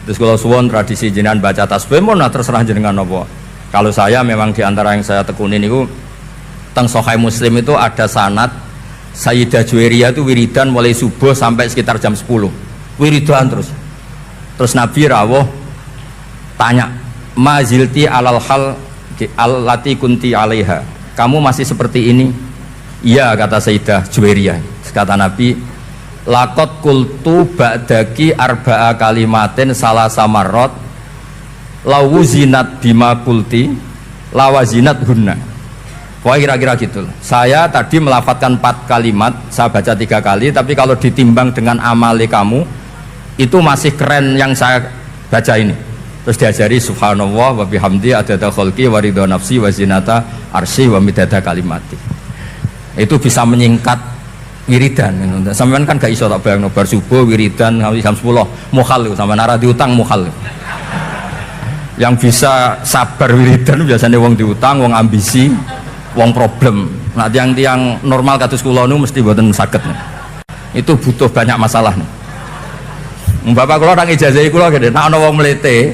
Terus kalau suwon tradisi jenengan baca tasbih pun terserah jenengan apa. Kalau saya memang diantara yang saya tekunin itu teng Sahih Muslim itu ada sanad Sayyidah Juwairiyah itu wiridan mulai subuh sampai sekitar jam 10. Wiridan terus. Terus Nabi rawuh tanya, "Ma zilti alal hal allati kunti 'alaiha?" Kamu masih seperti ini? Iya, kata Sayyidah Juwairiyah. Kata Nabi, "Laqad qultu ba'daki arba'a kalimatin salasa marrat lawuzinat bima qulti lawazinat hunna." Pokoknya kira-kira gitu. Saya tadi melafadzkan 4 kalimat, saya baca 3 kali, tapi kalau ditimbang dengan amali kamu itu masih keren yang saya baca ini. Terus diajari subhanallah wa bihamdi adada khalqi wa ridha nafsi wa zinata arsy wa midada kalimati. Itu bisa menyingkat wiridan. Sampean kan gak iso tak bayangno bar subuh wiridan jam 10 mukhal sampean ora diutang mukhal. Yang bisa sabar wiridan biasanya wong diutang, wong ambisi, wong problem. Nah, tiang-tiang normal kados kula niku mesti mboten saged. Itu butuh banyak masalah. Bapak kula nang ijazahi kula gede, nek ana wong mlete,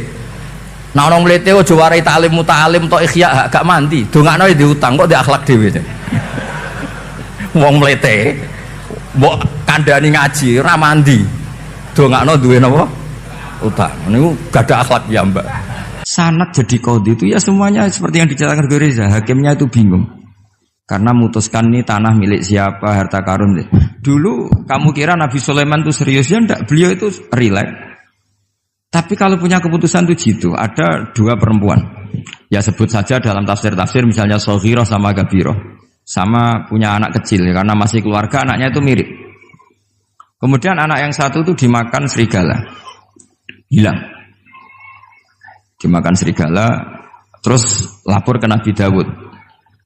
nek ana wong mlete aja warai taklim muta'alim tok ikhya gak mandi, dongakno diutang kok di akhlak dhewe. Wong mlete mbok kandhani ngaji ora mandi, dongakno duwe napa? Utang. Niku gak ada akhlak ya, Mbak. Sanad jadi qadhi itu ya semuanya seperti yang diceritakan Guru Reza, hakimnya itu bingung karena memutuskan ini tanah milik siapa, harta karun. Dulu kamu kira Nabi Sulaiman itu serius ya enggak, beliau itu rileks. Tapi kalau punya keputusan itu gitu, ada 2 perempuan ya sebut saja dalam tafsir-tafsir misalnya Soghirah sama Gabiroh, sama punya anak kecil ya, karena masih keluarga anaknya itu mirip. Kemudian anak yang satu itu dimakan serigala, hilang. Dimakan serigala, terus lapor ke Nabi Dawud.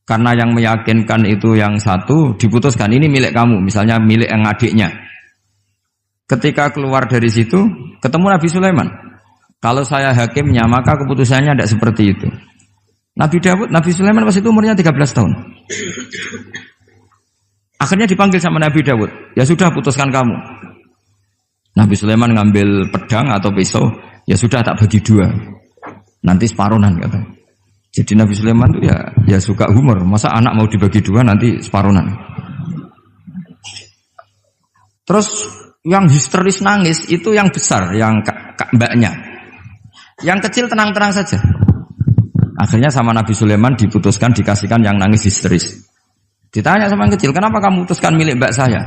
Karena yang meyakinkan itu yang satu diputuskan ini milik kamu, misalnya milik yang adiknya. Ketika keluar dari situ, ketemu Nabi Sulaiman. Kalau saya hakimnya, maka keputusannya tidak seperti itu. Nabi Sulaiman pas itu umurnya 13 tahun. Akhirnya dipanggil sama Nabi Dawud. Ya sudah, putuskan kamu. Nabi Sulaiman ngambil pedang atau pisau, ya sudah tak bagi 2. Nanti separuhan kata. Jadi Nabi Sulaiman itu ya suka humor. Masa anak mau dibagi 2 nanti separuhan. Terus yang histeris nangis itu yang besar, yang mbaknya. Yang kecil tenang-tenang saja. Akhirnya sama Nabi Sulaiman diputuskan dikasihkan yang nangis histeris. Ditanya sama yang kecil, kenapa kamu putuskan milik mbak saya?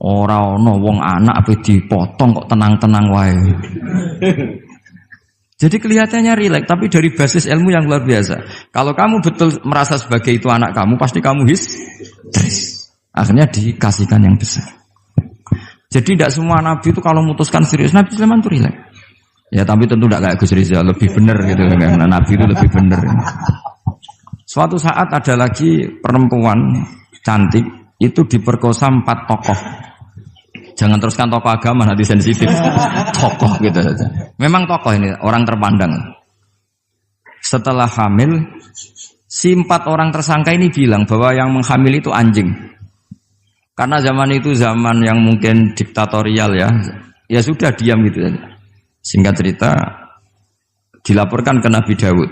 Ora ono wong anak apa dipotong kok tenang-tenang wae. Jadi kelihatannya rileks, tapi dari basis ilmu yang luar biasa. Kalau kamu betul merasa sebagai itu anak kamu, pasti kamu histeris. Akhirnya dikasihkan yang besar. Jadi tidak semua nabi itu kalau memutuskan serius. Nabi Sulaiman itu rileks. Ya tapi tentu tidak kayak Gus Rizal, lebih benar gitu. Karena nabi itu lebih benar. Suatu saat ada lagi perempuan cantik itu diperkosa 4 tokoh. Jangan teruskan tokoh agama, nanti sensitif. Tokoh gitu saja. Memang tokoh ini, orang terpandang. Setelah hamil, si 4 orang tersangka ini bilang bahwa yang menghamil itu anjing. Karena zaman itu zaman yang mungkin diktatorial ya. Ya sudah diam gitu saja. Singkat cerita, dilaporkan ke Nabi Dawud.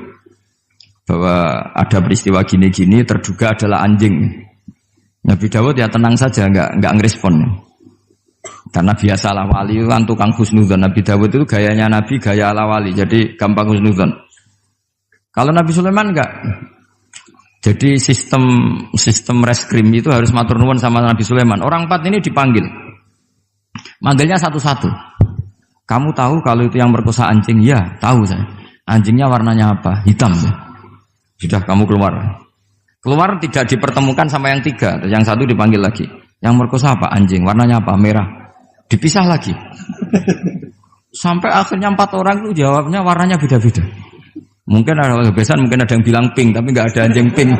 Bahwa ada peristiwa gini-gini, terduga adalah anjing. Nabi Dawud ya tenang saja, enggak ngerespon. Karena biasa ala wali itu kan tukang husnudzon. Nabi Dawud itu gayanya Nabi, gaya ala wali. Jadi gampang husnudzon. Kalau Nabi Sulaiman enggak. Jadi sistem reskrim itu harus matur nuwun sama Nabi Sulaiman. Orang 4 ini dipanggil. Manggilnya satu-satu. Kamu tahu kalau itu yang merkosa anjing? Ya, tahu saya. Anjingnya warnanya apa? Hitam. Sudah kamu keluar. Keluar tidak dipertemukan sama yang 3. Yang 1 dipanggil lagi. Yang merkosa apa? Anjing. Warnanya apa? Merah. Dipisah lagi. Sampai akhirnya 4 orang itu jawabnya warnanya beda-beda. Mungkin ada kebiasaan, mungkin ada yang bilang pink, tapi nggak ada anjing pink.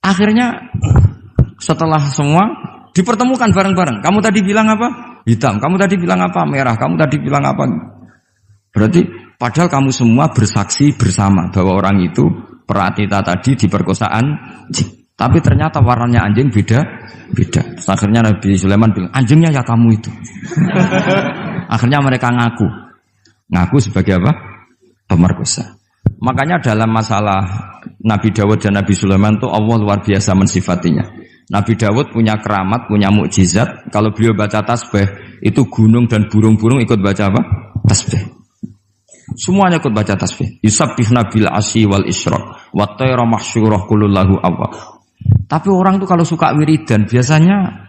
Akhirnya setelah semua dipertemukan bareng-bareng. Kamu tadi bilang apa? Hitam. Kamu tadi bilang apa? Merah. Kamu tadi bilang apa? Berarti padahal kamu semua bersaksi bersama bahwa orang itu Pratita tadi diperkosaan anjing. Tapi ternyata warnanya anjing beda. Terus akhirnya Nabi Sulaiman bilang, anjingnya ya kamu itu. Akhirnya mereka ngaku sebagai apa? Pemerkosa. Makanya dalam masalah Nabi Dawud dan Nabi Sulaiman itu Allah luar biasa mensifatinya. Nabi Dawud punya keramat, punya mukjizat. Kalau beliau baca tasbih, itu gunung dan burung-burung ikut baca apa? Tasbih. Semuanya ikut baca tasbih. Yusabbihna bil asyi wal isyraq wa tayra mahsyurah kulullahu awwab. Tapi orang tuh kalau suka wiridan biasanya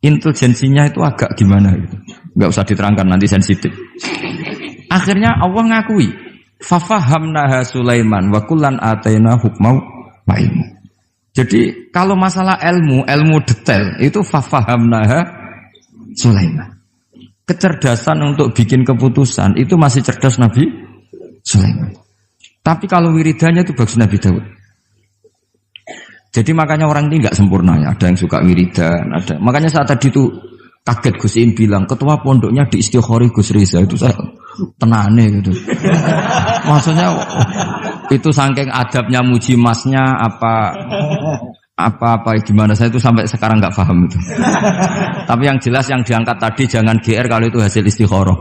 intelijensinya itu agak gimana gitu. Enggak usah diterangkan nanti sensitif. Akhirnya Allah ngakui, fafahamnaha Sulaiman wa kullan ataina hukmau wa ilmu. Jadi kalau masalah ilmu detail itu fafahamnaha Sulaiman. Kecerdasan untuk bikin keputusan itu masih cerdas Nabi Sulaiman. Tapi kalau wiridannya itu bagus Nabi Daud. Jadi makanya orang ini nggak sempurna ya. Ada yang suka wiridan, ada. Makanya saat tadi itu kaget Gus Im bilang ketua pondoknya di Istighori Gus Riza itu saya tenane gitu. Maksudnya itu saking adabnya muji masnya apa gimana saya itu sampai sekarang nggak paham itu. Tapi yang jelas yang diangkat tadi jangan GR kalau itu hasil istikharah.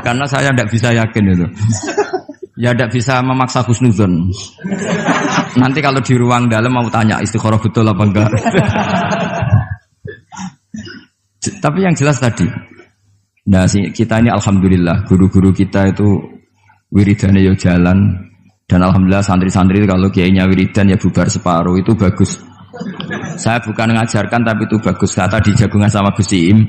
Karena saya tidak bisa yakin itu. Ya tidak bisa memaksa husnuzon. Nanti kalau di ruang dalam mau tanya istikharah betul apa enggak. Tapi yang jelas tadi. Nah kita ini alhamdulillah guru-guru kita itu wiridannya ya jalan. Dan alhamdulillah santri-santri kalau kiainya wiridan ya bubar separuh itu bagus. Saya bukan mengajarkan tapi itu bagus. Kata di jagungan sama Gus Im,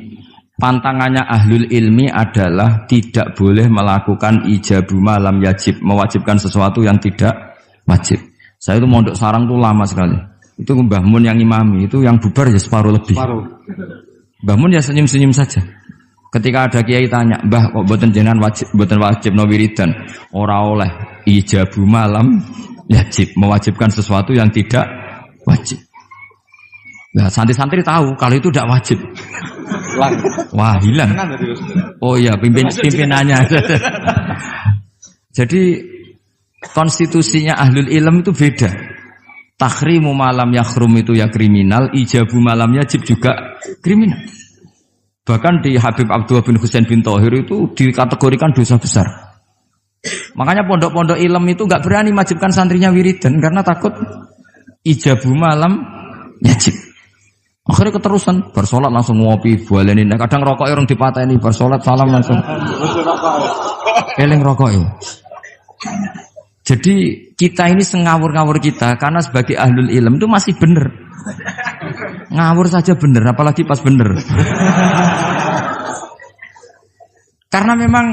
pantangannya ahlul ilmi adalah tidak boleh melakukan ijabu malam yajib, mewajibkan sesuatu yang tidak wajib. Saya itu mondok sarang tuh lama sekali. Itu Mbah Mun yang imami, itu yang bubar ya separuh lebih. Mbah Mun ya senyum-senyum saja. Ketika ada kiai tanya, "Mbah kok mboten jenengan mboten wajib no wiridan?" Ora oleh ijabu malam yajib, mewajibkan sesuatu yang tidak wajib. Nah, santri-santri tahu kalau itu tidak wajib. Wah, hilang. Oh iya, pimpinannya. Jadi konstitusinya ahlul ilm itu beda. Tahrimu malam yakhrum itu ya kriminal, ijabu malam yajib juga kriminal. Bahkan di Habib Abdullah bin Husain bin Thohir itu dikategorikan dosa besar. Makanya pondok-pondok ilm itu enggak berani wajibkan santrinya wiridan karena takut ijabu malam yajib. Akhirnya keterusan, bersolat langsung ngopi, bualenin. Kadang rokoknya orang dipateni, bersolat salam langsung. Eling rokoknya. Jadi kita ini sengawur-ngawur kita karena sebagai ahlul ilm itu masih benar. Ngawur saja benar, apalagi pas benar. Karena memang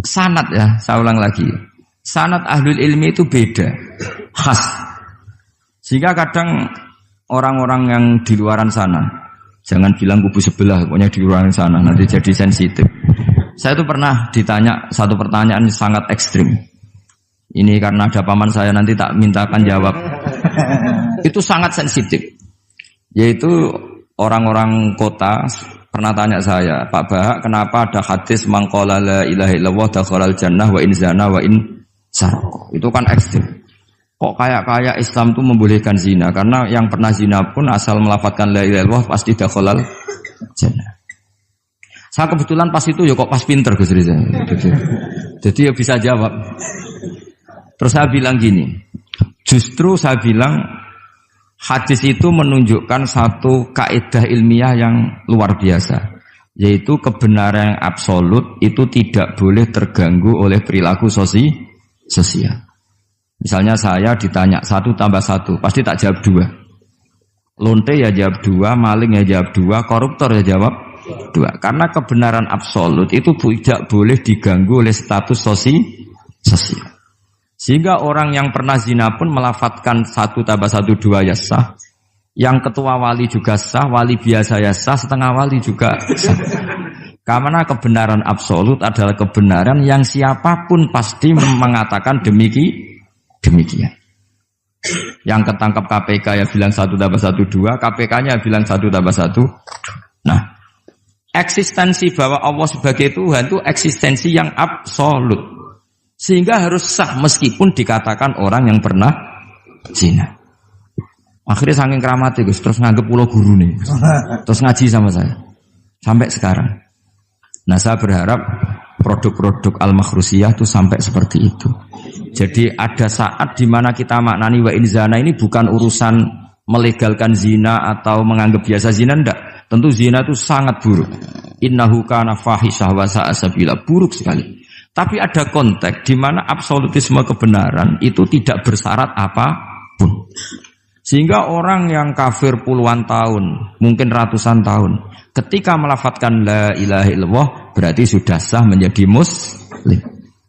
sanad ya, saya ulang lagi. Sanad ahlul ilmi itu beda, khas. Sehingga kadang orang-orang yang di luaran sana, jangan bilang kubu sebelah, pokoknya di luaran sana, nanti jadi sensitif. Saya itu pernah ditanya satu pertanyaan sangat ekstrim. Ini karena ada paman saya nanti tak mintakan jawab. Itu sangat sensitif. Yaitu orang-orang kota pernah tanya saya, Pak Bahak, kenapa ada hadis mangqala la ilaha illallah dakhalal jannah wa in zana wa in sarqa. Itu kan ekstrim. Kok kayak Islam itu membolehkan zina? Karena yang pernah zina pun asal melafadzkan la ilaha illallah pasti dakhalal jannah. Saya kebetulan pas itu ya kok pas pinter Gus Riza. Jadi ya bisa jawab. Terus saya bilang gini, justru saya bilang hadis itu menunjukkan satu kaidah ilmiah yang luar biasa, yaitu kebenaran yang absolut itu tidak boleh terganggu oleh perilaku sosial. Misalnya saya ditanya 1 tambah 1, pasti tak jawab 2. Lonte ya jawab 2, maling ya jawab 2, koruptor ya jawab 2. Karena kebenaran absolut itu tidak boleh diganggu oleh status sosial. Sehingga orang yang pernah zina pun melafatkan 1 tambah 1 2 ya sah. Yang ketua wali juga sah, wali biasa ya sah, setengah wali juga sah. Karena kebenaran absolut adalah kebenaran yang siapapun pasti mengatakan demikian. Yang ketangkap KPK ya bilang 1 tambah 1 2, KPK-nya bilang 1 tambah 1. Nah, eksistensi bahwa Allah sebagai Tuhan itu eksistensi yang absolut. Sehingga harus sah meskipun dikatakan orang yang pernah zina. Akhirnya saking keramatnya Gus, terus nganggep pulau guru nih. Terus ngaji sama saya. Sampai sekarang. Nah, saya berharap produk-produk al-makhrusiyah itu sampai seperti itu. Jadi ada saat di mana kita maknani wa in zana ini bukan urusan melegalkan zina atau menganggap biasa zina, enggak. Tentu zina itu sangat buruk. Innahu kana fahisyah wa sa'a sabila, buruk sekali. Tapi ada konteks di mana absolutisme kebenaran itu tidak bersyarat apapun. Sehingga orang yang kafir puluhan tahun, mungkin ratusan tahun, ketika melafadzkan la ilaha illallah berarti sudah sah menjadi muslim.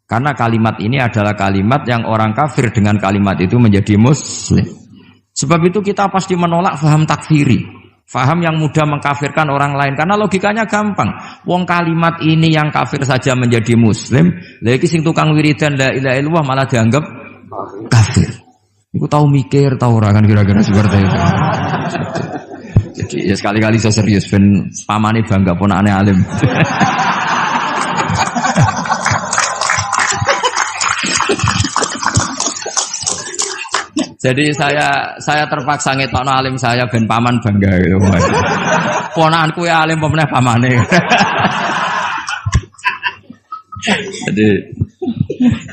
Karena kalimat ini adalah kalimat yang orang kafir dengan kalimat itu menjadi muslim. Sebab itu kita pasti menolak faham takfiri. Faham yang mudah mengkafirkan orang lain. Karena logikanya gampang. Wong kalimat ini yang kafir saja menjadi muslim. Lagi sing tukang wiridan la ilaha illallah malah dianggap kafir. Iku tahu mikir, tahu orang kan kira-kira seperti itu. Jadi ya sekali-kali saya serius. Ben pamane bangga ponakane alim. Jadi saya terpaksa ngetokno alim saya ben paman bangga gitu. Ponakanku ya alim pemeneh pamane.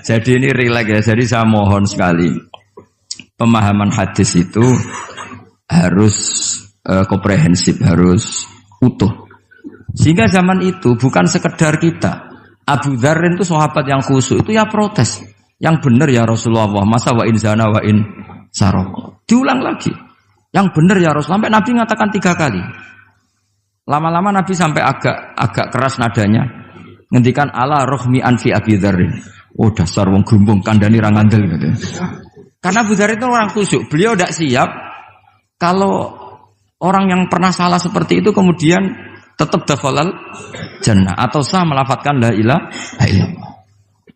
Jadi ini rileks ya. Jadi saya mohon sekali pemahaman hadis itu harus komprehensif, harus utuh. Sehingga zaman itu bukan sekedar kita. Abu Dzar itu sahabat yang khusyuk itu ya protes. Yang benar ya Rasulullah, masa wa in zana wa in sarok. Diulang lagi. Yang benar ya Rasul. Sampai Nabi mengatakan 3 kali. Lama-lama Nabi sampai agak keras nadanya. Ngendikan ala rohmi anfi Abi Dzarrin. Oh dasar wong gumbung kandhani ra ngandel gitu. Karena Abu Dzar itu orang khusyuk. Beliau tidak siap kalau orang yang pernah salah seperti itu kemudian tetap dakhalal jannah atau sah melafadzkan la ilaha illallah.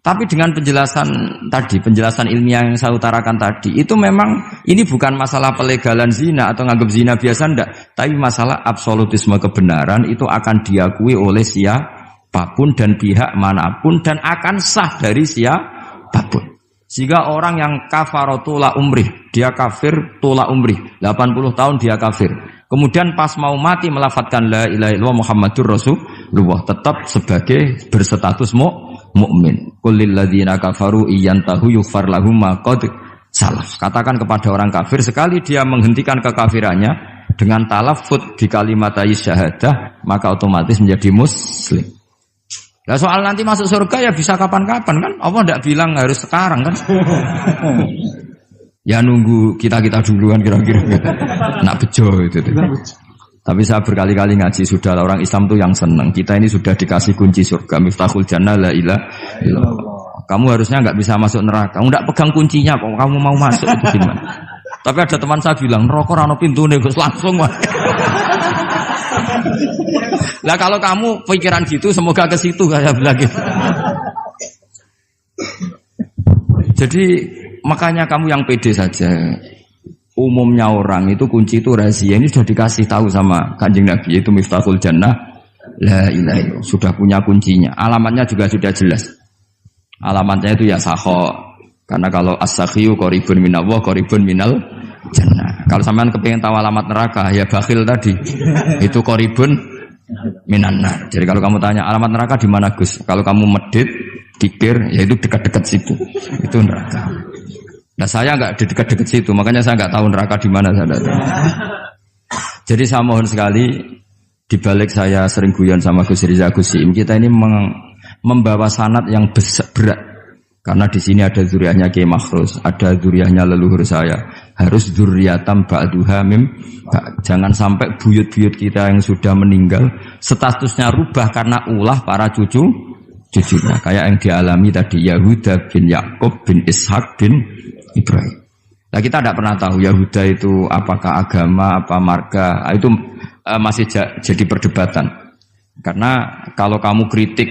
Tapi dengan penjelasan ilmiah yang saya utarakan tadi, itu memang ini bukan masalah pelegalan zina atau nganggap zina biasa, enggak. Tapi masalah absolutisme kebenaran itu akan diakui oleh siapapun dan pihak manapun dan akan sah dari siapapun. Sehingga orang yang kafar tula umrih, dia kafir tula umrih, 80 tahun dia kafir. Kemudian pas mau mati melafadzkan la ilaha illallah Muhammadur Rasulullah, tetap sebagai berstatus mukmin. Qul lil ladzina kafaru iyantahu yughfar lahum ma qad salaf. Katakan kepada orang kafir sekali dia menghentikan kekafirannya dengan talaffuz di kalimat syahadah, maka otomatis menjadi muslim. Nah soal nanti masuk surga ya bisa kapan-kapan kan? Allah tidak bilang harus sekarang kan? Ya nunggu kita duluan kira-kira. Nak bejo itu. Tapi saya berkali-kali ngaji sudah orang Islam tuh yang senang. Kita ini sudah dikasih kunci surga, miftahul jannah la ilaha illallah. Kamu harusnya enggak bisa masuk neraka. Kamu enggak pegang kuncinya kok kamu mau masuk itu gimana? Tapi ada teman saya bilang, "Neraka ora ono pintune, Gus, langsung wae." Lah kalau kamu pikiran gitu semoga ke situ saya bilang gitu. Jadi makanya kamu yang pede saja. Umumnya orang itu kunci itu rahasia. Ini sudah dikasih tahu sama Kanjeng Nabi, yaitu miftahul jannah la ilaha illallah. Sudah punya kuncinya. Alamatnya juga sudah jelas. Alamatnya itu ya sakho. Karena kalau as-sakhiyu qaribun minallah, qaribun minal jannah. Kalau sampean kepengin tahu alamat neraka, ya bakhil tadi. Itu qaribun minannar. Jadi kalau kamu tanya alamat neraka di mana Gus? Kalau kamu medit, pikir, ya itu dekat-dekat situ. Itu neraka. Nah saya enggak di dekat-dekat situ, makanya saya enggak tahu neraka di mana saya tahu. Jadi saya mohon sekali, di balik saya sering guyon sama Gus Riza Gusim, kita ini membawa sanad yang berat. Karena di sini ada zuriatnya Kiai Makhrus, ada zuriatnya leluhur saya. Harus zuriatam ba'duha mim. Jangan sampai buyut-buyut kita yang sudah meninggal statusnya rubah karena ulah para cucunya. Kayak yang dialami tadi Yahuda bin Yakub bin Ishak bin Ibrahim. Nah kita tidak pernah tahu Yahuda itu apakah agama, apa marga. Itu masih jadi perdebatan. Karena kalau kamu kritik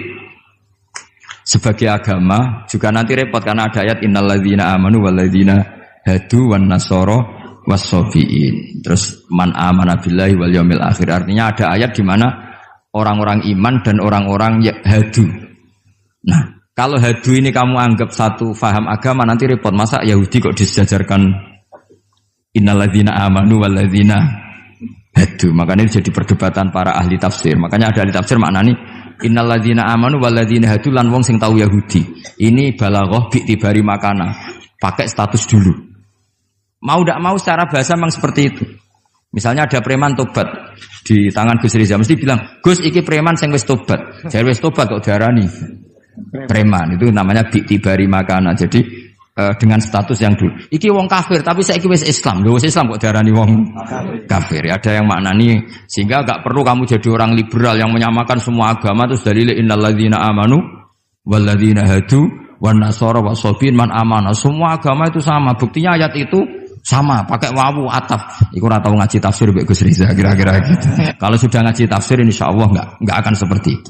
sebagai agama juga nanti repot karena ada ayat innalladzina amanu walladzina hadu wan nasara wassabiin. Terus man amana billahi wal yaumil akhir. Artinya ada ayat di mana orang-orang iman dan orang-orang hadu. Nah, kalau hadu ini kamu anggap satu faham agama nanti repot. Masa Yahudi kok disejajarkan innalladzina amanu walladzina hadu. Makanya ini jadi perdebatan para ahli tafsir. Makanya ada ahli tafsir maknanya Innalladzina amanu walladzina hadu lan wong sing tau Yahudi. Ini balaghah bi tibari makana. Pakai status dulu. Mau ndak mau secara bahasa memang seperti itu. Misalnya ada preman tobat di tangan Gus Riza mesti bilang, "Gus iki preman sing wis tobat." Jare wis tobat kok diarani preman. Itu namanya bi tibari makana. Jadi dengan status yang dulu. Iki wong kafir tapi saiki wis Islam. Lho wis Islam kok diarani wong kafir. Ya, ada yang maknani sehingga enggak perlu kamu jadi orang liberal yang menyamakan semua agama terus dalile innalladzina amanu walladzina hadu wan nasara wasabin man amana. Semua agama itu sama. Buktinya ayat itu sama, pakai wawu ataf. Iku ora tau ngaji tafsir mbek Gus Riza kira-kira gitu. Kalau sudah ngaji tafsir insyaallah enggak akan seperti itu.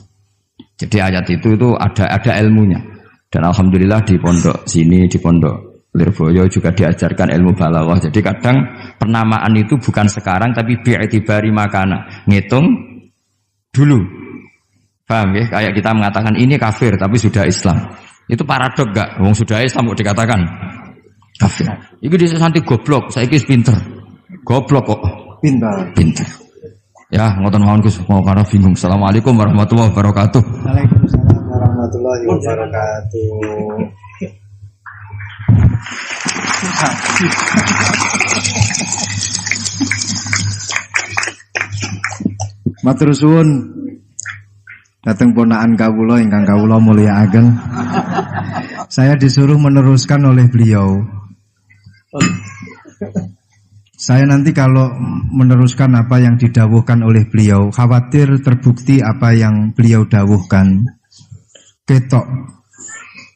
Jadi ayat itu ada ilmunya. Dan alhamdulillah di pondok sini, di pondok Lirboyo juga diajarkan ilmu balaghah. Jadi kadang penamaan itu bukan sekarang tapi bi'tibari makana. Ngitung dulu. Paham ya? Kayak kita mengatakan ini kafir tapi sudah Islam. Itu paradok enggak? Wong sudah Islam kok dikatakan kafir. Iki dhisik santi goblok, saiki wis pinter. Goblok kok pinter. Ya, ngoten mawon Gus, mau karo bingung. Assalamualaikum warahmatullahi wabarakatuh. Waalaikumsalam warahmatullahi wabarakatuh. Matur suwun dateng ponakan kawula ingkang kawula mulyakaken. Saya disuruh meneruskan oleh beliau. Saya nanti kalau meneruskan apa yang didawuhkan oleh beliau, khawatir terbukti apa yang beliau dawuhkan. Ketok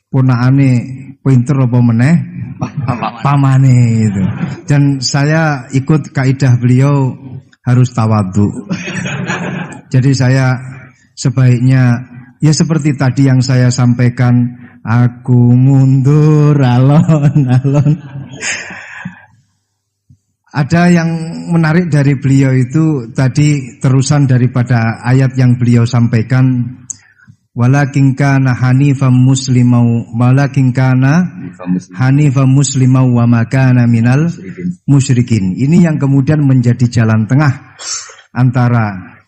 punakane pinter apa meneh pamane itu. Dan saya ikut kaidah beliau harus tawadhu. Jadi saya sebaiknya ya seperti tadi yang saya sampaikan, aku mundur alon-alon. Ada yang menarik dari beliau itu tadi terusan daripada ayat yang beliau sampaikan, walakin kana hanifan muslimau wa ma kana minal musyrikin. Ini yang kemudian menjadi jalan tengah antara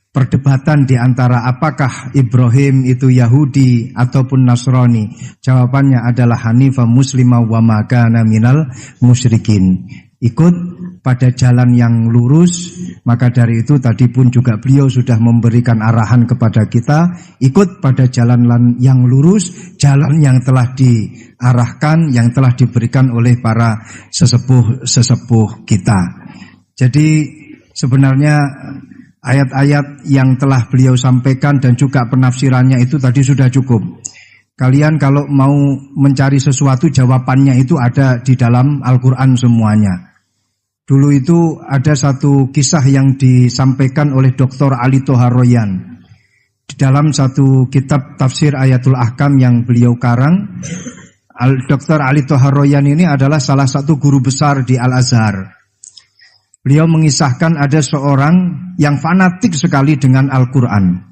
perdebatan di antara apakah Ibrahim itu Yahudi ataupun Nasrani. Jawabannya adalah hanifan muslimau wa ma kana minal musyrikin. Ikut pada jalan yang lurus. Maka dari itu tadi pun juga beliau sudah memberikan arahan kepada kita, ikut pada jalan yang lurus, jalan yang telah diarahkan, yang telah diberikan oleh para sesepuh kita. Jadi sebenarnya ayat-ayat yang telah beliau sampaikan dan juga penafsirannya itu tadi sudah cukup. Kalian kalau mau mencari sesuatu, jawabannya itu ada di dalam Al-Quran semuanya. Dulu itu ada satu kisah yang disampaikan oleh Dr. Ali Toharoyan. Di dalam satu kitab tafsir Ayatul Ahkam yang beliau karang, Dr. Ali Toharoyan ini adalah salah satu guru besar di Al-Azhar. Beliau mengisahkan ada seorang yang fanatik sekali dengan Al-Quran.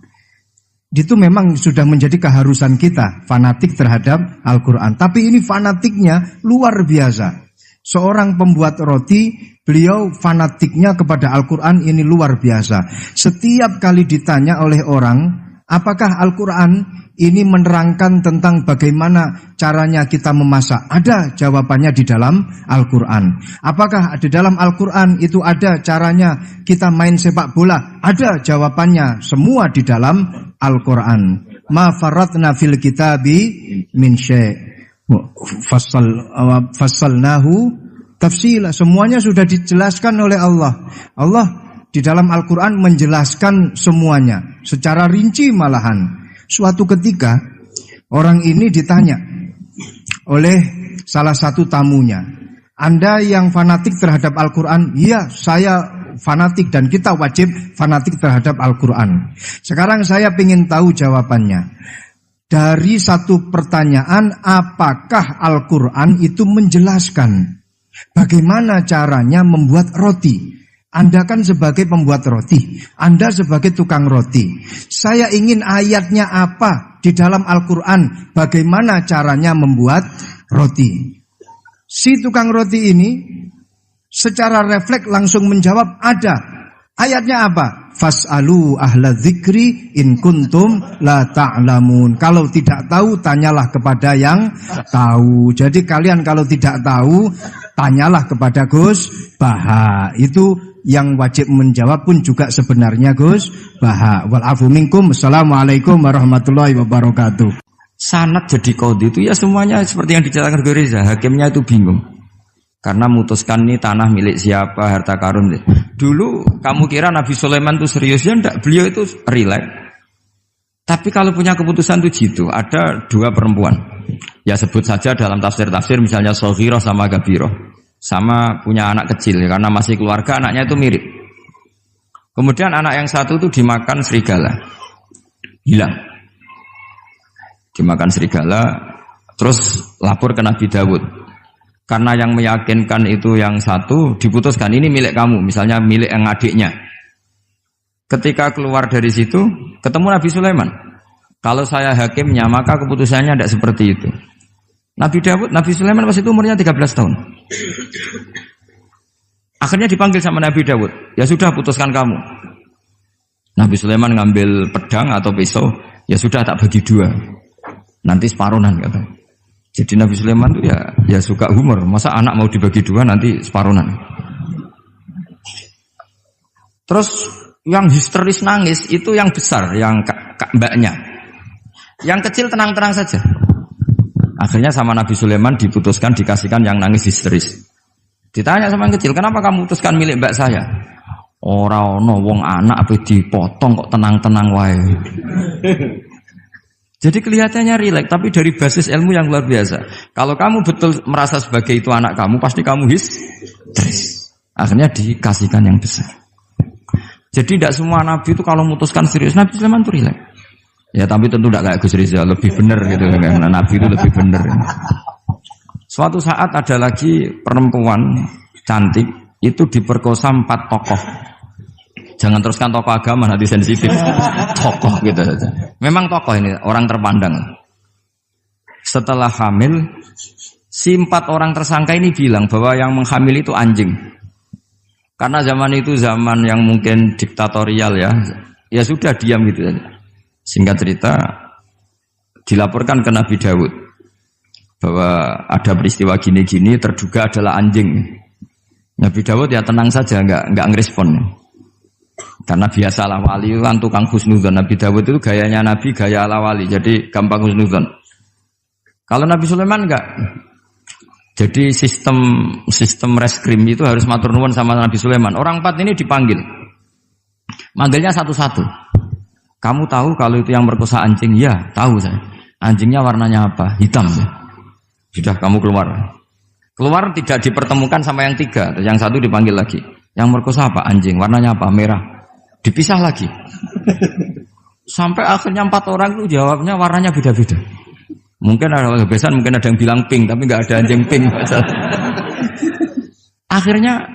Itu memang sudah menjadi keharusan kita, fanatik terhadap Al-Quran. Tapi ini fanatiknya luar biasa. Seorang pembuat roti, beliau fanatiknya kepada Al-Quran ini luar biasa. Setiap kali ditanya oleh orang, apakah Al-Quran ini menerangkan tentang bagaimana caranya kita memasak? Ada jawabannya di dalam Al-Quran. Apakah di dalam Al-Quran itu ada caranya kita main sepak bola? Ada jawabannya, semua di dalam Al-Quran. Ma faratna fil kitabi min syai'. Fassalnahu tafsila. Semuanya sudah dijelaskan oleh Allah. Allah di dalam Al-Quran menjelaskan semuanya secara rinci malahan. Suatu ketika orang ini ditanya oleh salah satu tamunya, Anda yang fanatik terhadap Al-Quran? Iya, saya fanatik dan kita wajib fanatik terhadap Al-Quran. Sekarang saya ingin tahu jawabannya. Dari satu pertanyaan, apakah Al-Quran itu menjelaskan bagaimana caranya membuat roti? Anda kan sebagai pembuat roti, Anda sebagai tukang roti. Saya ingin ayatnya apa di dalam Al-Quran, bagaimana caranya membuat roti. Si tukang roti ini secara refleks langsung menjawab, ada. Ayatnya apa? Fas'alu ahla dzikri in kuntum la ta'lamun. Kalau tidak tahu, tanyalah kepada yang tahu. Jadi kalian kalau tidak tahu, tanyalah kepada Gus Baha. Itu yang wajib menjawab pun juga sebenarnya Gus Baha. Wal afu minkum. Assalamualaikum warahmatullahi wabarakatuh. Sanad jadi qadhi itu ya semuanya seperti yang diceritakan Reza. Hakimnya itu bingung. Karena memutuskan ini tanah milik siapa, harta karun. Dulu kamu kira Nabi Sulaiman itu serius, ya enggak, beliau itu rileks. Tapi kalau punya keputusan itu gitu, ada dua perempuan. Ya sebut saja dalam tafsir-tafsir misalnya Soghirah sama Gabiroh. Sama punya anak kecil, karena masih keluarga anaknya itu mirip. Kemudian anak yang satu itu dimakan serigala. Hilang. Dimakan serigala, terus lapor ke Nabi Dawud. Karena yang meyakinkan itu yang satu diputuskan ini milik kamu, misalnya milik yang adiknya. Ketika keluar dari situ ketemu Nabi Sulaiman. Kalau saya hakimnya maka keputusannya tidak seperti itu. Nabi Sulaiman pas itu umurnya 13 tahun. Akhirnya dipanggil sama Nabi Dawud. Ya sudah putuskan kamu. Nabi Sulaiman ngambil pedang atau pisau. Ya sudah tak bagi dua. Nanti separuhan kata. Jadi Nabi Sulaiman itu ya suka humor. Masa anak mau dibagi dua nanti separuhan. Terus yang histeris nangis itu yang besar, yang mbaknya. Yang kecil tenang-tenang saja. Akhirnya sama Nabi Sulaiman diputuskan dikasihkan yang nangis histeris. Ditanya sama yang kecil, kenapa kamu putuskan milik mbak saya? Ora ono wong anak apa dipotong kok tenang-tenang wae. Jadi kelihatannya rileks, tapi dari basis ilmu yang luar biasa. Kalau kamu betul merasa sebagai itu anak kamu, pasti kamu histeris. Akhirnya dikasihkan yang besar. Jadi tidak semua nabi itu kalau memutuskan serius. Nabi Sulaiman itu rileks. Ya tapi tentu tidak kayak Gus Rizal, lebih benar gitu kan. Nabi itu lebih benar. Suatu saat ada lagi perempuan cantik itu diperkosa 4 tokoh. Jangan teruskan tokoh agama, nanti sensitif. Tokoh gitu saja. Memang tokoh ini, orang terpandang. Setelah hamil, si 4 orang tersangka ini bilang bahwa yang menghamil itu anjing. Karena zaman itu zaman yang mungkin diktatorial ya. Ya sudah diam gitu saja. Singkat cerita, dilaporkan ke Nabi Dawud. Bahwa ada peristiwa gini-gini, terduga adalah anjing. Nabi Dawud ya tenang saja, enggak ngerespon. Karena biasalah wali itu kan tukang husnudzon. Nabi Dawud itu gayanya Nabi, gaya ala wali. Jadi gampang husnudzon. Kalau Nabi Sulaiman enggak. Jadi sistem reskrim itu harus matur nuwun sama Nabi Sulaiman. Orang 4 ini dipanggil. Manggilnya satu-satu. Kamu tahu kalau itu yang merkosa anjing? Ya, tahu saya. Anjingnya warnanya apa? Hitam. Sudah kamu keluar. Keluar tidak dipertemukan sama yang 3. Yang satu dipanggil lagi. Yang merkosa apa? Anjing. Warnanya apa? Merah. Dipisah lagi. Sampai akhirnya 4 orang itu jawabnya warnanya beda-beda. Mungkin ada kebiasaan, mungkin ada yang bilang pink, tapi nggak ada anjing pink. Akhirnya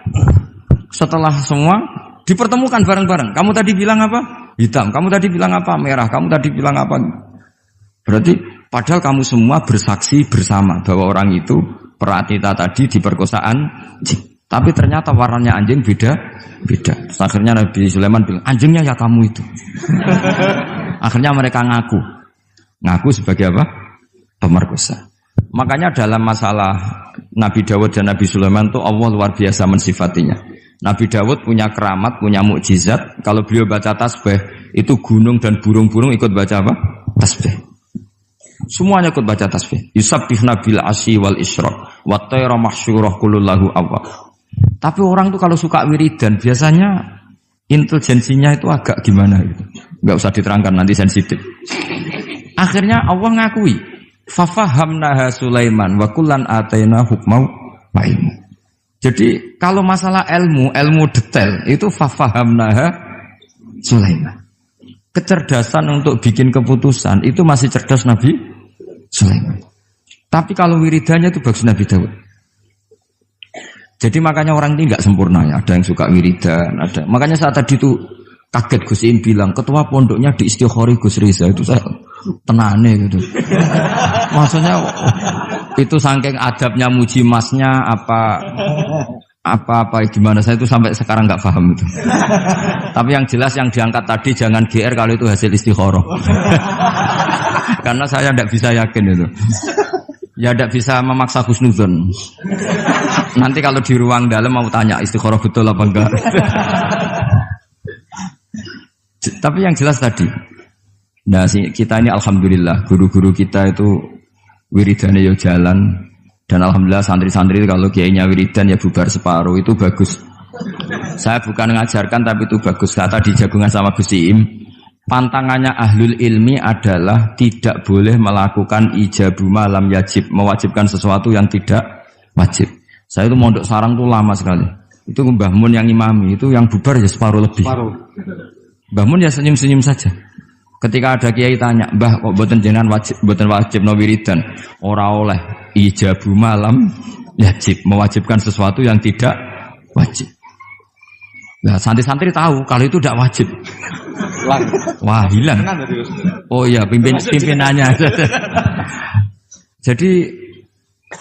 setelah semua dipertemukan bareng-bareng. Kamu tadi bilang apa? Hitam. Kamu tadi bilang apa? Merah. Kamu tadi bilang apa? Berarti padahal kamu semua bersaksi bersama bahwa orang itu Pratita tadi diperkosaan anjing. Tapi ternyata warnanya anjing beda. Terus akhirnya Nabi Sulaiman bilang, anjingnya ya kamu itu. Akhirnya mereka ngaku sebagai apa? Pemerkosa. Makanya dalam masalah Nabi Dawud dan Nabi Sulaiman itu Allah luar biasa mensifatinya. Nabi Dawud punya keramat, punya mukjizat. Kalau beliau baca tasbih, itu gunung dan burung-burung ikut baca apa? Tasbih. Semuanya ikut baca tasbih. Yusabbihna bil asyi wal isyraq wa tayra mahsyurah kulullahu awwab. Tapi orang tuh kalau suka wiridan biasanya intelijensinya itu agak gimana gitu. Enggak usah diterangkan nanti sensitif. Akhirnya Allah ngakui, fafahamnaha Sulaiman wa kullan ataina hukmau wa ilmu. Jadi kalau masalah ilmu detail itu fafahamnaha Sulaiman. Kecerdasan untuk bikin keputusan itu masih cerdas Nabi Sulaiman. Tapi kalau wiridannya itu bagus Nabi Dawud. Jadi makanya orang ini nggak sempurna ya. Ada yang suka wiridan, ada. Makanya saat tadi itu kaget Gus Im bilang ketua pondoknya di Istighori Gus Riza itu saya tenane gitu. Maksudnya itu saking adabnya muji masnya apa apa gimana, saya itu sampai sekarang nggak paham itu. Tapi yang jelas yang diangkat tadi jangan GR kalau itu hasil istikharah. Karena saya tidak bisa yakin itu. Ya tidak bisa memaksa husnudzon. Nanti kalau di ruang dalam mau tanya istikharah betul apa enggak. Tapi yang jelas tadi. Nah, kita ini alhamdulillah guru-guru kita itu wiridane yo jalan. Dan alhamdulillah santri-santri kalau kiainya wiridan ya bubar separuh, itu bagus. Saya bukan mengajarkan tapi itu bagus. Kata di Jagungan sama Gus Iim, pantangannya ahlul ilmi adalah tidak boleh melakukan ijabu malam yajib, mewajibkan sesuatu yang tidak wajib. Saya itu mondok sarang tuh lama sekali. Itu Mbah Mun yang imami, itu yang bubar ya separuh lebih. Mbah Mun ya senyum-senyum saja. Ketika ada kiai tanya, "Mbah, kok boten jenengan boten wajib no wiridan?" Ora oleh ijabu malam wajib, mewajibkan sesuatu yang tidak wajib. Nah, santri-santri tahu kalau itu tidak wajib. Wah, hilang. Oh iya, pimpinannya. Jadi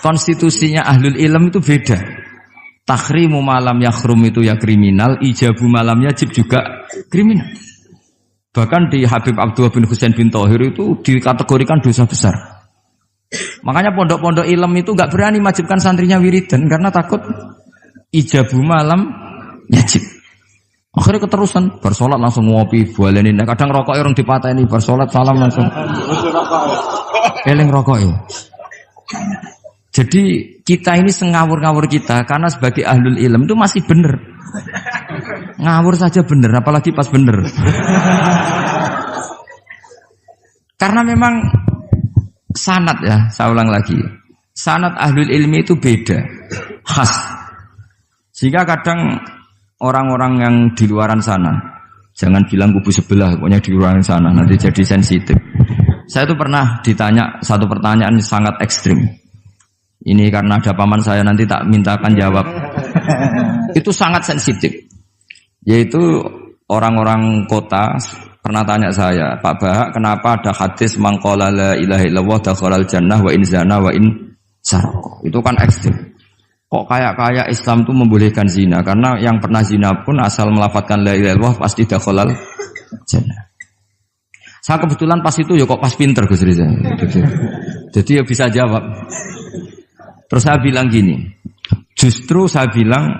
konstitusinya ahlul ilm itu beda. Takhrimu malam yakhrum itu ya kriminal, ijabu malam yajib juga kriminal. Bahkan di Habib Abdullah bin Husain bin Thohir itu dikategorikan dosa besar. Makanya pondok-pondok ilm itu gak berani wajibkan santrinya wiridan karena takut ijabu malam yajib. Akhirnya keterusan, bersolat langsung ngopi, bualenin. Kadang rokoknya orang dipatahin, bersolat salam langsung. Eling rokoknya. Jadi kita ini sengawur-ngawur kita karena sebagai ahlul ilm itu masih benar. Ngawur saja benar, apalagi pas benar. Karena memang sanad ya, saya ulang lagi. Sanad ahlul ilmi itu beda, khas. Sehingga kadang orang-orang yang di luaran sana, jangan bilang kubu sebelah, pokoknya di luaran sana, nanti jadi sensitif. Saya itu pernah ditanya satu pertanyaan sangat ekstrim. Ini karena ada paman saya, nanti tak mintakan jawab. Itu sangat sensitif. Yaitu orang-orang kota pernah tanya saya, "Pak Bahak, kenapa ada hadis mangqala la ilaha illallah dakhalal jannah wa in zana wa in sarqa?" Itu kan ekstrim. Kok kayak Islam itu membolehkan zina? Karena yang pernah zina pun asal melafadzkan la ilaha illallah pasti dakhalal jannah. Saya kebetulan pas itu ya kok pas pinter Gus Riza. Jadi ya bisa jawab. Terus saya bilang gini, justru saya bilang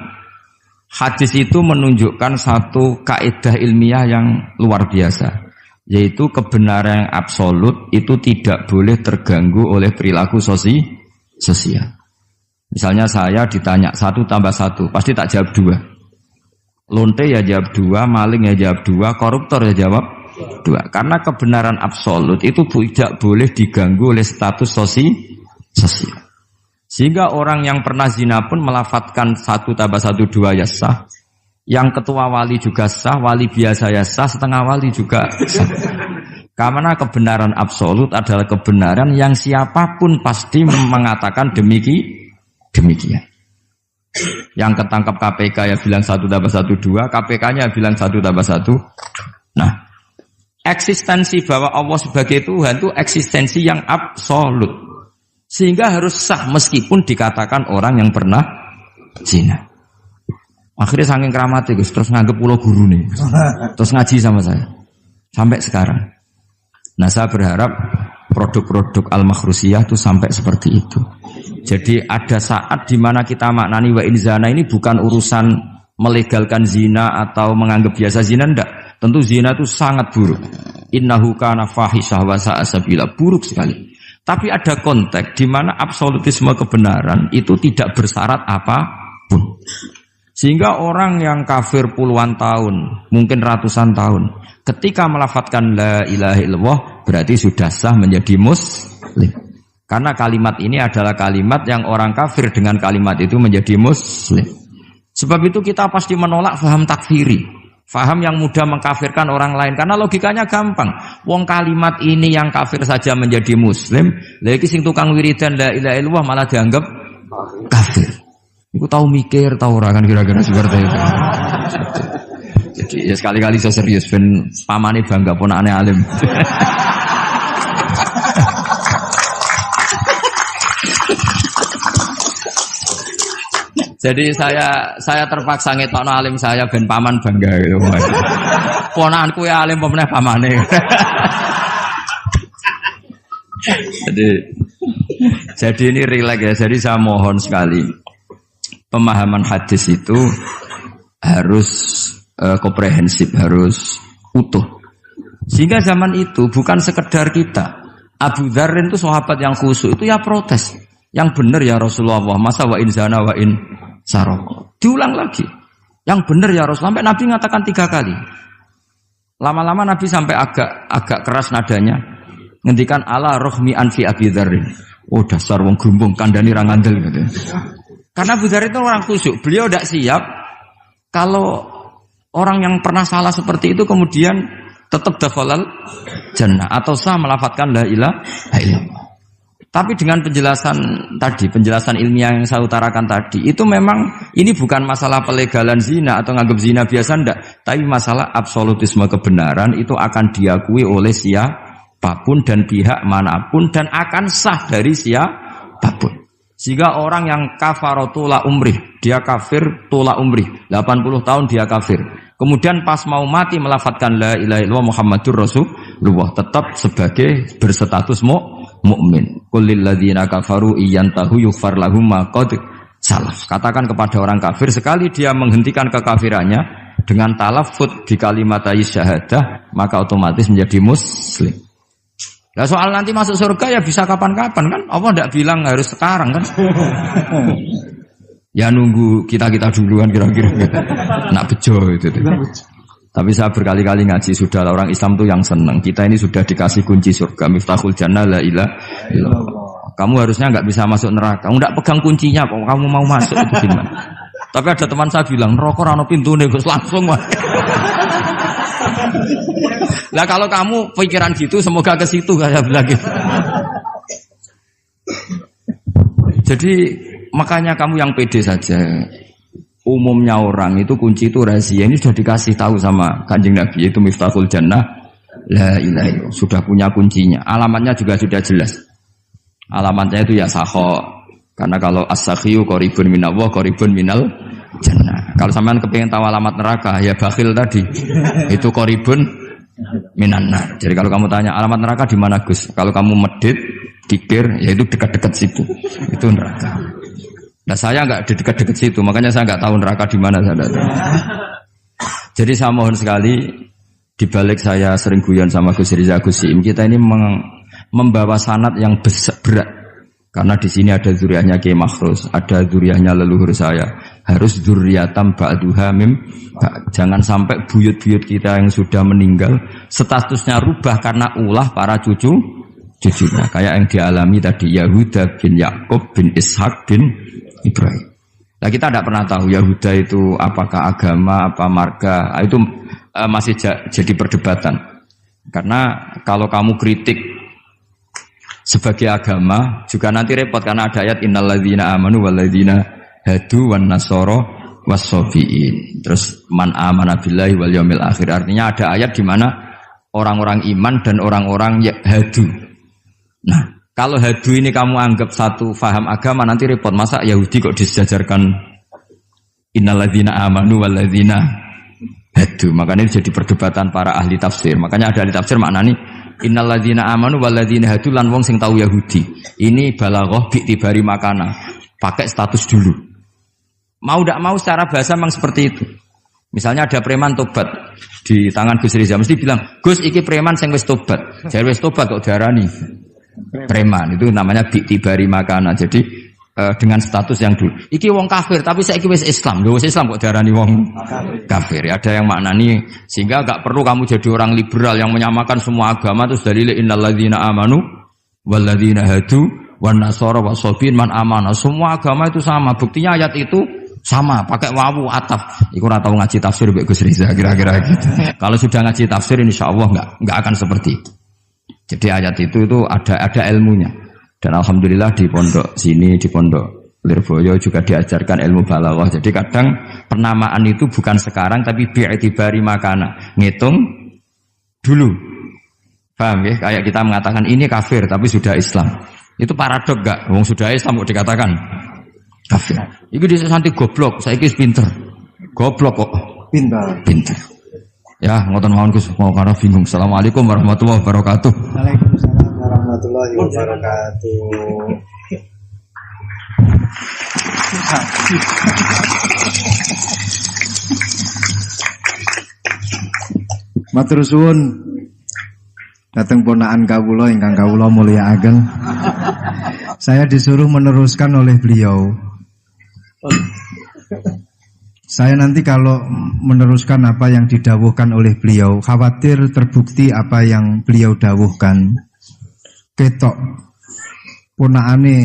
hadis itu menunjukkan satu kaidah ilmiah yang luar biasa, yaitu kebenaran yang absolut itu tidak boleh terganggu oleh perilaku sosial. Misalnya saya ditanya 1 tambah 1, pasti tak jawab 2. Lonte ya jawab 2, maling ya jawab 2, koruptor ya jawab 2. Karena kebenaran absolut itu tidak boleh diganggu oleh status sosial. Sehingga orang yang pernah zina pun melafatkan 1 tambah 1 2 ya sah. Yang ketua wali juga sah, wali biasa ya sah, setengah wali juga sah. Karena kebenaran absolut adalah kebenaran yang siapapun pasti mengatakan demikian. Yang ketangkap KPK ya bilang 1 tambah 1 2, KPK-nya bilang 1 tambah 1. Nah, eksistensi bahwa Allah sebagai Tuhan itu eksistensi yang absolut. Sehingga harus sah meskipun dikatakan orang yang pernah zina. Akhirnya saking keramatnya Gus, terus nganggep pulau guru nih. Terus ngaji sama saya. Sampai sekarang. Nah, saya berharap produk-produk Al-Makhrusiyah itu sampai seperti itu. Jadi ada saat di mana kita maknani wa in zina ini bukan urusan melegalkan zina atau menganggap biasa zina, enggak. Tentu zina itu sangat buruk. Innahu kana fahisyah wa sa'a sabila, buruk sekali. Tapi ada konteks di mana absolutisme kebenaran itu tidak bersyarat apapun. Sehingga orang yang kafir puluhan tahun, mungkin ratusan tahun, ketika melafadzkan la ilaha illallah berarti sudah sah menjadi muslim. Karena kalimat ini adalah kalimat yang orang kafir dengan kalimat itu menjadi muslim. Sebab itu kita pasti menolak faham takfiri. Faham yang mudah mengkafirkan orang lain. Karena logikanya gampang. Wong kalimat ini yang kafir saja menjadi muslim. Lagi sing tukang wiridan la ilaha illallah malah dianggap kafir. Iku tahu mikir, tahu orang kan kira-kira seperti itu. Jadi ya sekali-kali saya serius. Ben pamane bangga pun aneh alim. Jadi saya terpaksa ngetokno alim saya ben paman bangga gitu. Ponakanku ya alim pemeneh pamane. Jadi ini rileks ya. Jadi saya mohon sekali pemahaman hadis itu harus komprehensif, harus utuh. Sehingga zaman itu bukan sekedar kita. Abu Dzar itu sahabat yang khusyuk itu ya protes. Yang benar ya Rasulullah, masa wa in zana wa in sarok. Diulang lagi. Yang benar ya Rasulullah. Sampai Nabi mengatakan 3 kali. Lama-lama Nabi sampai agak keras nadanya. Ngendikan ala rohmi anfi Abi Dzarrin. Oh dasar wong grumbung kandhani ra ngandel gitu. Karena Abu Dzar itu orang khusyuk. Beliau tidak siap kalau orang yang pernah salah seperti itu kemudian tetap dakhalal jannah atau sah melafadzkan la ilaha illallah. Tapi dengan penjelasan ilmiah yang saya utarakan tadi, itu memang ini bukan masalah pelegalan zina atau nganggap zina biasa enggak, tapi masalah absolutisme kebenaran itu akan diakui oleh siapapun dan pihak manapun dan akan sah dari siapapun. Sehingga orang yang kafar tula umrih, dia kafir tula umrih, 80 tahun dia kafir. Kemudian pas mau mati melafadzkan la ilaha illallah Muhammadur Rasulullah, tetap sebagai berstatus mukmin. Qul lil ladzina kafaru iyantahu yughfar lahum ma qad salaf. Katakan kepada orang kafir sekali dia menghentikan kekafirannya dengan talaffuz di kalimat syahadah, maka otomatis menjadi muslim. Nah soal nanti masuk surga ya bisa kapan-kapan kan? Allah tidak bilang harus sekarang kan? Ya nunggu kita duluan kira-kira. Nak bejo itu. Tapi saya berkali-kali ngaji sudah orang Islam tuh yang senang. Kita ini sudah dikasih kunci surga, miftahul jannah la ilaha illallah. Kamu harusnya nggak bisa masuk neraka. Kamu nggak pegang kuncinya, kok kamu mau masuk itu gimana? Tapi ada teman saya bilang, neraka ora ono pintune Gus, langsung wae. Lah kalau kamu pikiran gitu semoga ke situ saya bilang gitu. Jadi makanya kamu yang pede saja. Umumnya orang itu kunci itu rahasia. Ini sudah dikasih tahu sama Kanjeng Nabi, yaitu miftahul jannah la ilaha illallah. Sudah punya kuncinya. Alamatnya juga sudah jelas. Alamatnya itu ya sakho. Karena kalau as-sakhiyu qaribun minallah, qaribun minal jannah. Kalau sampean kepengin tahu alamat neraka, ya bakhil tadi. Itu qaribun minannar. Jadi kalau kamu tanya alamat neraka di mana Gus? Kalau kamu medit, pikir, ya itu dekat-dekat situ. Itu neraka. Nah saya nggak di dekat-dekat situ, makanya saya nggak tahu neraka di mana saya tahu. Jadi saya mohon sekali, dibalik saya sering guyon sama Gus Riza Gus Siim, kita ini membawa sanad yang berat. Karena di sini ada zuriatnya Kiai Makhrus, ada zuriatnya leluhur saya. Harus zuriatam ba'duha mim. Jangan sampai buyut-buyut kita yang sudah meninggal statusnya rubah karena ulah para cucunya. Kayak yang dialami tadi Yahuda bin Yakub bin Ishak bin Ibrahim. Nah kita tidak pernah tahu Yahuda itu apakah agama, apa marga. Itu masih jadi perdebatan. Karena kalau kamu kritik sebagai agama juga nanti repot karena ada ayat innalladzina amanu walladzina hadu wan nasara wassabiin. Terus man amana billahi wal yaumil akhir. Artinya ada ayat di mana orang-orang iman dan orang-orang hadu. Nah, kalau hadu ini kamu anggap satu faham agama nanti repot. Masa Yahudi kok disejajarkan innalladzina amanu walladzina hadu. Makanya ini jadi perdebatan para ahli tafsir. Makanya ada ahli tafsir maknani innalladzina amanu walladzina hadu lan wong sing tahu Yahudi. Ini balaghah bi'tibari makana. Pakai status dulu. Mau tidak mau secara bahasa memang seperti itu. Misalnya ada preman tobat di tangan Gus Riza mesti bilang, "Gus iki preman sing wis tobat." Jare wis tobat kok diarani preman. Itu namanya bi'tibari makana. Jadi dengan status yang dulu. Iki wong kafir tapi saiki wis Islam. Lho wis Islam kok diarani wong kafir. Ya, ada yang maknani sehingga enggak perlu kamu jadi orang liberal yang menyamakan semua agama terus dalil innalladzina amanu walladzina hadu wan nasara wasabiin man amana. Semua agama itu sama. Buktinya ayat itu sama, pakai wawu ataf. Iku ora tau ngaji tafsir mbek Gus Riza kira-kira gitu. Kalau sudah ngaji tafsir insyaallah enggak akan seperti itu. Jadi ayat itu ada ilmunya. Dan alhamdulillah di pondok sini, di pondok Lirboyo juga diajarkan ilmu balaghah. Jadi kadang penamaan itu bukan sekarang tapi bi'tibari makana. Ngitung dulu. Paham ya? Kayak kita mengatakan ini kafir tapi sudah Islam. Itu paradok enggak? Wong sudah Islam kok dikatakan Kafir. Iki dhisik santi goblok, saiki wis pinter. Goblok kok. Pinter. Ya, ngoten mawon Gus, mau karo bingung. Assalamualaikum warahmatullahi wabarakatuh. Waalaikumsalam warahmatullahi wabarakatuh. Matur suwun dateng ponakan kawula ingkang kawula mulyakaken. Saya disuruh meneruskan oleh beliau. Saya nanti kalau meneruskan apa yang didawuhkan oleh beliau, khawatir terbukti apa yang beliau dawuhkan. Ketok ponakane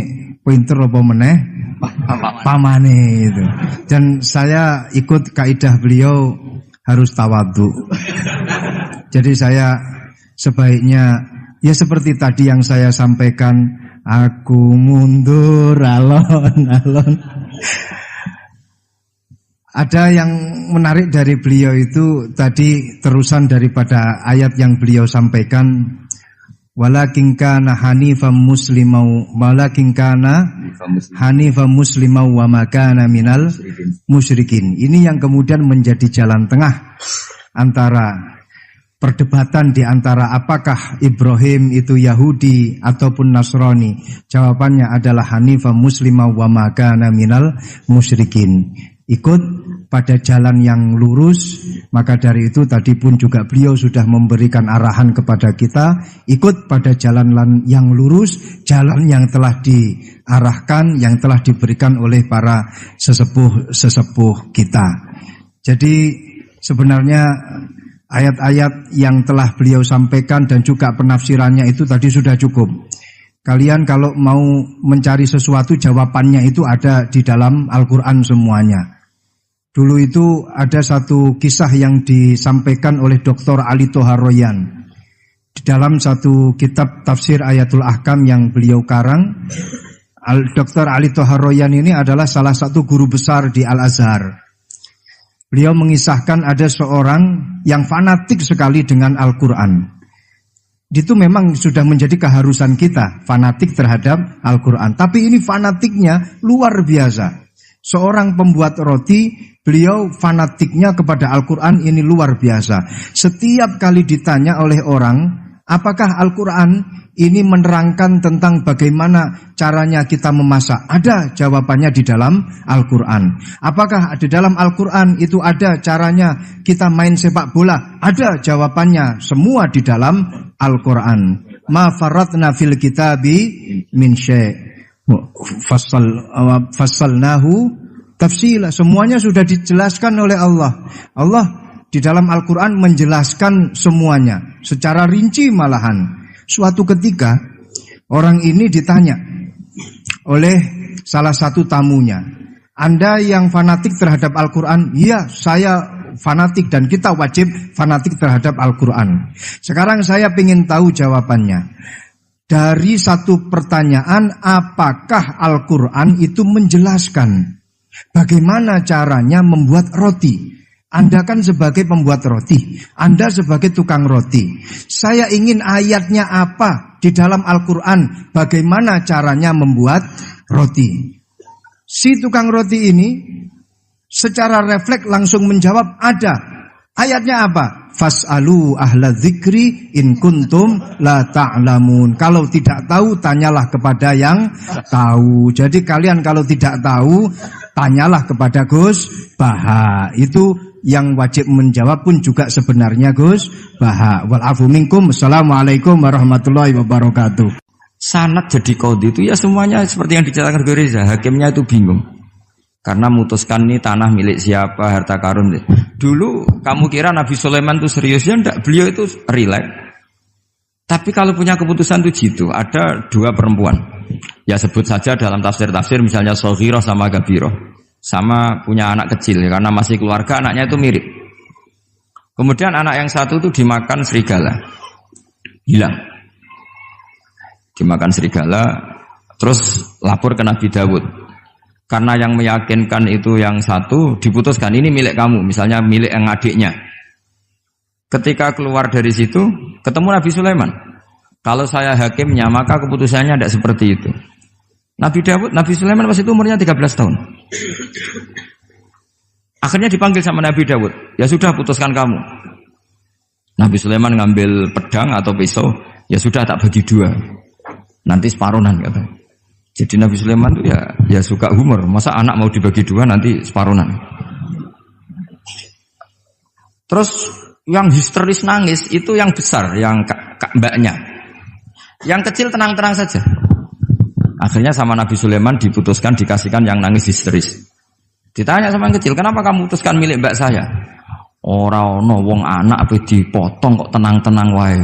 pinter apa meneh pamane itu. Dan saya ikut kaidah beliau harus tawadhu. Jadi saya sebaiknya ya seperti tadi yang saya sampaikan, aku mundur alon-alon. Ada yang menarik dari beliau itu tadi terusan daripada ayat yang beliau sampaikan, walakin kana hanifan muslimau wa ma kana minal musyrikin. Ini yang kemudian menjadi jalan tengah antara perdebatan di antara apakah Ibrahim itu Yahudi ataupun Nasrani. Jawabannya adalah hanifan muslimau wa ma kana minal musyrikin. Ikut pada jalan yang lurus. Maka dari itu tadi pun juga beliau sudah memberikan arahan kepada kita, ikut pada jalan yang lurus, jalan yang telah diarahkan, yang telah diberikan oleh para sesepuh kita. Jadi sebenarnya ayat-ayat yang telah beliau sampaikan dan juga penafsirannya itu tadi sudah cukup. Kalian kalau mau mencari sesuatu, jawabannya itu ada di dalam Al-Quran semuanya. Dulu itu ada satu kisah yang disampaikan oleh Dr. Ali Toharoyan di dalam satu kitab tafsir Ayatul Ahkam yang beliau karang. Dr. Ali Toharoyan ini adalah salah satu guru besar di Al-Azhar. Beliau mengisahkan ada seorang yang fanatik sekali dengan Al-Quran. Itu memang sudah menjadi keharusan kita, fanatik terhadap Al-Quran. Tapi ini fanatiknya luar biasa. Seorang pembuat roti, beliau fanatiknya kepada Al-Quran ini luar biasa. Setiap kali ditanya oleh orang, apakah Al-Quran ini menerangkan tentang bagaimana caranya kita memasak? Ada jawabannya di dalam Al-Quran. Apakah di dalam Al-Quran itu ada caranya kita main sepak bola? Ada jawabannya, semua di dalam Al-Quran. Ma faratna fil kitabi min syai'. Fassalnahu tafsila. Semuanya sudah dijelaskan oleh Allah. Allah di dalam Al-Quran menjelaskan semuanya secara rinci malahan. Suatu ketika orang ini ditanya oleh salah satu tamunya, Anda yang fanatik terhadap Al-Quran? Iya, saya fanatik dan kita wajib fanatik terhadap Al-Quran. Sekarang saya ingin tahu jawabannya. Dari satu pertanyaan, apakah Al-Quran itu menjelaskan bagaimana caranya membuat roti? Anda kan sebagai pembuat roti, Anda sebagai tukang roti. Saya ingin ayatnya apa di dalam Al-Quran, bagaimana caranya membuat roti. Si tukang roti ini secara refleks langsung menjawab, ada. Ayatnya apa? Fas'alu ahla dzikri in kuntum la ta'lamun. Kalau tidak tahu, tanyalah kepada yang tahu. Jadi kalian kalau tidak tahu, tanyalah kepada Gus Baha. Itu yang wajib menjawab pun juga sebenarnya Gus Baha. Wal afu minkum. Assalamualaikum warahmatullahi wabarakatuh. Sanad jadi qadhi itu ya semuanya seperti yang diceritakan Reza. Hakimnya itu bingung. Karena memutuskan ini tanah milik siapa, harta karun. Dulu kamu kira Nabi Sulaiman itu serius, ya enggak, beliau itu rileks. Tapi kalau punya keputusan itu jitu, ada dua perempuan. Ya sebut saja dalam tafsir-tafsir misalnya Soghirah sama Gabiroh. Sama punya anak kecil, ya, karena masih keluarga anaknya itu mirip. Kemudian anak yang satu itu dimakan serigala. Hilang. Dimakan serigala, terus lapor ke Nabi Dawud. Karena yang meyakinkan itu yang satu, diputuskan ini milik kamu, misalnya milik yang adiknya. Ketika keluar dari situ, ketemu Nabi Sulaiman. Kalau saya hakimnya, maka keputusannya tidak seperti itu. Nabi Sulaiman pas itu umurnya 13 tahun. Akhirnya dipanggil sama Nabi Dawud. Ya sudah, putuskan kamu. Nabi Sulaiman ngambil pedang atau pisau. Ya sudah, tak bagi dua. Nanti separuhan kata. Jadi Nabi Sulaiman itu ya suka humor. Masa anak mau dibagi dua nanti separuhan. Terus yang histeris nangis itu yang besar, yang mbaknya. Yang kecil tenang-tenang saja. Akhirnya sama Nabi Sulaiman diputuskan dikasihkan yang nangis histeris. Ditanya sama yang kecil, kenapa kamu putuskan milik mbak saya? Ora ono wong anak apa dipotong kok tenang-tenang wae.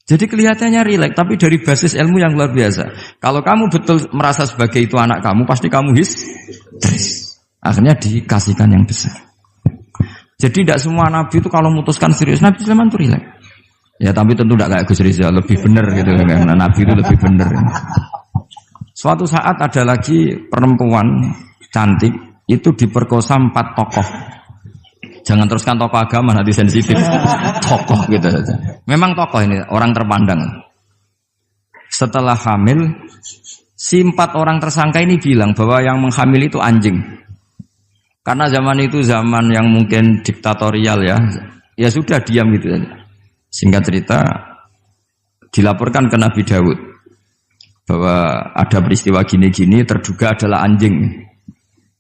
Jadi kelihatannya rileks, tapi dari basis ilmu yang luar biasa. Kalau kamu betul merasa sebagai itu anak kamu, pasti kamu histeris. Akhirnya dikasihkan yang besar. Jadi tidak semua nabi itu kalau memutuskan serius. Nabi Sulaiman itu rileks. Ya tapi tentu tidak kayak Gus Rizal, lebih benar gitu karena Nabi itu lebih benar. Suatu saat ada lagi perempuan cantik itu diperkosa 4 tokoh. Jangan teruskan tokoh agama nanti sensitif. Tokoh gitu saja. Memang tokoh ini orang terpandang. Setelah hamil, si 4 orang tersangka ini bilang bahwa yang menghamil itu anjing. Karena zaman itu zaman yang mungkin diktatorial ya. Ya sudah diam gitu saja. Singkat cerita dilaporkan ke Nabi Dawud bahwa ada peristiwa gini-gini terduga adalah anjing.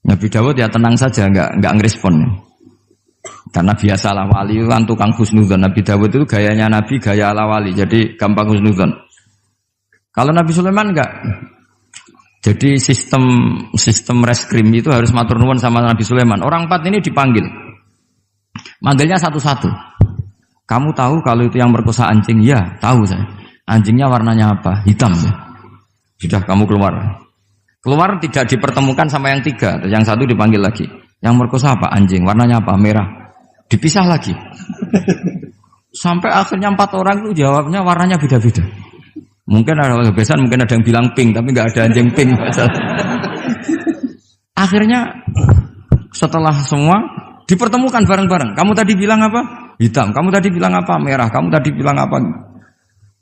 Nabi Dawud ya tenang saja, enggak ngerespon. Karena biasalah wali itu kan tukang husnudzon. Nabi Dawud itu gayanya Nabi, gaya ala wali, jadi gampang husnudzon. Kalau Nabi Sulaiman enggak. Jadi sistem reskrim itu harus matur nuwun sama Nabi Sulaiman. Orang 4 ini dipanggil. Manggilnya satu-satu. Kamu tahu kalau itu yang merkosa anjing? Ya, tahu saya. Anjingnya warnanya apa? Hitam ya. Sudah, kamu keluar. Keluar tidak dipertemukan sama yang 3. Yang 1 dipanggil lagi. Yang merkosa apa? Anjing. Warnanya apa? Merah. Dipisah lagi. Sampai akhirnya 4 orang itu jawabnya warnanya beda-beda. Mungkin ada kebiasaan, mungkin ada yang bilang pink, tapi nggak ada anjing pink. Akhirnya setelah semua dipertemukan bareng-bareng. Kamu tadi bilang apa? Hitam. Kamu tadi bilang apa? Merah. Kamu tadi bilang apa?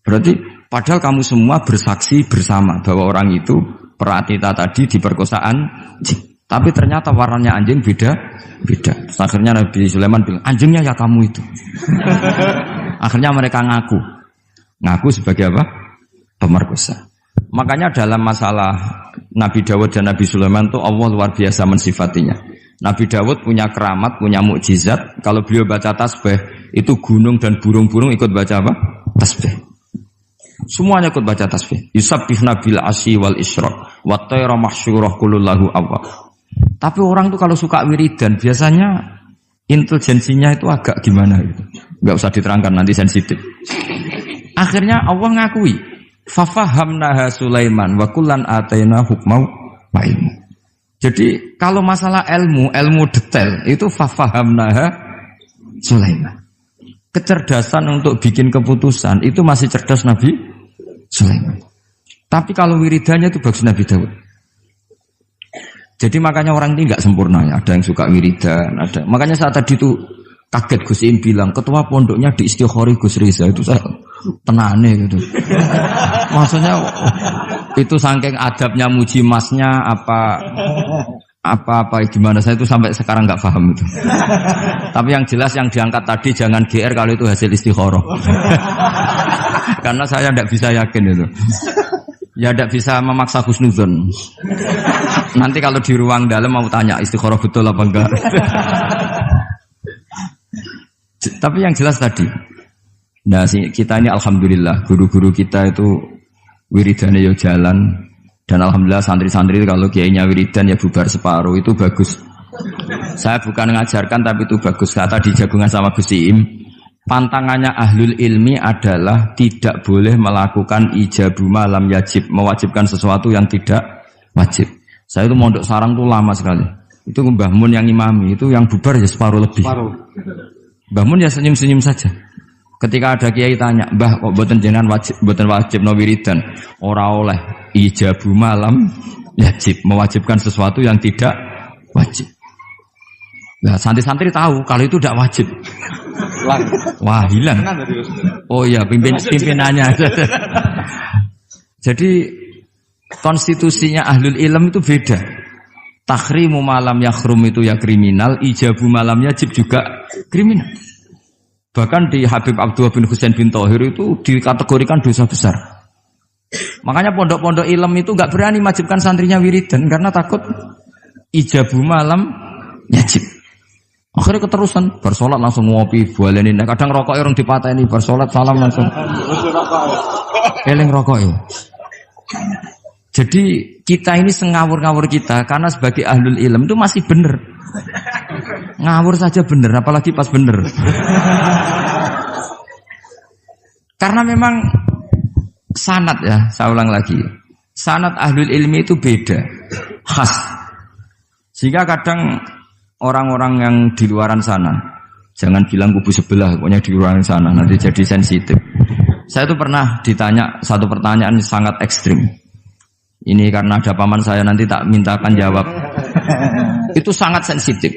Berarti padahal kamu semua bersaksi bersama bahwa orang itu Pratita tadi diperkosa anjing. Tapi ternyata warnanya anjing beda. Terus akhirnya Nabi Sulaiman bilang, anjingnya ya kamu itu. Akhirnya mereka ngaku sebagai apa? Pemerkosa. Makanya dalam masalah Nabi Dawud dan Nabi Sulaiman itu Allah luar biasa mensifatinya. Nabi Dawud punya keramat, punya mukjizat. Kalau beliau baca tasbih, itu gunung dan burung-burung ikut baca apa? Tasbih. Semuanya ikut baca tasbih. Yusabbihna bil asyi wal isyraq wa tayra mahsyurah kulullahu awwab. Tapi orang tuh kalau suka wiridan biasanya intelijensinya itu agak gimana gitu. Enggak usah diterangkan nanti sensitif. Akhirnya Allah ngakui, fa fahamnaha Sulaiman wa kullan ataina hukmau wa ilmu. Jadi kalau masalah ilmu detail itu fafahamnaha Sulaiman. Kecerdasan untuk bikin keputusan itu masih cerdas Nabi Sulaiman. Tapi kalau wiridannya itu bagus Nabi Dawud. Jadi makanya orang ini nggak sempurna ya. Ada yang suka wiridan, ada. Makanya saat tadi itu kaget Gus Im bilang ketua pondoknya di Istighori Gus Riza itu saya tenane gitu. Maksudnya itu saking adabnya muji masnya apa gimana saya itu sampai sekarang nggak paham itu. Tapi yang jelas yang diangkat tadi jangan GR kalau itu hasil istikharah. Karena saya tidak bisa yakin itu. Ya tidak bisa memaksa husnudzon. Nanti kalau di ruang dalam mau tanya istikharah betul apa enggak. Tapi yang jelas tadi. Nah, kita ini alhamdulillah guru-guru kita itu wiridane yo jalan dan alhamdulillah santri-santri kalau kiainya wiridan ya bubar separuh itu bagus. Saya bukan mengajarkan tapi itu bagus. Kata di jagungan sama Gus Iim, pantangannya ahlul ilmi adalah tidak boleh melakukan ijabu malam yajib, mewajibkan sesuatu yang tidak wajib. Saya itu mondok sarang tuh lama sekali. Itu Mbah Mun yang imami, itu yang bubar ya separuh lebih. Mbah Mun ya senyum-senyum saja. Ketika ada kiai tanya, "Mbah, kok boten jenengan boten wajib no wiridan?" Ora oleh ijabu malam yajib, mewajibkan sesuatu yang tidak wajib. Nah, santri-santri tahu kalau itu tidak wajib. Wah, hilang. Oh iya, pimpinannya. Jadi konstitusinya ahlul ilm itu beda. Takhrimu malam yakhrum itu ya kriminal, ijabu malam yajib juga kriminal. Bahkan di Habib Abdullah bin Husain bin Thohir itu dikategorikan dosa besar. Makanya pondok-pondok ilm itu enggak berani wajibkan santrinya wiridan karena takut ijabu malam yajib. Akhirnya keterusan bersolat langsung ngopi, bualenin. Kadang rokoknya orang dipateni, bersolat salam langsung. Eling rokoknya. Jadi kita ini sengawur-ngawur kita karena sebagai ahlul ilm itu masih benar. Ngawur saja benar, apalagi pas benar. Karena memang sanad ya, saya ulang lagi. Sanad ahlul ilmi itu beda, khas. Sehingga kadang orang-orang yang di luaran sana, jangan bilang kubu sebelah, pokoknya di luaran sana, nanti jadi sensitif. Saya itu pernah ditanya satu pertanyaan sangat ekstrim. Ini karena ada paman saya, nanti tak mintakan jawab. Itu sangat sensitif.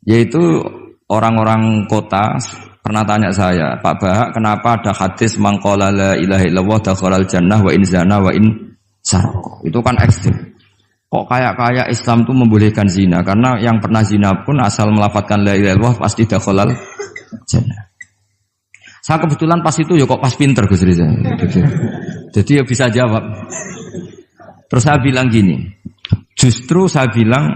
Yaitu orang-orang kota pernah tanya saya, Pak Bahak, kenapa ada hadis mangqala la ilaha illallah dakhalal jannah wa in zana wa in sarqa. Itu kan ekstrim. Kok kayak Islam itu membolehkan zina? Karena yang pernah zina pun asal melafadzkan la ilaha illallah pasti dakhalal jannah. Saya kebetulan pas itu ya kok pas pinter Gus Riza. Jadi ya bisa jawab. Terus saya bilang gini, justru saya bilang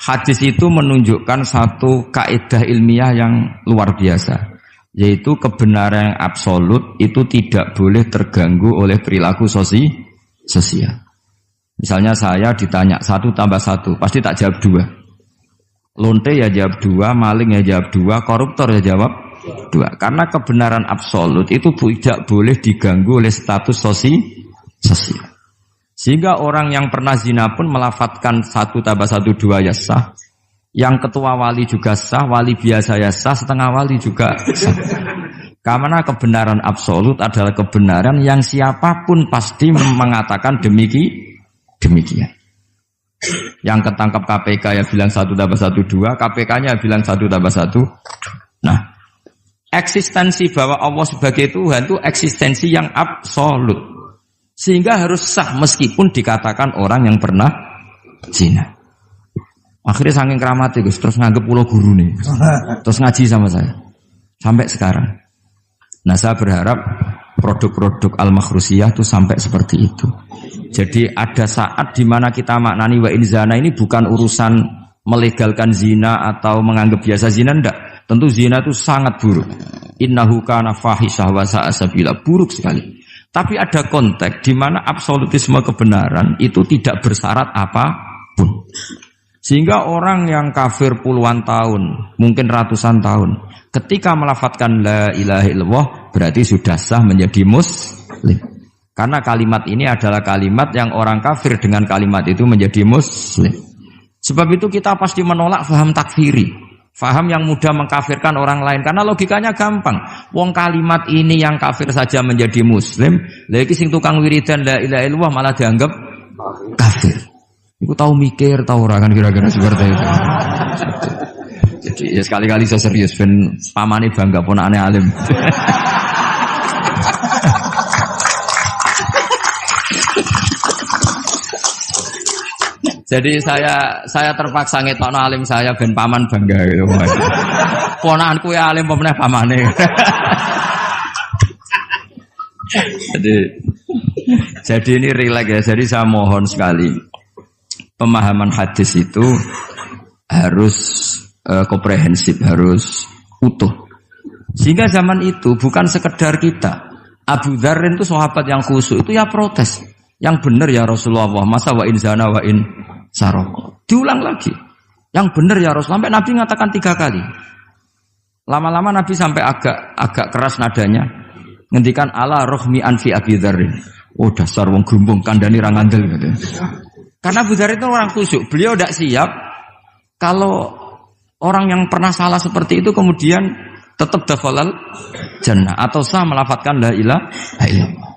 hadis itu menunjukkan satu kaidah ilmiah yang luar biasa, yaitu kebenaran yang absolut itu tidak boleh terganggu oleh perilaku sosial. Misalnya saya ditanya 1 tambah 1, pasti tak jawab 2. Lonte ya jawab 2, maling ya jawab 2, koruptor ya jawab 2. Karena kebenaran absolut itu tidak boleh diganggu oleh status sosial. Sehingga orang yang pernah zina pun melafadzkan 1 tambah 1 2 ya sah. Yang ketua wali juga sah, wali biasa ya sah, setengah wali juga sah. Karena kebenaran absolut adalah kebenaran yang siapapun pasti mengatakan demikian. Yang ketangkap KPK ya bilang 1 tambah 1 2, KPK-nya bilang 1 tambah 1. Nah, eksistensi bahwa Allah sebagai Tuhan itu eksistensi yang absolut. Sehingga harus sah meskipun dikatakan orang yang pernah zina. Akhirnya saking keramatnya Gus, terus nganggep pulau guru nih, terus ngaji sama saya sampai sekarang. Nah saya berharap produk-produk al-makhrusiyah itu sampai seperti itu. Jadi ada saat di mana kita maknani wa in zana ini bukan urusan melegalkan zina atau menganggap biasa zina, ndak. Tentu zina itu sangat buruk. Innahu kana fahisyah wa sa'a sabila, buruk sekali. Tapi ada konteks di mana absolutisme kebenaran itu tidak bersyarat apapun. Sehingga orang yang kafir puluhan tahun, mungkin ratusan tahun, ketika melafadzkan la ilaha illallah berarti sudah sah menjadi muslim. Karena kalimat ini adalah kalimat yang orang kafir dengan kalimat itu menjadi muslim. Sebab itu kita pasti menolak faham takfiri. Faham yang mudah mengkafirkan orang lain. Karena logikanya gampang. Wong kalimat ini yang kafir saja menjadi muslim. Lagi sing tukang wiridan la ilaha illallah malah dianggap kafir. Iku tahu mikir, tahu ora kan kira-kira seperti itu. Jadi ya sekali-kali saya serius ben pamane bangga ponakane alim. Jadi saya terpaksa ngetokno alim saya ben paman bangga gitu. Ponakanku ya alim pemeneh pamane. Jadi ini rileks ya. Jadi saya mohon sekali pemahaman hadis itu harus komprehensif, harus utuh. Sehingga zaman itu bukan sekedar kita. Abu Dzar itu sahabat yang khusyuk itu ya protes. Yang benar ya Rasulullah, masa wa in zana wa in saroko. Diulang lagi. Yang benar ya Rasul. Sampai Nabi mengatakan 3 kali. Lama-lama Nabi sampai agak keras nadanya. Ngendikan ala rohmi anfi Abi Dzarrin. Oh dasar wong grumbung kandhani ra ngandel gitu. Karena Abu Dzar itu orang khusyuk. Beliau tidak siap kalau orang yang pernah salah seperti itu kemudian tetap dakhalal jannah atau sah melafadzkan la ilaha illallah.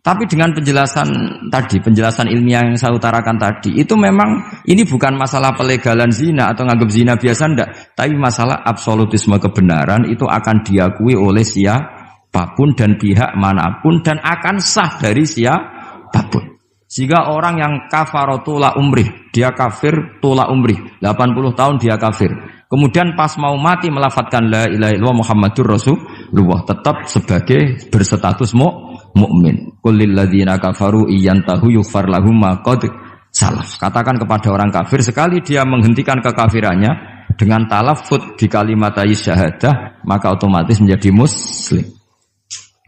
Tapi dengan penjelasan ilmiah yang saya utarakan tadi, itu memang ini bukan masalah pelegalan zina atau nganggap zina biasa, enggak. Tapi masalah absolutisme kebenaran itu akan diakui oleh siapapun dan pihak manapun dan akan sah dari siapapun. Sehingga orang yang kafaro tula umrih, dia kafir tula umrih, 80 tahun dia kafir. Kemudian pas mau mati melafatkan la ilaha illallah Muhammadur Rasulullah, tetap sebagai berstatus mukmin. Qul lil ladzina kafaru iyantahu yughfar lahum ma qad salaf. Katakan kepada orang kafir, sekali dia menghentikan kekafirannya dengan talaffuz di kalimatai syahadah, maka otomatis menjadi muslim.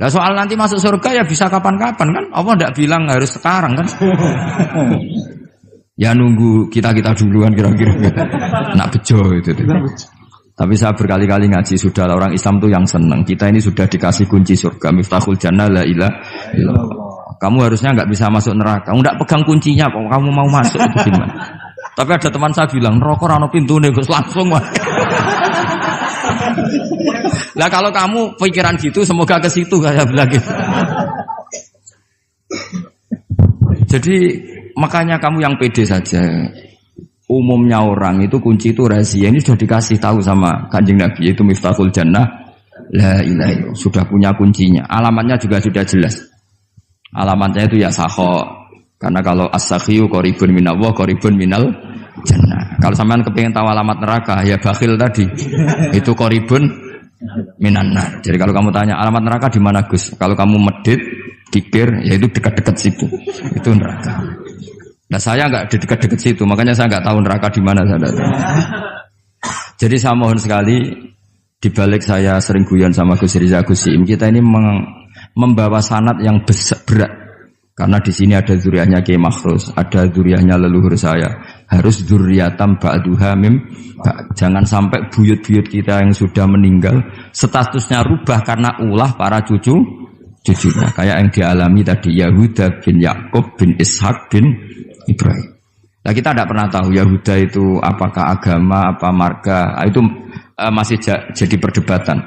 Nah, soal nanti masuk surga ya bisa kapan-kapan kan? Allah tidak bilang harus sekarang kan? Ya nunggu kita duluan kira-kira. Nak bejo itu. Tapi saya berkali-kali ngaji sudah orang Islam tuh yang senang. Kita ini sudah dikasih kunci surga, miftahul jannah la ilaha illallah. Kamu harusnya nggak bisa masuk neraka. Kamu nggak pegang kuncinya, kok kamu mau masuk itu gimana? Tapi ada teman saya bilang, neraka ora ono pintune Gus, langsung wae. Lah kalau kamu pikiran gitu semoga ke situ saya bilang gitu. Jadi makanya kamu yang pede saja. Umumnya orang itu kunci itu rahasia. Ini sudah dikasih tahu sama Kanjeng Nabi, yaitu miftahul jannah la ilaha illallah. Sudah punya kuncinya. Alamatnya juga sudah jelas. Alamatnya itu ya sakho. Karena kalau as-sakhiyu qaribun minallah qaribun minal jannah. Kalau sampean kepengin tahu alamat neraka ya bakhil tadi. Itu qaribun minannar. Jadi kalau kamu tanya alamat neraka di mana Gus? Kalau kamu medit, kikir, ya itu dekat-dekat situ. Itu neraka. Nah saya enggak di dekat-dekat situ, makanya saya enggak tahu neraka di mana saya tahu. Jadi saya mohon sekali di balik saya sering guyon sama Gus Riza Gus Im, kita ini membawa sanad yang berat. Karena di sini ada zuriatnya Kiai Makhrus, ada zuriatnya leluhur saya. Harus zuriatam ba'duha mim. Jangan sampai buyut-buyut kita yang sudah meninggal statusnya rubah karena ulah para cucunya. Kayak yang dialami tadi Yahuda bin Yakub bin Ishak bin Ibrahim. Nah kita tidak pernah tahu Yahuda itu apakah agama, apa marga. Itu masih jadi perdebatan.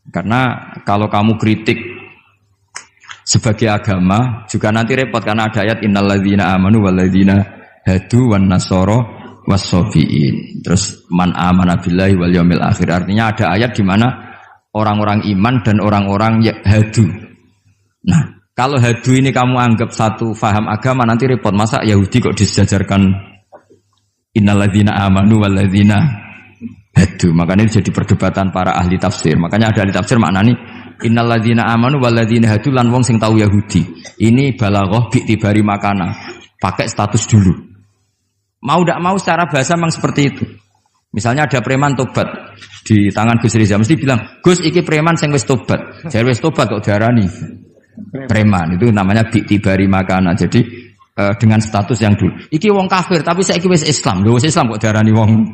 Karena kalau kamu kritik sebagai agama juga nanti repot karena ada ayat innalladzina amanu walladzina hadu wan nasara wassabiin. Terus man amana billahi wal yaumil akhir. Artinya ada ayat di mana orang-orang iman dan orang-orang hadu. Nah, kalau hadu ini kamu anggap satu faham agama nanti repot. Masa Yahudi kok disejajarkan innalladzina amanu walladzina hadu. Makanya ini jadi perdebatan para ahli tafsir. Makanya ada ahli tafsir maknani innalladzina amanu walladzina hadu lan wong sing tau Yahudi. Ini balaghah bi'tibari makana. Pakai status dulu. Mau tidak mau secara bahasa memang seperti itu. Misalnya ada preman tobat di tangan Gus Riza mesti bilang, "Gus iki preman sing wis tobat." Jare wis tobat kok diarani preman. Itu namanya bi'tibari makana. Jadi dengan status yang dulu. Iki wong kafir tapi saiki wis Islam. Lho wis Islam kok diarani wong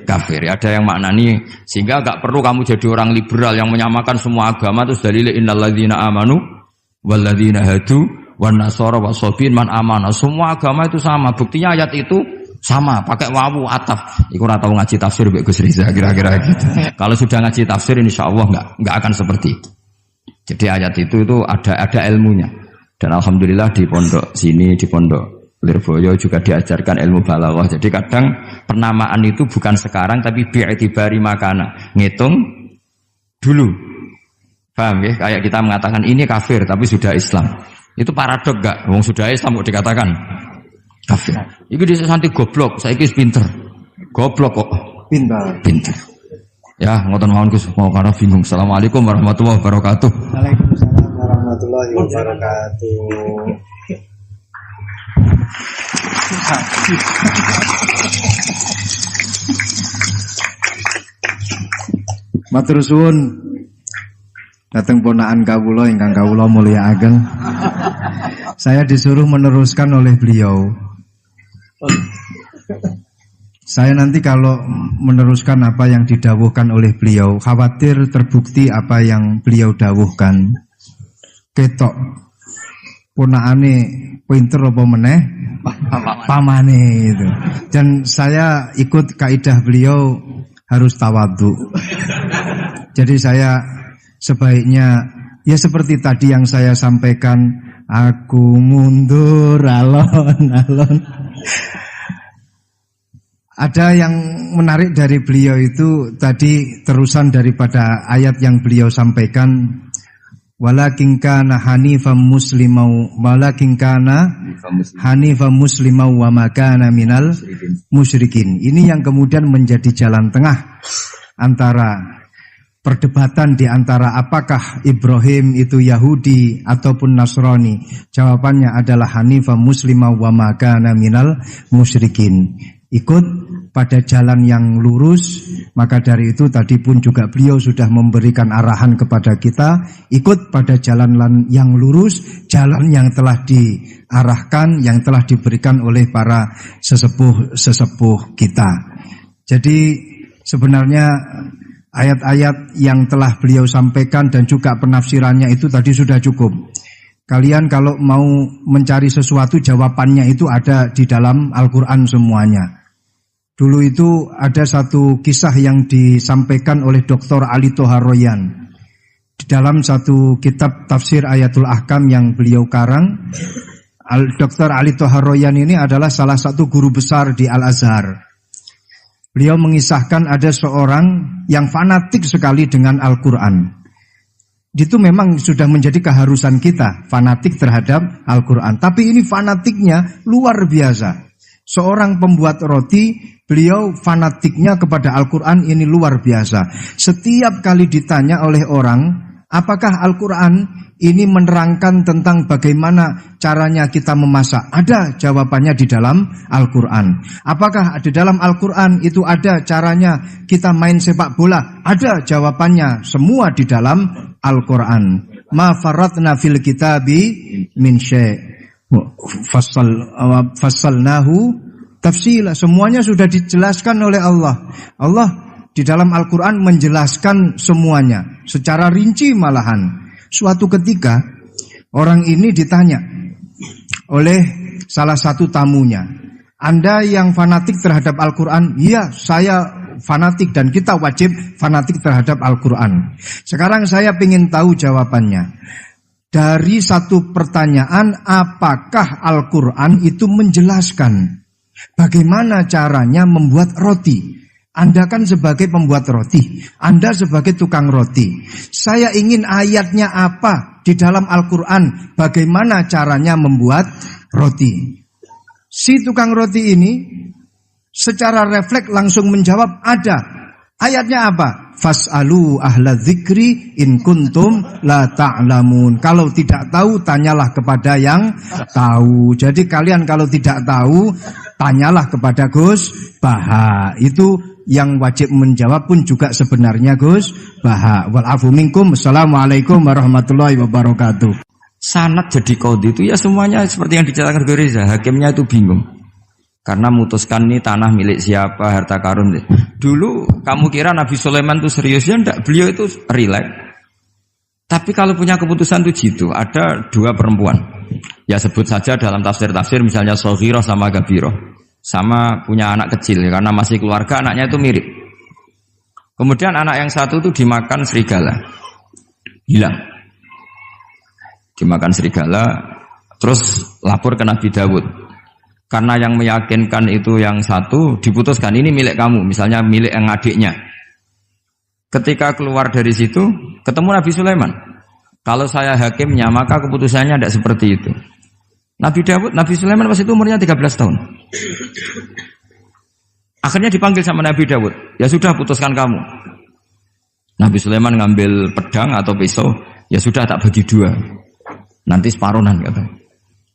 kafir. Ada yang maknani sehingga enggak perlu kamu jadi orang liberal yang menyamakan semua agama terus dalile innalladzina amanu walladzina hadu wan nasara wasabiin man amana. Semua agama itu sama. Buktinya ayat itu sama, pakai wawu ataf. Iku ora tau ngaji tafsir mbek Gus Riza kira-kira gitu. Kalau sudah ngaji tafsir insyaallah enggak akan seperti itu. Jadi ayat itu ada ilmunya. Dan alhamdulillah di pondok sini, di pondok Lirboyo juga diajarkan ilmu balaghah. Jadi kadang penamaan itu bukan sekarang tapi bi'tibari makana. Ngitung dulu. Paham ya? Kayak kita mengatakan ini kafir tapi sudah Islam. Itu paradok enggak? Wong sudah Islam kok dikatakan kafir. Iki dhisik santi goblok, saiki wis pinter. Goblok kok pinter. Ya, ngoten mawon Gus, mau karena bingung. Assalamualaikum warahmatullahi wabarakatuh. Waalaikumsalam warahmatullahi wabarakatuh. Matur suwun dateng ponakan kawula ingkang kawula mulyakaken. Saya disuruh meneruskan oleh beliau. Saya nanti kalau meneruskan apa yang didawuhkan oleh beliau, khawatir terbukti apa yang beliau dawuhkan. Ketok ponakane pinter apa meneh pamane itu. Dan saya ikut kaidah beliau harus tawadhu. Jadi saya sebaiknya ya seperti tadi yang saya sampaikan, aku mundur alon-alon. Ada yang menarik dari beliau itu tadi terusan daripada ayat yang beliau sampaikan, walakin kana hanifan muslimau walakin kana hanifan musliman wa ma kana minal musyrikin. Ini yang kemudian menjadi jalan tengah antara perdebatan di antara apakah Ibrahim itu Yahudi ataupun Nasrani. Jawabannya adalah hanifan musliman wa ma kana minal musyrikin. Ikut pada jalan yang lurus. Maka dari itu tadi pun juga beliau sudah memberikan arahan kepada kita, ikut pada jalan yang lurus, jalan yang telah diarahkan, yang telah diberikan oleh para sesepuh kita. Jadi sebenarnya ayat-ayat yang telah beliau sampaikan dan juga penafsirannya itu tadi sudah cukup. Kalian kalau mau mencari sesuatu, jawabannya itu ada di dalam Al-Quran semuanya. Dulu itu ada satu kisah yang disampaikan oleh Dr. Ali Toharoyan. Di dalam satu kitab tafsir Ayatul Ahkam yang beliau karang, Dr. Ali Toharoyan ini adalah salah satu guru besar di Al-Azhar. Beliau mengisahkan ada seorang yang fanatik sekali dengan Al-Quran. Itu memang sudah menjadi keharusan kita, fanatik terhadap Al-Quran. Tapi ini fanatiknya luar biasa. Seorang pembuat roti, beliau fanatiknya kepada Al-Quran ini luar biasa. Setiap kali ditanya oleh orang, apakah Al-Quran ini menerangkan tentang bagaimana caranya kita memasak? Ada jawabannya di dalam Al-Quran. Apakah di dalam Al-Quran itu ada caranya kita main sepak bola? Ada jawabannya, semua di dalam Al-Quran. Ma faratna fil kitabi min syai'. Fassalnahu tafsila. Semuanya sudah dijelaskan oleh Allah. Allah di dalam Al-Quran menjelaskan semuanya secara rinci malahan. Suatu ketika orang ini ditanya oleh salah satu tamunya, Anda yang fanatik terhadap Al-Quran? Iya, saya fanatik dan kita wajib fanatik terhadap Al-Quran. Sekarang saya ingin tahu jawabannya. Dari satu pertanyaan, apakah Al-Quran itu menjelaskan bagaimana caranya membuat roti? Anda kan sebagai pembuat roti, Anda sebagai tukang roti. Saya ingin ayatnya apa di dalam Al-Quran, bagaimana caranya membuat roti. Si tukang roti ini secara refleks langsung menjawab, ada. Ayatnya apa? Fas'alu ahla dzikri in kuntum la ta'lamun. Kalau tidak tahu, tanyalah kepada yang tahu. Jadi kalian kalau tidak tahu, tanyalah kepada Gus Baha. Itu yang wajib menjawab pun juga sebenarnya Gus Baha. Wal afu minkum. Assalamualaikum warahmatullahi wabarakatuh. Sanad jadi qadhi itu ya semuanya seperti yang diceritakan Reza. Hakimnya itu bingung. Karena memutuskan ini tanah milik siapa, harta karun. Dulu kamu kira Nabi Sulaiman itu serius, ya enggak, beliau itu rileks. Tapi kalau punya keputusan itu gitu, ada dua perempuan. Ya sebut saja dalam tafsir-tafsir misalnya Soghirah sama Gabiroh. Sama punya anak kecil, ya, karena masih keluarga anaknya itu mirip. Kemudian anak yang satu itu dimakan serigala. Hilang. Dimakan serigala, terus lapor ke Nabi Dawud. Karena yang meyakinkan itu yang satu diputuskan ini milik kamu, misalnya milik yang adiknya. Ketika keluar dari situ ketemu Nabi Sulaiman. Kalau saya hakimnya maka keputusannya tidak seperti itu. Nabi Sulaiman pas itu umurnya 13 tahun. Akhirnya dipanggil sama Nabi Dawud. Ya sudah, putuskan kamu. Nabi Sulaiman ngambil pedang atau pisau. Ya sudah, tak bagi dua. Nanti separuhan katanya.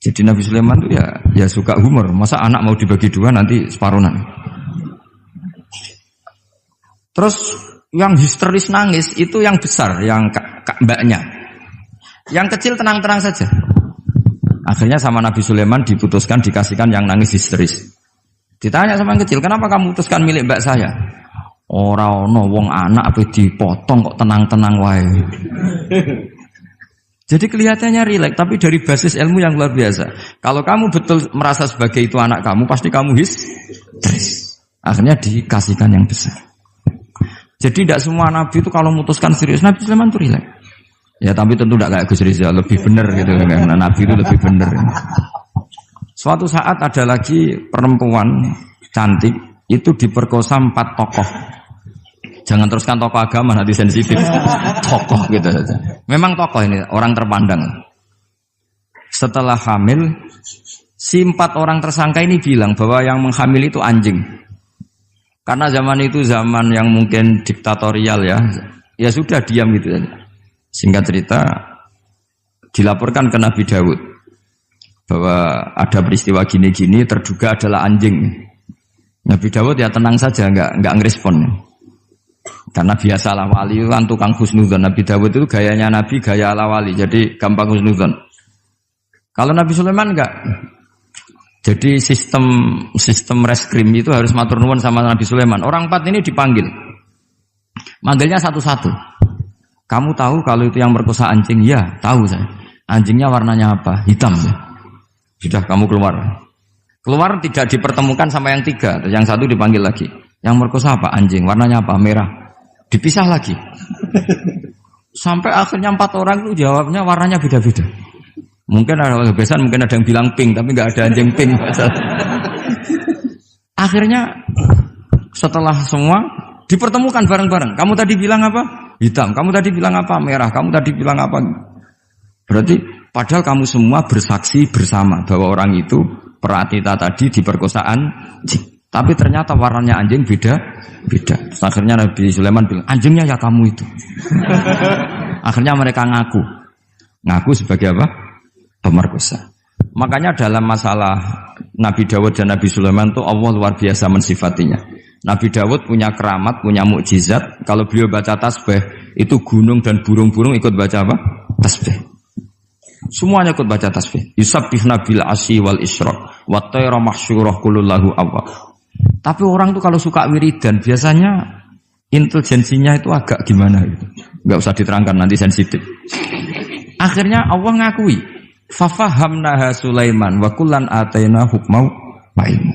Jadi Nabi Sulaiman itu ya suka humor. Masa anak mau dibagi dua nanti separuhan. Terus yang histeris nangis itu yang besar, yang mbaknya. Yang kecil tenang-tenang saja. Akhirnya sama Nabi Sulaiman diputuskan dikasihkan yang nangis histeris. Ditanya sama yang kecil, kenapa kamu putuskan milik mbak saya? Ora ono wong anak apa dipotong kok tenang-tenang wae. Jadi kelihatannya rileks, tapi dari basis ilmu yang luar biasa. Kalau kamu betul merasa sebagai itu anak kamu, pasti kamu histeris. Akhirnya dikasihkan yang besar. Jadi tidak semua nabi itu kalau memutuskan serius. Nabi Sulaiman itu rileks. Ya tapi tentu tidak kayak Gus Rizal, lebih benar gitu. Karena nabi itu lebih benar. Suatu saat ada lagi perempuan cantik itu diperkosa 4 tokoh. Jangan teruskan tokoh agama, nanti sensitif. Tokoh gitu saja. Memang tokoh ini orang terpandang. setelah hamil, si 4 orang tersangka ini bilang bahwa yang menghamili itu anjing. Karena zaman itu zaman yang mungkin diktatorial ya sudah diam gitu saja. Singkat cerita, dilaporkan ke Nabi Dawud bahwa ada peristiwa gini-gini, terduga adalah anjing. Nabi Dawud ya tenang saja, nggak ngerespon. Karena biasalah wali itu kan tukang husnudzon. Nabi Dawud itu gayanya Nabi, gaya ala wali, jadi gampang husnudzon. Kalau Nabi Sulaiman enggak. Jadi sistem reskrim itu harus matur nuwun sama Nabi Sulaiman. Orang 4 ini dipanggil. Manggilnya satu-satu. Kamu tahu kalau itu yang merkosa anjing? Ya, tahu saya. Anjingnya warnanya apa? Hitam ya. Sudah, kamu keluar. Keluar tidak dipertemukan sama yang 3. Yang 1 dipanggil lagi. Yang merkosa apa? Anjing. Warnanya apa? Merah. Dipisah lagi. Sampai akhirnya 4 orang itu jawabnya warnanya beda-beda. Mungkin ada kebiasaan, mungkin ada yang bilang pink, tapi nggak ada anjing pink. Akhirnya setelah semua dipertemukan bareng-bareng. Kamu tadi bilang apa? Hitam. Kamu tadi bilang apa? Merah. Kamu tadi bilang apa? Berarti padahal kamu semua bersaksi bersama bahwa orang itu Pratita tadi diperkosaan anjing. Tapi ternyata warnanya anjing beda. Terus akhirnya Nabi Sulaiman bilang, anjingnya ya kamu itu. Akhirnya mereka ngaku sebagai apa? Pemerkosa. Makanya dalam masalah Nabi Dawud dan Nabi Sulaiman itu Allah luar biasa mensifatinya. Nabi Dawud punya keramat, punya mukjizat. Kalau beliau baca tasbih, itu gunung dan burung-burung ikut baca apa? Tasbih. Semuanya ikut baca tasbih. Yusabbihna bil asyi wal isyraq wa tayra mahsyurah kullu lahu awwab. Tapi orang tuh kalau suka wiridan biasanya intelijensinya itu agak gimana gitu. Enggak usah diterangkan, nanti sensitif. Akhirnya Allah ngakui, fafahamnaha Sulaiman wa kullan ataina hukmau wa ilmu.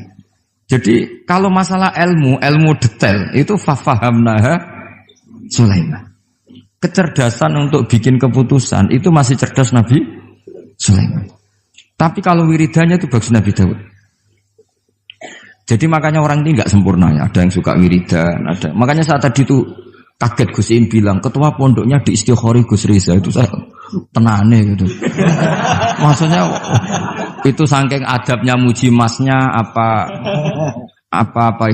Jadi kalau masalah ilmu detail itu fafahamnaha Sulaiman. Kecerdasan untuk bikin keputusan itu masih cerdas Nabi Sulaiman. Tapi kalau wiridannya itu bagus Nabi Dawud. Jadi makanya orang ini enggak sempurna ya. Ada yang suka wiridan, ada. Makanya saat tadi itu kaget Gus Im bilang ketua pondoknya di Istighori Gus Riza, itu saya tenane gitu. Maksudnya itu saking adabnya muji masnya apa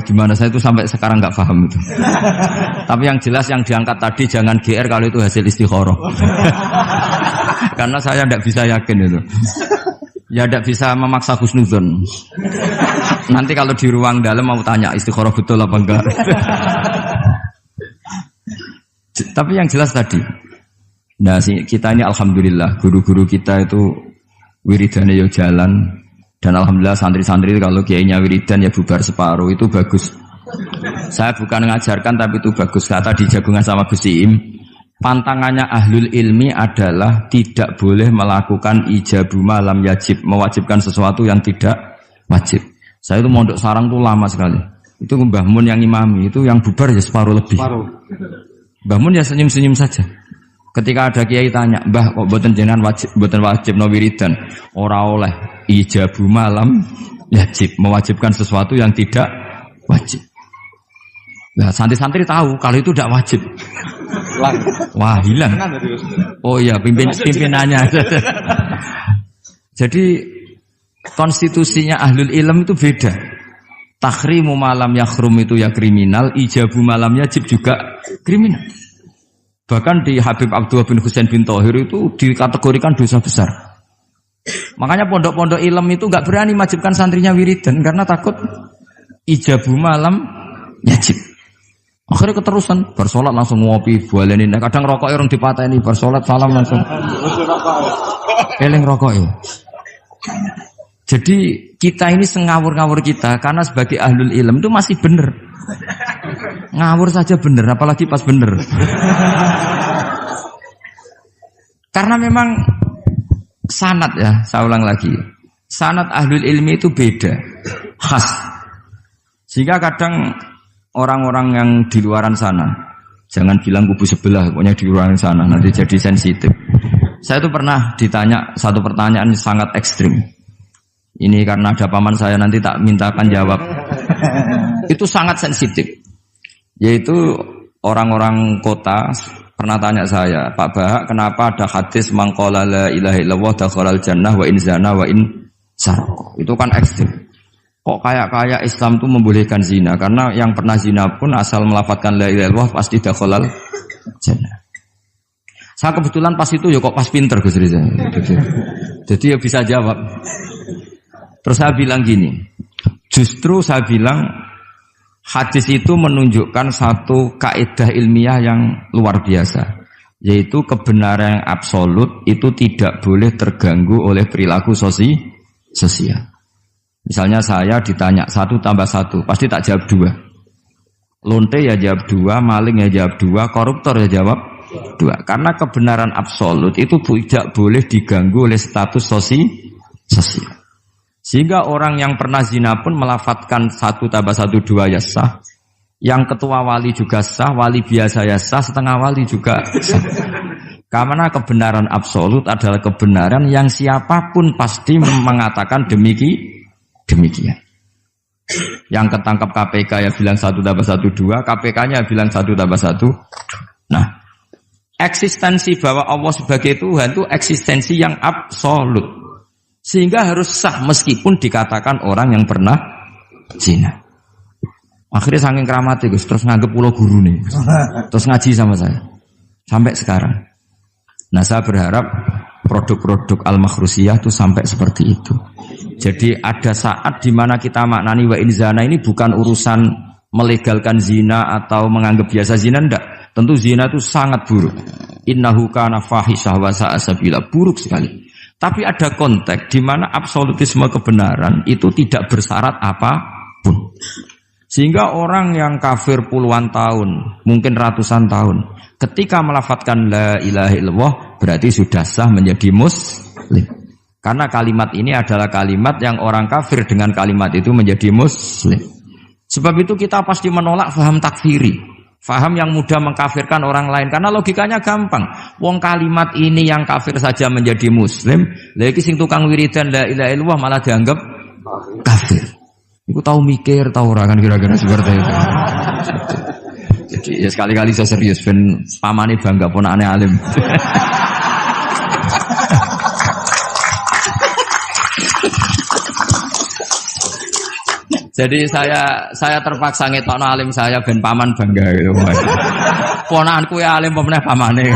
gimana, saya itu sampai sekarang nggak paham itu. Tapi yang jelas yang diangkat tadi jangan GR kalau itu hasil istikharah. Karena saya tidak bisa yakin itu. Ya tidak bisa memaksa husnudzon. Nanti kalau di ruang dalam mau tanya istikharah betul apa enggak. Tapi yang jelas tadi, nah kita ini alhamdulillah guru-guru kita itu wiridane yo jalan, dan alhamdulillah santri-santri kalau kiainya wiridan ya bubar separuh, itu bagus. Saya bukan mengajarkan tapi itu bagus. Kata di jagungan sama Gus Iim, pantangannya ahlul ilmi adalah tidak boleh melakukan ijabu malam yajib, mewajibkan sesuatu yang tidak wajib. Saya itu mondok sarang tuh lama sekali. Itu Mbah Mun yang imami, itu yang bubar ya separuh lebih. Mbah Mun ya senyum-senyum saja. Ketika ada kiai tanya, Mbah kok boten jenengan boten wajib no wiridan? Ora oleh ijabu malam yajib, mewajibkan sesuatu yang tidak wajib. Nah, santri-santri tahu kalau itu tidak wajib. Wah, hilang. Oh iya, pimpinannya. Jadi konstitusinya ahlul ilm itu beda. Takhrimu malam yakhrum itu ya kriminal, ijabu malam yajib juga kriminal. Bahkan di Habib Abdullah bin Husain bin Thohir itu dikategorikan dosa besar. Makanya pondok-pondok ilm itu enggak berani wajibkan santrinya wiridan karena takut ijabu malam yajib. Akhirnya keterusan, bersolat langsung ngopi, bualenin. Kadang rokoknya orang dipateni, bersolat salam langsung. Eling rokoknya. Jadi kita ini sengawur-ngawur kita karena sebagai ahlul ilm itu masih benar. Ngawur saja benar, apalagi pas benar. Karena memang sanad ya, saya ulang lagi. Sanad ahlul ilmi itu beda, khas. Sehingga kadang orang-orang yang di luaran sana, jangan bilang kubu sebelah, pokoknya di luaran sana, nanti jadi sensitif. Saya itu pernah ditanya satu pertanyaan sangat ekstrim. Ini karena ada paman saya, nanti tak mintakan jawab. Itu sangat sensitif. Yaitu orang-orang kota pernah tanya saya, Pak Bahak, kenapa ada hadis mangqala la ilaha illallah dakhalal jannah wa in zana wa in sarqa. Itu kan ekstrim. Kok kayak Islam itu membolehkan zina? Karena yang pernah zina pun asal melafadzkan la ilaha illallah pasti dakhalal jannah. Saya kebetulan pas itu ya kok pas pinter Gus Riza. Jadi ya bisa jawab. Terus saya bilang gini, justru saya bilang hadis itu menunjukkan satu kaidah ilmiah yang luar biasa, yaitu kebenaran yang absolut itu tidak boleh terganggu oleh perilaku sosial. Misalnya saya ditanya 1 tambah 1, pasti tak jawab 2. Lonte ya jawab 2, maling ya jawab 2, koruptor ya jawab 2. Karena kebenaran absolut itu tidak boleh diganggu oleh status sosial. Sehingga orang yang pernah zina pun melafadzkan 1 tambah 1 2 ya sah. Yang ketua wali juga sah, wali biasa ya sah, setengah wali juga sah. Karena kebenaran absolut adalah kebenaran yang siapapun pasti mengatakan demikian. Yang ketangkap KPK ya bilang 1 tambah 1 2, KPK-nya bilang 1 tambah 1. Nah, eksistensi bahwa Allah sebagai Tuhan itu eksistensi yang absolut, sehingga harus sah meskipun dikatakan orang yang pernah zina. Akhirnya saking keramatnya Gus, terus nganggep pulau guru nih, terus ngaji sama saya sampai sekarang. Nah, saya berharap produk-produk al-makhrusiyah itu sampai seperti itu. Jadi ada saat di mana kita maknani wa in zana ini bukan urusan melegalkan zina atau menganggap biasa zina, enggak. Tentu zina itu sangat buruk. Innahu kana fahisyah wa sa'a sabila, buruk sekali. Tapi ada konteks di mana absolutisme kebenaran itu tidak bersyarat apapun. Sehingga orang yang kafir puluhan tahun, mungkin ratusan tahun, ketika melafadzkan la ilaha illallah berarti sudah sah menjadi muslim. Karena kalimat ini adalah kalimat yang orang kafir dengan kalimat itu menjadi muslim. Sebab itu kita pasti menolak faham takfiri, faham yang mudah mengkafirkan orang lain. Karena logikanya gampang. Wong kalimat ini yang kafir saja menjadi muslim, lagi sing tukang wiridan la ilaha illallah malah dianggap kafir. Iku tahu mikir, tahu ora kan kira-kira seperti itu. Jadi ya sekali-kali saya serius ben pamane bangga ponakane alim. Jadi saya terpaksa ngetokno alim saya ben paman bangga gitu. Ponakanku ya alim pemeneh pamane.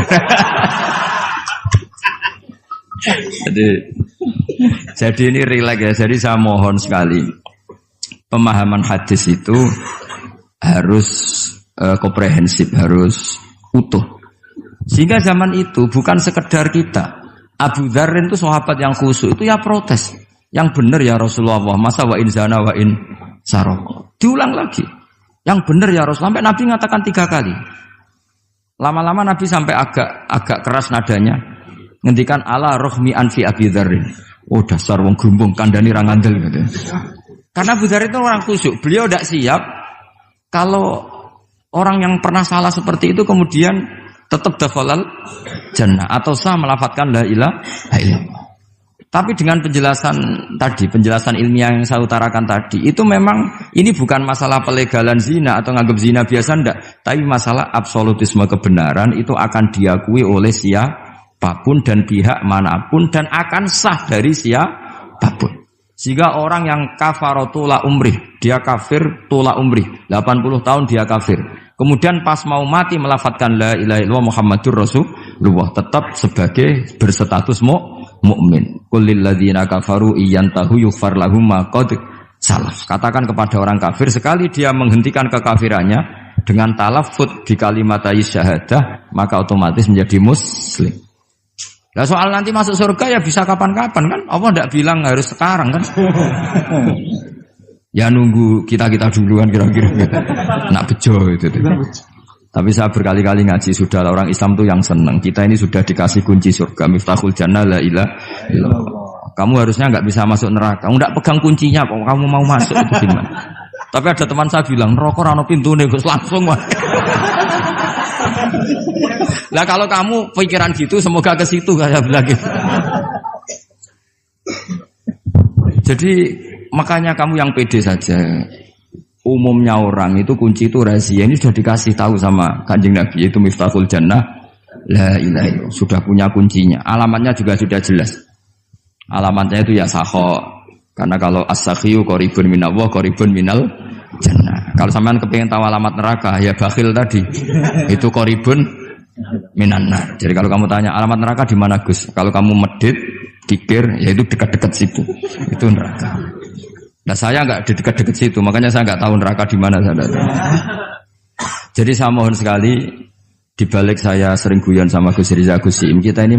Jadi ini rileks ya. Jadi saya mohon sekali pemahaman hadis itu harus komprehensif, harus utuh. Sehingga zaman itu bukan sekedar kita. Abu Dzar itu sahabat yang khusyuk itu ya protes. Yang benar ya Rasulullah, masa wa in zana wa in sarqa. Diulang lagi. Yang benar ya Rasulullah, sampai Nabi mengatakan 3 kali. Lama-lama Nabi sampai agak keras nadanya. Ngendikan ala rohmi anfi Abi Dzar. Oh dasar wong grumbung kandhani ra ngandel gitu. Karena Abu Dzar itu orang khusyuk, beliau tidak siap kalau orang yang pernah salah seperti itu kemudian tetap dakhalal jannah atau sah melafadzkan la ilaha illallah. Tapi dengan penjelasan ilmiah yang saya utarakan tadi, itu memang ini bukan masalah pelegalan zina atau nganggap zina biasa enggak, tapi masalah absolutisme kebenaran itu akan diakui oleh siapapun dan pihak manapun dan akan sah dari siapapun. Sehingga orang yang kafaro tula umrih, dia kafir tula umrih, 80 tahun dia kafir. Kemudian pas mau mati melafadzkan la ilaha illallah Muhammadur Rasulullah, tetap sebagai berstatus mukmin. Qul lil ladzina kafaru iyantahu yughfar lahum ma qad salaf. Katakan kepada orang kafir sekali dia menghentikan kekafirannya dengan talaffuz di kalimat syahadah, maka otomatis menjadi muslim. Nah soal nanti masuk surga ya bisa kapan-kapan kan? Allah tidak bilang harus sekarang kan? Ya nunggu kita duluan kira-kira. Nak bejo itu. Tapi saya berkali-kali ngaji sudah orang Islam tuh yang senang. Kita ini sudah dikasih kunci surga, miftahul jannah la ilaha illallah. Kamu harusnya nggak bisa masuk neraka. Nggak pegang kuncinya kok kamu mau masuk itu gimana? Tapi ada teman saya bilang rokok rano pintu nih langsung. Lah kalau kamu pikiran gitu semoga ke situ saya bilang gitu. Jadi makanya kamu yang pede saja. Umumnya orang itu kunci itu rahasia. Ini sudah dikasih tahu sama Kanjeng Nabi, yaitu miftahul jannah la ilaha illallah. Sudah punya kuncinya. Alamatnya juga sudah jelas. Alamatnya itu ya sakho. Karena kalau as-sakhiyu qaribun minallah, qaribun minal jannah. Kalau sampean kepengin tahu alamat neraka, ya bakhil tadi. Itu qaribun minan nar. Jadi kalau kamu tanya alamat neraka di mana Gus? Kalau kamu medit, kikir, ya itu dekat-dekat situ. Itu neraka. Nah saya enggak di dekat-dekat situ, makanya saya enggak tahu neraka di mana saya tahu. Jadi saya mohon sekali, di balik saya sering guyon sama Gus Riza Gus Siim, kita ini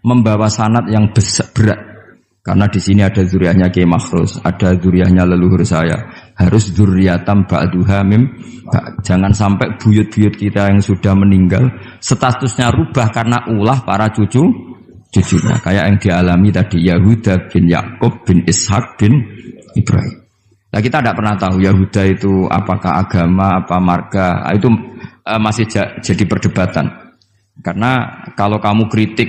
membawa sanad yang berat. Karena di sini ada zuriatnya Kiai Makhrus, ada zuriatnya leluhur saya. Harus zuriatam ba'duha mim. Jangan sampai buyut-buyut kita yang sudah meninggal statusnya rubah karena ulah para cucunya. Kayak yang dialami tadi Yahuda bin Yakub bin Ishak bin Ibrahim. Nah kita tidak pernah tahu Yahuda itu apakah agama, apa marga, itu masih jadi perdebatan. Karena kalau kamu kritik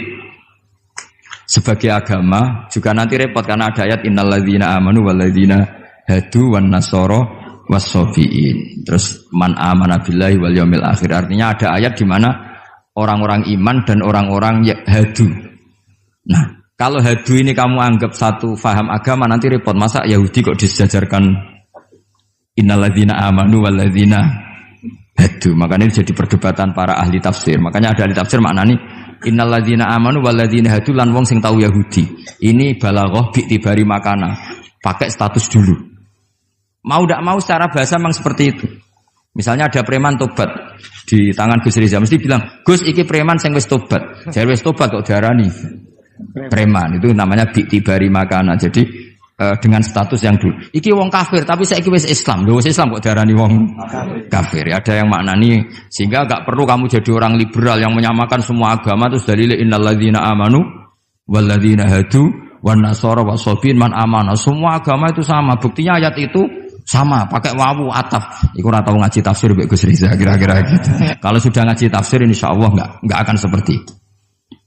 sebagai agama juga nanti repot karena ada ayat innalladzina amanu walladzina hadu wan nasara wassabiin. Terus man amana billahi wal yaumil akhir. Artinya ada ayat di mana orang-orang iman dan orang-orang hadu. Nah, kalau hadu ini kamu anggap satu faham agama nanti repot. Masa Yahudi kok disejajarkan innalladzina amanu walladzina hadu. Makanya ini jadi perdebatan para ahli tafsir. Makanya ada ahli tafsir maknani innalladzina amanu walladzina hadu lan wong sing tahu Yahudi. Ini balaghah bi tibari makana. Pakai status dulu. Mau tidak mau secara bahasa memang seperti itu. Misalnya ada preman tobat di tangan Gus Riza mesti bilang, "Gus iki preman sing wis tobat." Jare wis tobat kok diarani preman, itu namanya bi'tibari makana. Jadi dengan status yang dulu. Iki wong kafir tapi saiki wis Islam. Lho wis Islam kok diarani wong kafir. Ada yang maknani sehingga enggak perlu kamu jadi orang liberal yang menyamakan semua agama terus dalil innalladzina amanu walladzina hadu wan nasara wasabiin man amana. Semua agama itu sama. Buktinya ayat itu sama, pakai wawu ataf. Iku ora tau ngaji tafsir mbek Gus Riza kira-kira gitu. Kalau sudah ngaji tafsir insyaallah enggak akan seperti itu.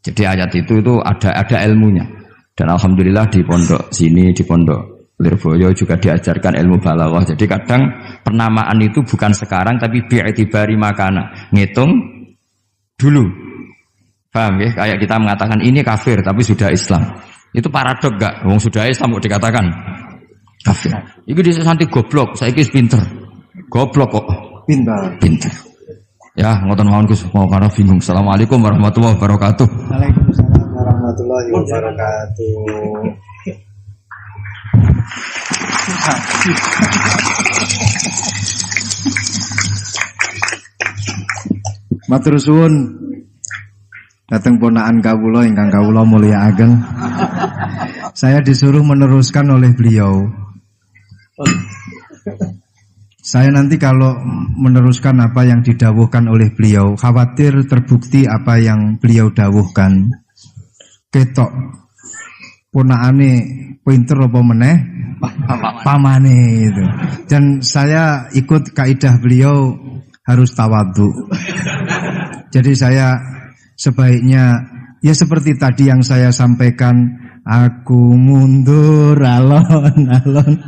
Jadi ayat itu ada ilmunya. Dan alhamdulillah di pondok sini, di pondok Lirboyo juga diajarkan ilmu balaghah. Jadi kadang penamaan itu bukan sekarang tapi bi'tibari makana. Ngitung dulu. Paham ya? Kayak kita mengatakan ini kafir tapi sudah Islam. Itu paradok enggak? Wong sudah Islam kok dikatakan kafir. Iki dhisik santi goblok, saiki wis pinter. Goblok kok pinter. Ya, ngoten mawon Gus, mau karo bingung. Assalamualaikum warahmatullahi wabarakatuh. Waalaikumsalam warahmatullahi wabarakatuh. Matur suwun dateng ponakan kawula ingkang kawula mulyakaken. Saya disuruh meneruskan oleh beliau. Saya nanti kalau meneruskan apa yang didawuhkan oleh beliau, khawatir terbukti apa yang beliau dawuhkan. Ketok ponakane pinter apa meneh pamane itu. Dan saya ikut kaidah beliau harus tawadhu. Jadi saya sebaiknya ya seperti tadi yang saya sampaikan, aku mundur alon-alon.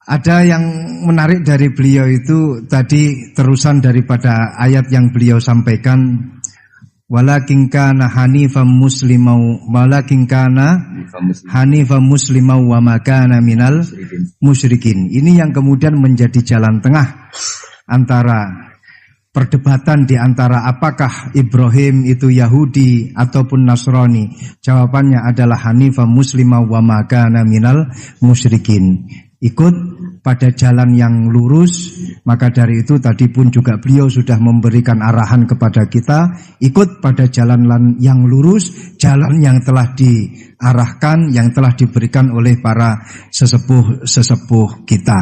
Ada yang menarik dari beliau itu tadi terusan daripada ayat yang beliau sampaikan, walakin kana hanifan muslimau wa ma kana minal musyrikin. Ini yang kemudian menjadi jalan tengah antara perdebatan di antara apakah Ibrahim itu Yahudi ataupun Nasrani. Jawabannya adalah hanifan muslimau wa ma kana minal musyrikin. Ikut pada jalan yang lurus. Maka dari itu tadi pun juga beliau sudah memberikan arahan kepada kita, ikut pada jalan yang lurus, jalan yang telah diarahkan, yang telah diberikan oleh para sesepuh kita.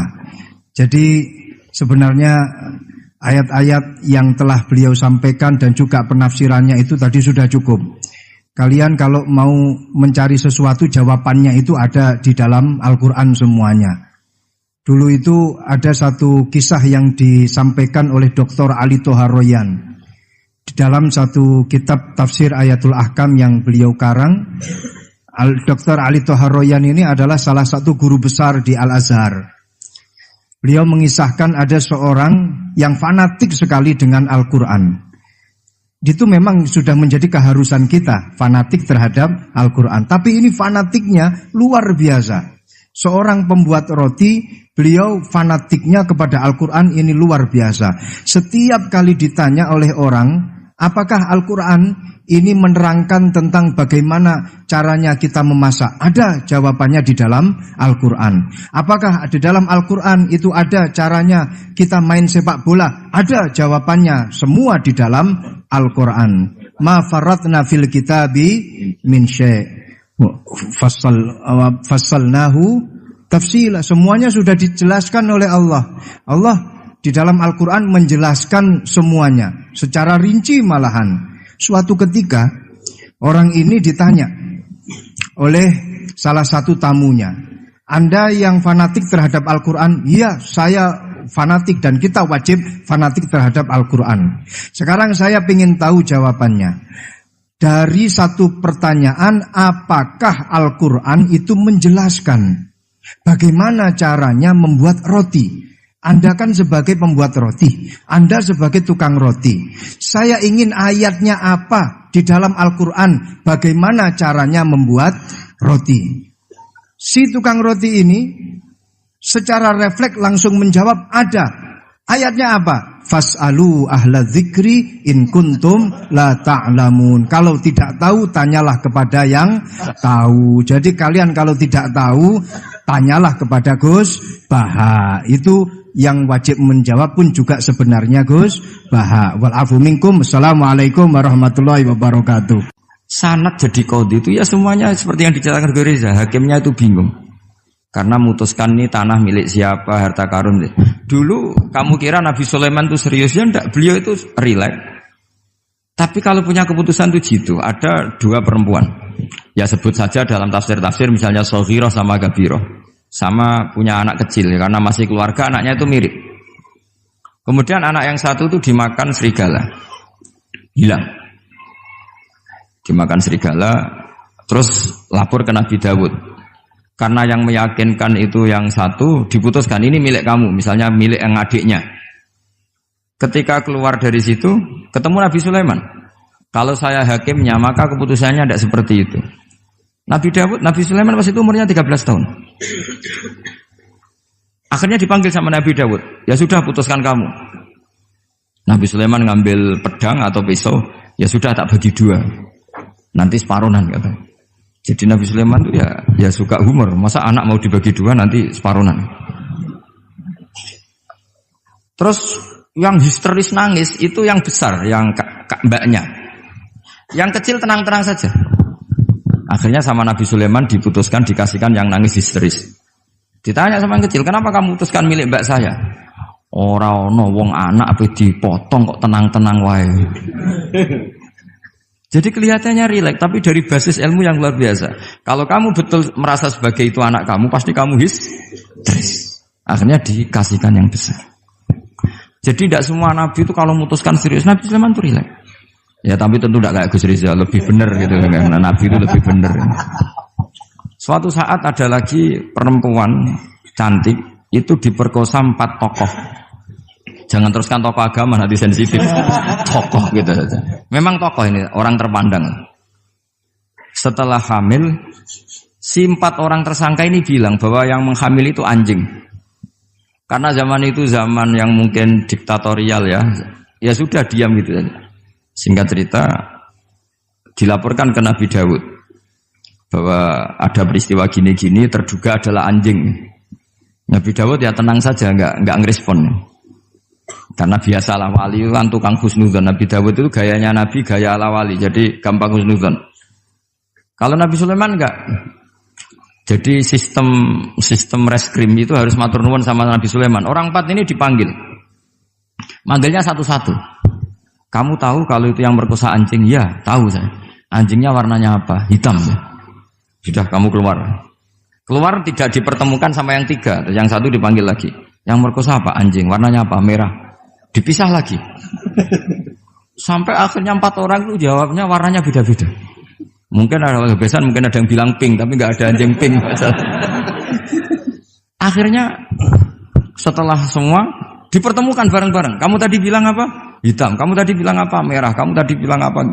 Jadi sebenarnya ayat-ayat yang telah beliau sampaikan dan juga penafsirannya itu tadi sudah cukup. Kalian kalau mau mencari sesuatu, jawabannya itu ada di dalam Al-Quran semuanya. Dulu itu ada satu kisah yang disampaikan oleh Dr. Ali Toharoyan. Di dalam satu kitab tafsir Ayatul Ahkam yang beliau karang, Dr. Ali Toharoyan ini adalah salah satu guru besar di Al-Azhar. Beliau mengisahkan ada seorang yang fanatik sekali dengan Al-Quran. itu memang sudah menjadi keharusan kita, fanatik terhadap Al-Quran. Tapi ini fanatiknya luar biasa. Seorang pembuat roti, beliau fanatiknya kepada Al-Quran ini luar biasa. Setiap kali ditanya oleh orang, apakah Al-Quran ini menerangkan tentang bagaimana caranya kita memasak? Ada jawabannya di dalam Al-Quran. Apakah di dalam Al-Quran itu ada caranya kita main sepak bola? Ada jawabannya, semua di dalam Al-Quran. Ma farratna fil kitabi min syai'. Fassalnahu tafsila. Semuanya sudah dijelaskan oleh Allah. Allah di dalam Al-Quran menjelaskan semuanya secara rinci malahan. Suatu ketika orang ini ditanya oleh salah satu tamunya, Anda yang fanatik terhadap Al-Quran? Iya, saya fanatik dan kita wajib fanatik terhadap Al-Quran. Sekarang saya ingin tahu jawabannya. Dari satu pertanyaan, apakah Al-Quran itu menjelaskan bagaimana caranya membuat roti? Anda kan sebagai pembuat roti, Anda sebagai tukang roti. Saya ingin ayatnya apa di dalam Al-Quran, bagaimana caranya membuat roti. Si tukang roti ini secara refleks langsung menjawab, ada. Ayatnya apa? Fas'alu ahla dzikri in kuntum la ta'lamun. Kalau tidak tahu, tanyalah kepada yang tahu. Jadi kalian kalau tidak tahu, tanyalah kepada Gus Baha. Itu yang wajib menjawab pun juga sebenarnya Gus Baha. Walafu minkum. Assalamualaikum warahmatullahi wabarakatuh. Sanad jadi qadhi itu ya semuanya seperti yang diceritakan Reza. Hakimnya itu bingung. Karena memutuskan ini tanah milik siapa, harta karun. Dulu kamu kira Nabi Sulaiman itu serius, ya enggak, beliau itu rileks. Tapi kalau punya keputusan itu jitu. Ada dua perempuan. Ya sebut saja dalam tafsir-tafsir misalnya Soghirah sama Gabirah. Sama punya anak kecil, karena masih keluarga anaknya itu mirip. Kemudian anak yang satu itu dimakan serigala, hilang. Dimakan serigala, terus lapor ke Nabi Dawud. Karena yang meyakinkan itu yang satu, diputuskan ini milik kamu, misalnya milik yang adiknya. Ketika keluar dari situ, ketemu Nabi Sulaiman. Kalau saya hakimnya, maka keputusannya tidak seperti itu. Nabi Sulaiman pas itu umurnya 13 tahun. Akhirnya dipanggil sama Nabi Dawud. Ya sudah, putuskan kamu. Nabi Sulaiman ngambil pedang atau pisau. Ya sudah, tak bagi dua. Nanti separuhan kata. Jadi Nabi Sulaiman itu ya suka humor. Masa anak mau dibagi dua nanti separuhan. Terus yang histeris nangis itu yang besar, yang mbaknya. Yang kecil tenang-tenang saja. Akhirnya sama Nabi Sulaiman diputuskan dikasihkan yang nangis histeris. Ditanya sama yang kecil, kenapa kamu putuskan milik mbak saya? Ora ono wong anak apa dipotong kok tenang-tenang wae. Jadi kelihatannya rileks, tapi dari basis ilmu yang luar biasa. Kalau kamu betul merasa sebagai itu anak kamu, pasti kamu histeris. Akhirnya dikasihkan yang besar. Jadi tidak semua nabi itu kalau memutuskan serius, Nabi Sulaiman itu rileks. Ya tapi tentu tidak kayak Gus Rizal, lebih benar gitu kan. Nabi itu lebih benar. Suatu saat ada lagi perempuan cantik itu diperkosa 4 tokoh. Jangan teruskan tokoh agama, nanti sensitif. Tokoh gitu saja. Memang tokoh ini orang terpandang. Setelah hamil, si 4 orang tersangka ini bilang bahwa yang menghamil itu anjing. Karena zaman itu zaman yang mungkin diktatorial ya. Ya sudah diam gitu saja. Singkat cerita dilaporkan ke Nabi Dawud bahwa ada peristiwa gini-gini, terduga adalah anjing. Nabi Dawud ya tenang saja, enggak ngerespon. Karena biasalah wali itu kan tukang husnudzon. Nabi Dawud itu gayanya Nabi, gaya ala wali, jadi gampang husnudzon. Kalau Nabi Sulaiman enggak. Jadi sistem reskrim itu harus matur nuwun sama Nabi Sulaiman. Orang 4 ini dipanggil. Manggilnya satu-satu. Kamu tahu kalau itu yang merkosa anjing? Ya, tahu saya. Anjingnya warnanya apa? Hitam ya. Sudah, kamu keluar. Keluar tidak dipertemukan sama yang 3. Yang 1 dipanggil lagi. Yang merkosa apa? Anjing. Warnanya apa? Merah. Dipisah lagi. Sampai akhirnya 4 orang itu jawabnya warnanya beda-beda. Mungkin ada kebiasaan, mungkin ada yang bilang pink, tapi nggak ada anjing pink. Akhirnya setelah semua dipertemukan bareng-bareng. Kamu tadi bilang apa? hitam. Kamu tadi bilang apa? Merah. Kamu tadi bilang apa?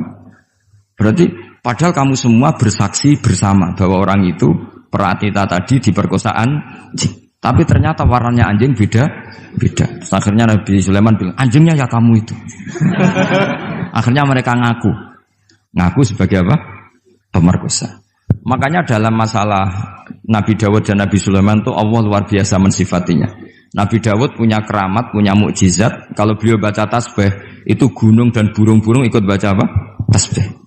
Berarti padahal kamu semua bersaksi bersama bahwa orang itu Pratita tadi diperkosa anjing. Tapi ternyata warnanya anjing beda. Terus akhirnya Nabi Sulaiman bilang, anjingnya ya kamu itu. Akhirnya mereka ngaku sebagai apa? Pemerkosa. Makanya dalam masalah Nabi Dawud dan Nabi Sulaiman itu Allah luar biasa mensifatinya. Nabi Dawud punya keramat, punya mukjizat. Kalau beliau baca tasbih, itu gunung dan burung-burung ikut baca apa? Tasbih.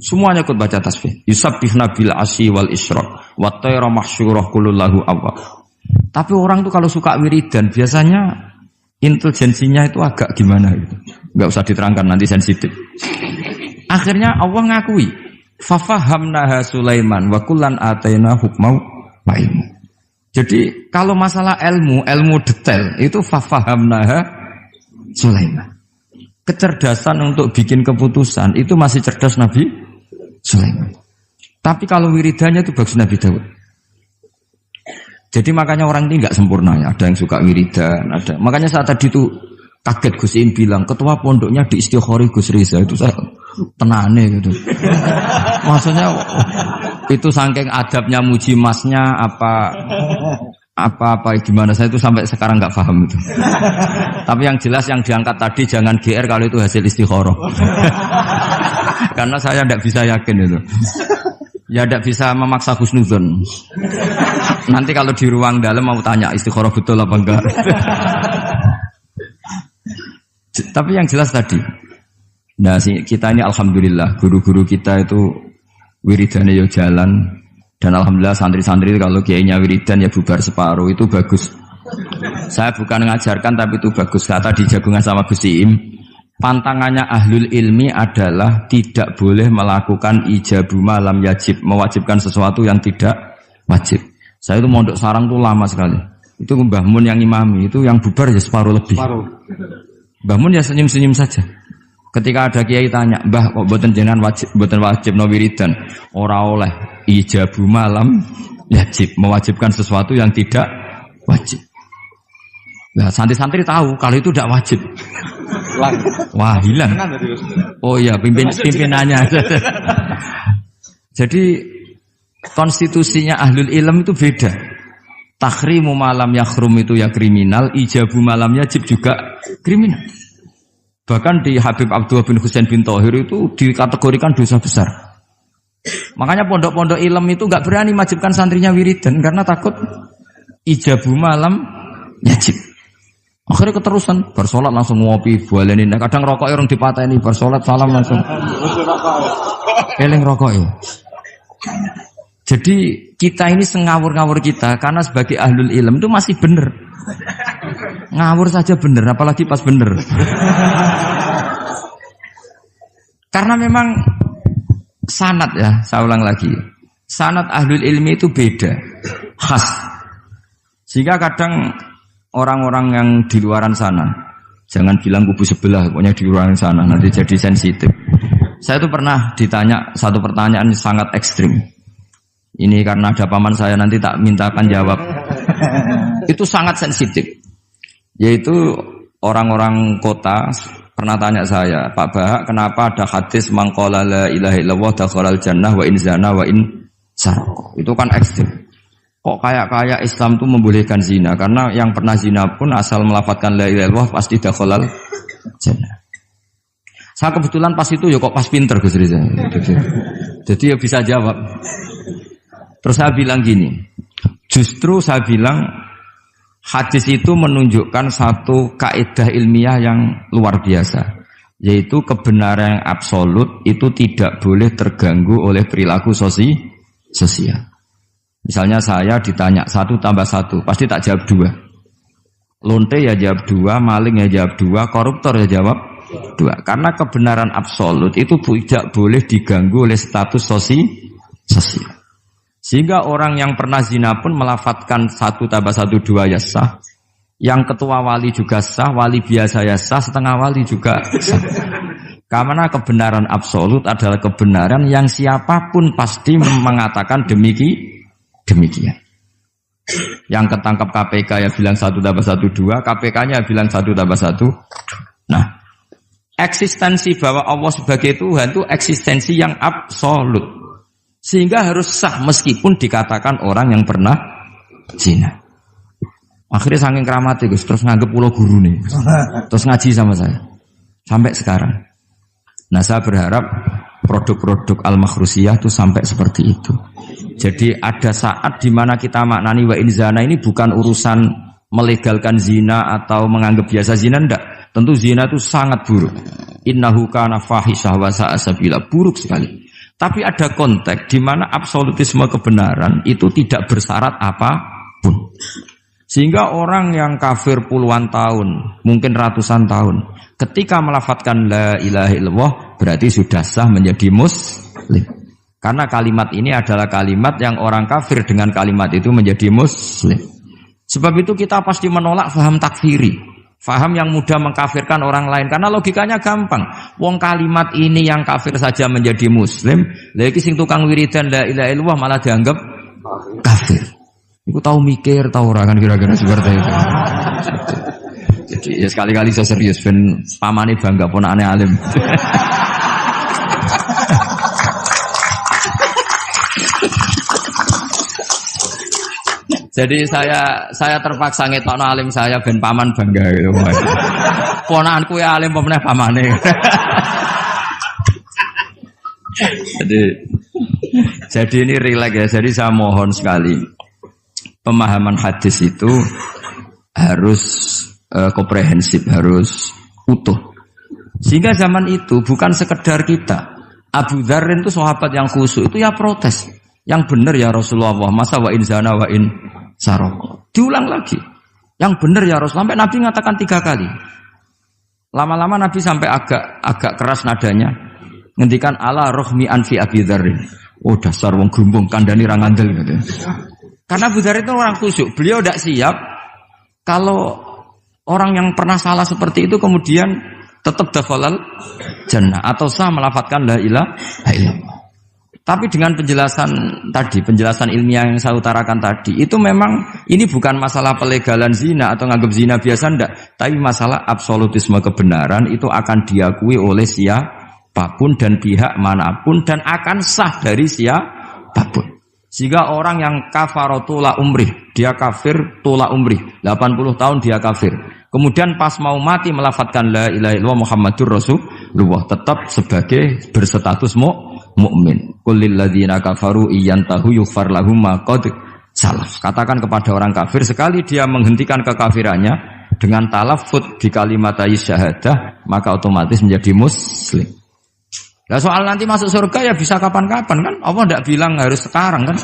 Semuanya ikut baca tasbih. Yusabbihna bil asyi wal isyraq wa tayra mahsyurah kulullahu awwab. Tapi orang tuh kalau suka wiridan biasanya intelijensinya itu agak gimana gitu. Enggak usah diterangkan nanti sensitif. Akhirnya Allah ngakui, fafahamnaha Sulaiman wa kullan ataina hukmau wa ilmu. Jadi kalau masalah ilmu detail itu fafahamnaha Sulaiman. Kecerdasan untuk bikin keputusan itu masih cerdas Nabi Sulaiman. Tapi kalau wiridannya itu bagus Nabi Dawud. Jadi makanya orang ini nggak sempurna ya. Ada yang suka wiridan, ada. Makanya saat tadi itu kaget Gus Im bilang ketua pondoknya di Istighori Gus Riza itu saya tenane gitu. Maksudnya itu saking adabnya muji masnya apa gimana saya itu sampai sekarang nggak paham itu. Tapi yang jelas yang diangkat tadi jangan GR kalau itu hasil istikharah. Karena saya tidak bisa yakin itu. Ya tidak bisa memaksa husnudzon. Nanti kalau di ruang dalam mau tanya istikharah betul apa enggak. Tapi yang jelas tadi. Nah, kita ini alhamdulillah guru-guru kita itu wiridane yo jalan dan alhamdulillah santri-santri kalau kiainya wiridan ya bubar separuh itu bagus. Saya bukan mengajarkan tapi itu bagus. Kata di jagungan sama Gus Im, pantangannya ahlul ilmi adalah tidak boleh melakukan ijabu malam yajib, mewajibkan sesuatu yang tidak wajib. Saya itu mondok sarang tuh lama sekali. Itu Mbah Mun yang imami, itu yang bubar ya separuh lebih. Mbah Mun ya senyum-senyum saja. Ketika ada kiai tanya, Mbah kok boten jenengan boten wajib no wiridan? Ora oleh ijabu malam yajib, mewajibkan sesuatu yang tidak wajib. Nah, santri-santri tahu kalau itu tidak wajib. Wah, hilang. Oh iya, pimpinannya. Jadi konstitusinya ahlul ilm itu beda. Takhrimu malam yakhrum itu ya kriminal, ijabu malam yajib juga kriminal. Bahkan di Habib Abdullah bin Husain bin Thohir itu dikategorikan dosa besar. Makanya pondok-pondok ilm itu enggak berani wajibkan santrinya wiridan karena takut ijabu malam yajib. Akhirnya keterusan bersolat langsung ngopi bualenin. Kadang rokok orang dipateni bersolat salam langsung. Eling rokok ya. Jadi kita ini sengawur-ngawur kita karena sebagai ahlul ilm itu masih benar. Ngawur saja benar, apalagi pas benar. Karena memang sanad ya, saya ulang lagi. Sanad ahlul ilmi itu beda, khas. Sehingga kadang orang-orang yang di luaran sana, jangan bilang kubu sebelah, pokoknya di luaran sana, nanti jadi sensitif. Saya itu pernah ditanya satu pertanyaan sangat ekstrim. Ini karena ada paman saya nanti tak mintakan jawab. Itu sangat sensitif. Yaitu orang-orang kota pernah tanya saya, Pak Bahak, kenapa ada hadis mangqala la ilaha illallah dakhalal jannah wa in zana wa in sarqa. Itu kan ekstrim. Kok kayak Islam itu membolehkan zina? Karena yang pernah zina pun asal melafadzkan la ilaha illallah pasti dakhalal jannah. Saya kebetulan pas itu ya kok pas pinter Gus Riza. Jadi ya bisa jawab. Terus saya bilang gini, justru saya bilang hadis itu menunjukkan satu kaidah ilmiah yang luar biasa, yaitu kebenaran yang absolut itu tidak boleh terganggu oleh perilaku sosial. Misalnya saya ditanya 1 tambah 1, pasti tak jawab 2. Lonte ya jawab 2, maling ya jawab 2, koruptor ya jawab 2. Karena kebenaran absolut itu tidak boleh diganggu oleh status sosial. Sehingga orang yang pernah zina pun melafatkan 1 tambah 1 2 ya sah. Yang ketua wali juga sah, wali biasa ya sah, setengah wali juga sah. Karena kebenaran absolut adalah kebenaran yang siapapun pasti mengatakan demikian. Yang ketangkap KPK ya bilang 1 tambah 1 2, KPK-nya bilang 1 tambah 1. Nah, eksistensi bahwa Allah sebagai Tuhan itu eksistensi yang absolut. Sehingga harus sah meskipun dikatakan orang yang pernah zina. Akhirnya saking keramatnya Gus, terus nganggep pulau guru nih, terus ngaji sama saya sampai sekarang. Nah saya berharap produk-produk al-makhrusiyah itu sampai seperti itu. Jadi ada saat di mana kita maknani wa in zina ini bukan urusan melegalkan zina atau menganggap biasa zina, enggak. Tentu zina itu sangat buruk. Innahu kana fahisyah wa sa'a sabila, buruk sekali. Tapi ada konteks di mana absolutisme kebenaran itu tidak bersyarat apapun. Sehingga orang yang kafir puluhan tahun, mungkin ratusan tahun, ketika melafadzkan la ilaha illallah berarti sudah sah menjadi muslim. Karena kalimat ini adalah kalimat yang orang kafir dengan kalimat itu menjadi muslim. Sebab itu kita pasti menolak faham takfiri, faham yang mudah mengkafirkan orang lain. Karena logikanya gampang. Wong kalimat ini yang kafir saja menjadi muslim, lagi sing tukang wiridan la ilaha illallah malah dianggap kafir. Iku tahu mikir, tahu orang kan kira-kira seperti itu. Jadi ya sekali-kali saya serius, ben pamane bangga ponakane alim. Jadi saya terpaksa ngetokno alim saya ben paman bangga gitu. Ponakanku ya alim pemeneh pamane. Jadi ini rileks ya. Jadi saya mohon sekali pemahaman hadis itu harus komprehensif, harus utuh. Sehingga zaman itu bukan sekedar kita. Abu Dzar itu sahabat yang khusyuk itu ya protes. Yang benar ya Rasulullah, masa wa in zana wa in saraq. Diulang lagi. Yang benar ya Rasulullah, sampai Nabi mengatakan 3 kali. Lama-lama Nabi sampai agak keras nadanya. Ngendikan ala rohmi anfi Abi Dzar. Oh dasar wong grumbung kandhani ra ngandel gitu. Karena Abu Dzar itu orang khusyuk, beliau tidak siap kalau orang yang pernah salah seperti itu kemudian tetap dakhalal jannah atau sah melafadzkan la ilaha illallah. Tapi dengan penjelasan ilmiah yang saya utarakan tadi, itu memang ini bukan masalah pelegalan zina atau nganggap zina biasa enggak, tapi masalah absolutisme kebenaran itu akan diakui oleh siapapun dan pihak manapun dan akan sah dari siapapun. Sehingga orang yang kafar tula umrih, dia kafir tula umrih, 80 tahun dia kafir. Kemudian pas mau mati melafadzkan la ilaha illallah Muhammadur Rasulullah, tetap sebagai berstatus mukmin. Qul lil ladzina kafaru iyantahu yughfar lahum ma qad salaf. Katakan kepada orang kafir sekali dia menghentikan kekafirannya dengan talaffuz di kalimat syahadah, maka otomatis menjadi muslim. Nah soal nanti masuk surga ya bisa kapan-kapan kan? Allah tidak bilang harus sekarang kan?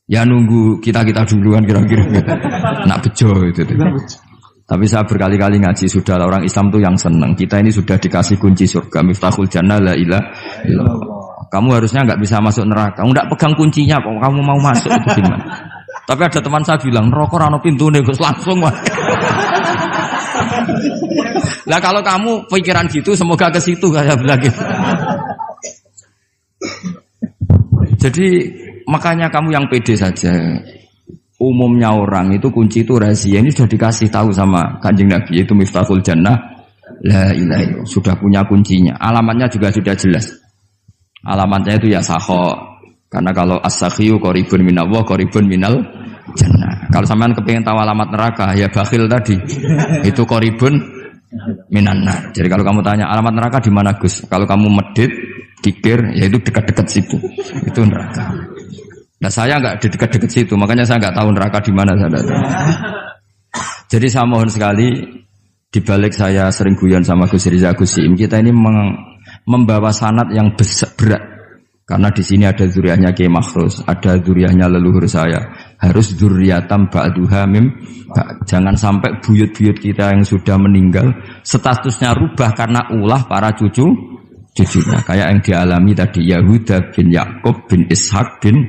Ya nunggu kita duluan kira-kira. Nak bejo itu. Tapi saya berkali-kali ngaji sudah orang Islam tuh yang senang. Kita ini sudah dikasih kunci surga, miftahul jannah la ilaha illallah. Kamu harusnya nggak bisa masuk neraka. Nggak pegang kuncinya kok kamu mau masuk itu gimana? Tapi ada teman saya bilang neraka ora ono pintune Gus langsung. Lah kalau kamu pikiran gitu semoga ke situ saya bilang gitu. Jadi makanya kamu yang pede saja. Umumnya orang itu kunci itu rahasia. Ini sudah dikasih tahu sama Kanjeng Nabi yaitu miftahul jannah la ilaha illallah. Sudah punya kuncinya. Alamatnya juga sudah jelas. Alamatnya itu ya sakho. Karena kalau as-sakhiyu qaribun minallah qaribun minal jannah. Kalau sampean kepengin tahu alamat neraka ya bakhil tadi. Itu qaribun minannar. Jadi kalau kamu tanya alamat neraka di mana Gus? Kalau kamu medit, kikir, ya itu dekat-dekat situ. Itu neraka. Nah saya nggak di dekat-dekat situ, makanya saya nggak tahu neraka di mana saya tahu. Jadi saya mohon sekali, dibalik saya sering guyon sama Gus Riza Gus Siim, kita ini membawa sanad yang berat. Karena di sini ada zuriatnya Kiai Makhrus, ada zuriatnya leluhur saya. Harus zuriatam ba'duha mim. Jangan sampai buyut-buyut kita yang sudah meninggal statusnya rubah karena ulah para cucunya. Kayak yang dialami tadi Yahuda bin Yakub bin Ishak bin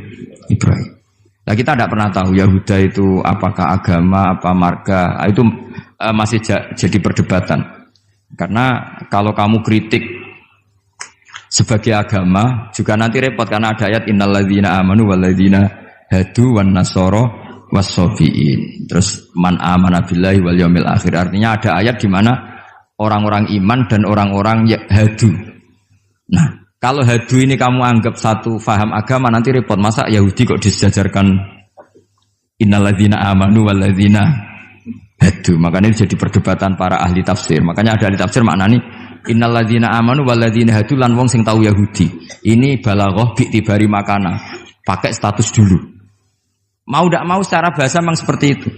Ibrahim. Nah kita tidak pernah tahu Yahuda itu apakah agama, apa marga. Itu masih jadi perdebatan. Karena kalau kamu kritik sebagai agama juga nanti repot karena ada ayat innalladzina amanu walladzina hadu wan nasara wassabiin. Terus man amana billahi wal yaumil akhir. Artinya ada ayat di mana orang-orang iman dan orang-orang hadu. Nah, kalau hadu ini kamu anggap satu faham agama, nanti repot. Masa Yahudi kok disejajarkan innalladzina amanu walladzina hadu. Makanya ini jadi perdebatan para ahli tafsir. Makanya ada ahli tafsir maknani innalladzina amanu walladzina hadu lan wong sing tahu Yahudi. Ini balaghah bi'tibari makana. Pakai status dulu. Mau tidak mau secara bahasa memang seperti itu.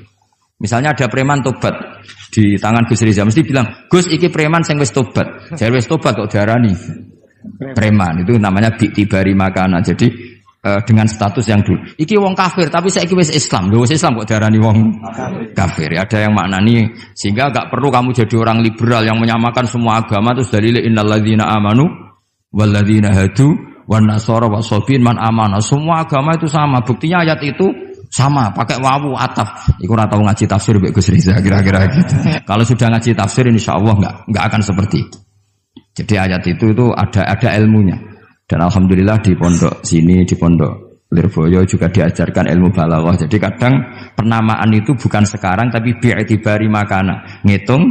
Misalnya ada preman tobat di tangan Gus Riza, mesti bilang, Gus iki preman sing wis tobat. Jare wis tobat kok diarani preman. Itu namanya bi'tibari makana. Jadi dengan status yang dulu. Iki wong kafir tapi saiki wis Islam. Lho wis Islam kok diarani wong kafir. Ada yang maknani sehingga enggak perlu kamu jadi orang liberal yang menyamakan semua agama terus dalil innalladzina amanu walladzina hadu wan nasara wasabin man amana. Semua agama itu sama. Buktinya ayat itu sama, pakai wawu ataf. Iku ora tau ngaji tafsir mbek Gus Riza kira-kira gitu. Kalau sudah ngaji tafsir insyaallah enggak akan seperti itu. Jadi ayat itu ada ilmunya. Dan alhamdulillah di pondok sini, di pondok Lirboyo juga diajarkan ilmu balaghah. Jadi kadang penamaan itu bukan sekarang tapi bi'tibari makana. Ngitung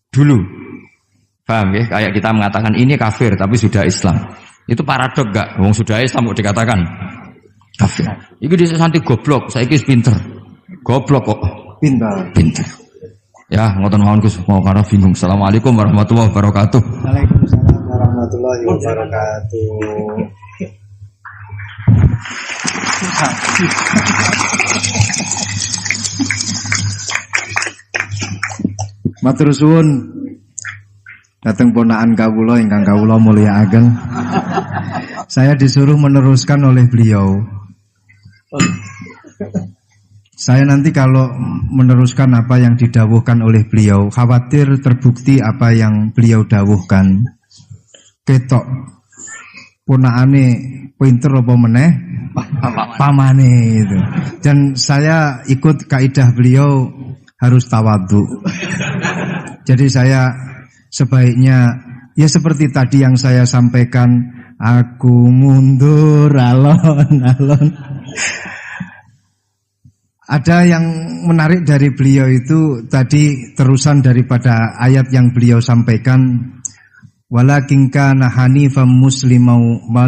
dulu. Paham ya? Kayak kita mengatakan ini kafir tapi sudah Islam. Itu paradok enggak? Wong sudah Islam kok dikatakan kafir. Iki dhisik santi goblok, saiki wis pinter. Goblok kok pinter. Ya, ngoten mawon Gus, mau karo bingung. Assalamualaikum warahmatullahi wabarakatuh. Waalaikumsalam warahmatullahi wabarakatuh. Matur suwun dateng ponakan kawula ingkang kawula mulyakaken. Saya disuruh meneruskan oleh beliau. Saya nanti kalau meneruskan apa yang didawuhkan oleh beliau, khawatir terbukti apa yang beliau dawuhkan. Ketok punakane pinter apa meneh pamane itu. Dan saya ikut kaidah beliau harus tawadhu. Jadi saya sebaiknya ya seperti tadi yang saya sampaikan, aku mundur alon-alon. Ada yang menarik dari beliau itu tadi terusan daripada ayat yang beliau sampaikan, walakin kana hanifan muslimau wa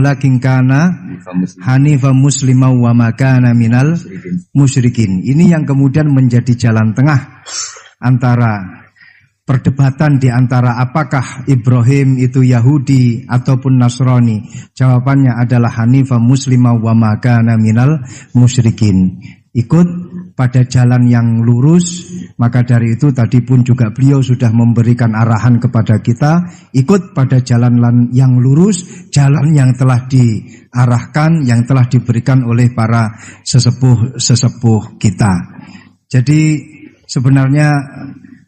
ma kana minal musyrikin. Ini yang kemudian menjadi jalan tengah antara perdebatan di antara apakah Ibrahim itu Yahudi ataupun Nasrani. Jawabannya adalah hanifan muslimau wa ma kana minal musyrikin. Ikut pada jalan yang lurus. Maka dari itu tadi pun juga beliau sudah memberikan arahan kepada kita, ikut pada jalan yang lurus, jalan yang telah diarahkan, yang telah diberikan oleh para sesepuh kita. Jadi sebenarnya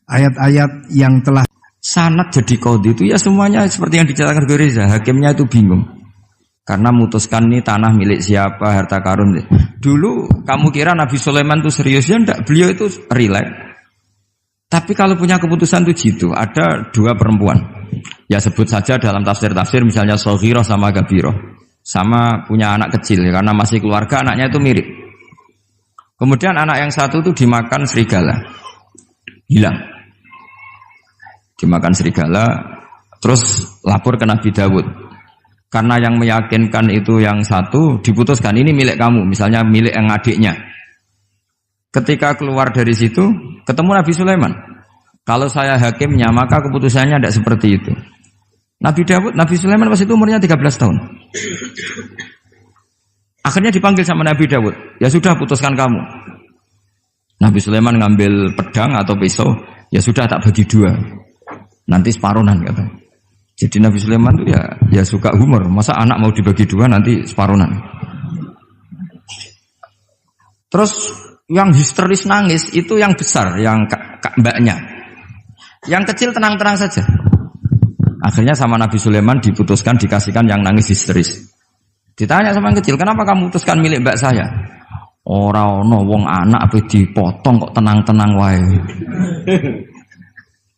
ayat-ayat yang telah sanad jadi qadhi itu ya semuanya seperti yang diceritakan Gus Riza, hakimnya itu bingung. Karena memutuskan ini tanah milik siapa, harta karun. Dulu kamu kira Nabi Sulaiman itu serius, ya enggak, beliau itu relax. Tapi kalau punya keputusan itu gitu, ada dua perempuan. Ya sebut saja dalam tafsir-tafsir misalnya Soghirah sama Gabiroh. Sama punya anak kecil, ya, karena masih keluarga anaknya itu mirip. Kemudian anak yang satu itu dimakan serigala. Hilang. Dimakan serigala, terus lapor ke Nabi Dawud. Karena yang meyakinkan itu yang satu, diputuskan ini milik kamu, misalnya milik yang adiknya. Ketika keluar dari situ, ketemu Nabi Sulaiman. Kalau saya hakimnya, maka keputusannya tidak seperti itu. Nabi Sulaiman pas itu umurnya 13 tahun. Akhirnya dipanggil sama Nabi Dawud. Ya sudah, putuskan kamu. Nabi Sulaiman ngambil pedang atau pisau. Ya sudah, tak bagi dua. Nanti separuhan kata. Jadi Nabi Sulaiman itu ya suka humor. Masa anak mau dibagi dua nanti separuhan. Terus yang histeris nangis itu yang besar, yang mbaknya. Yang kecil tenang-tenang saja. Akhirnya sama Nabi Sulaiman diputuskan dikasihkan yang nangis histeris. Ditanya sama yang kecil, kenapa kamu putuskan milik mbak saya? Ora ono wong anak apa dipotong kok tenang-tenang wae.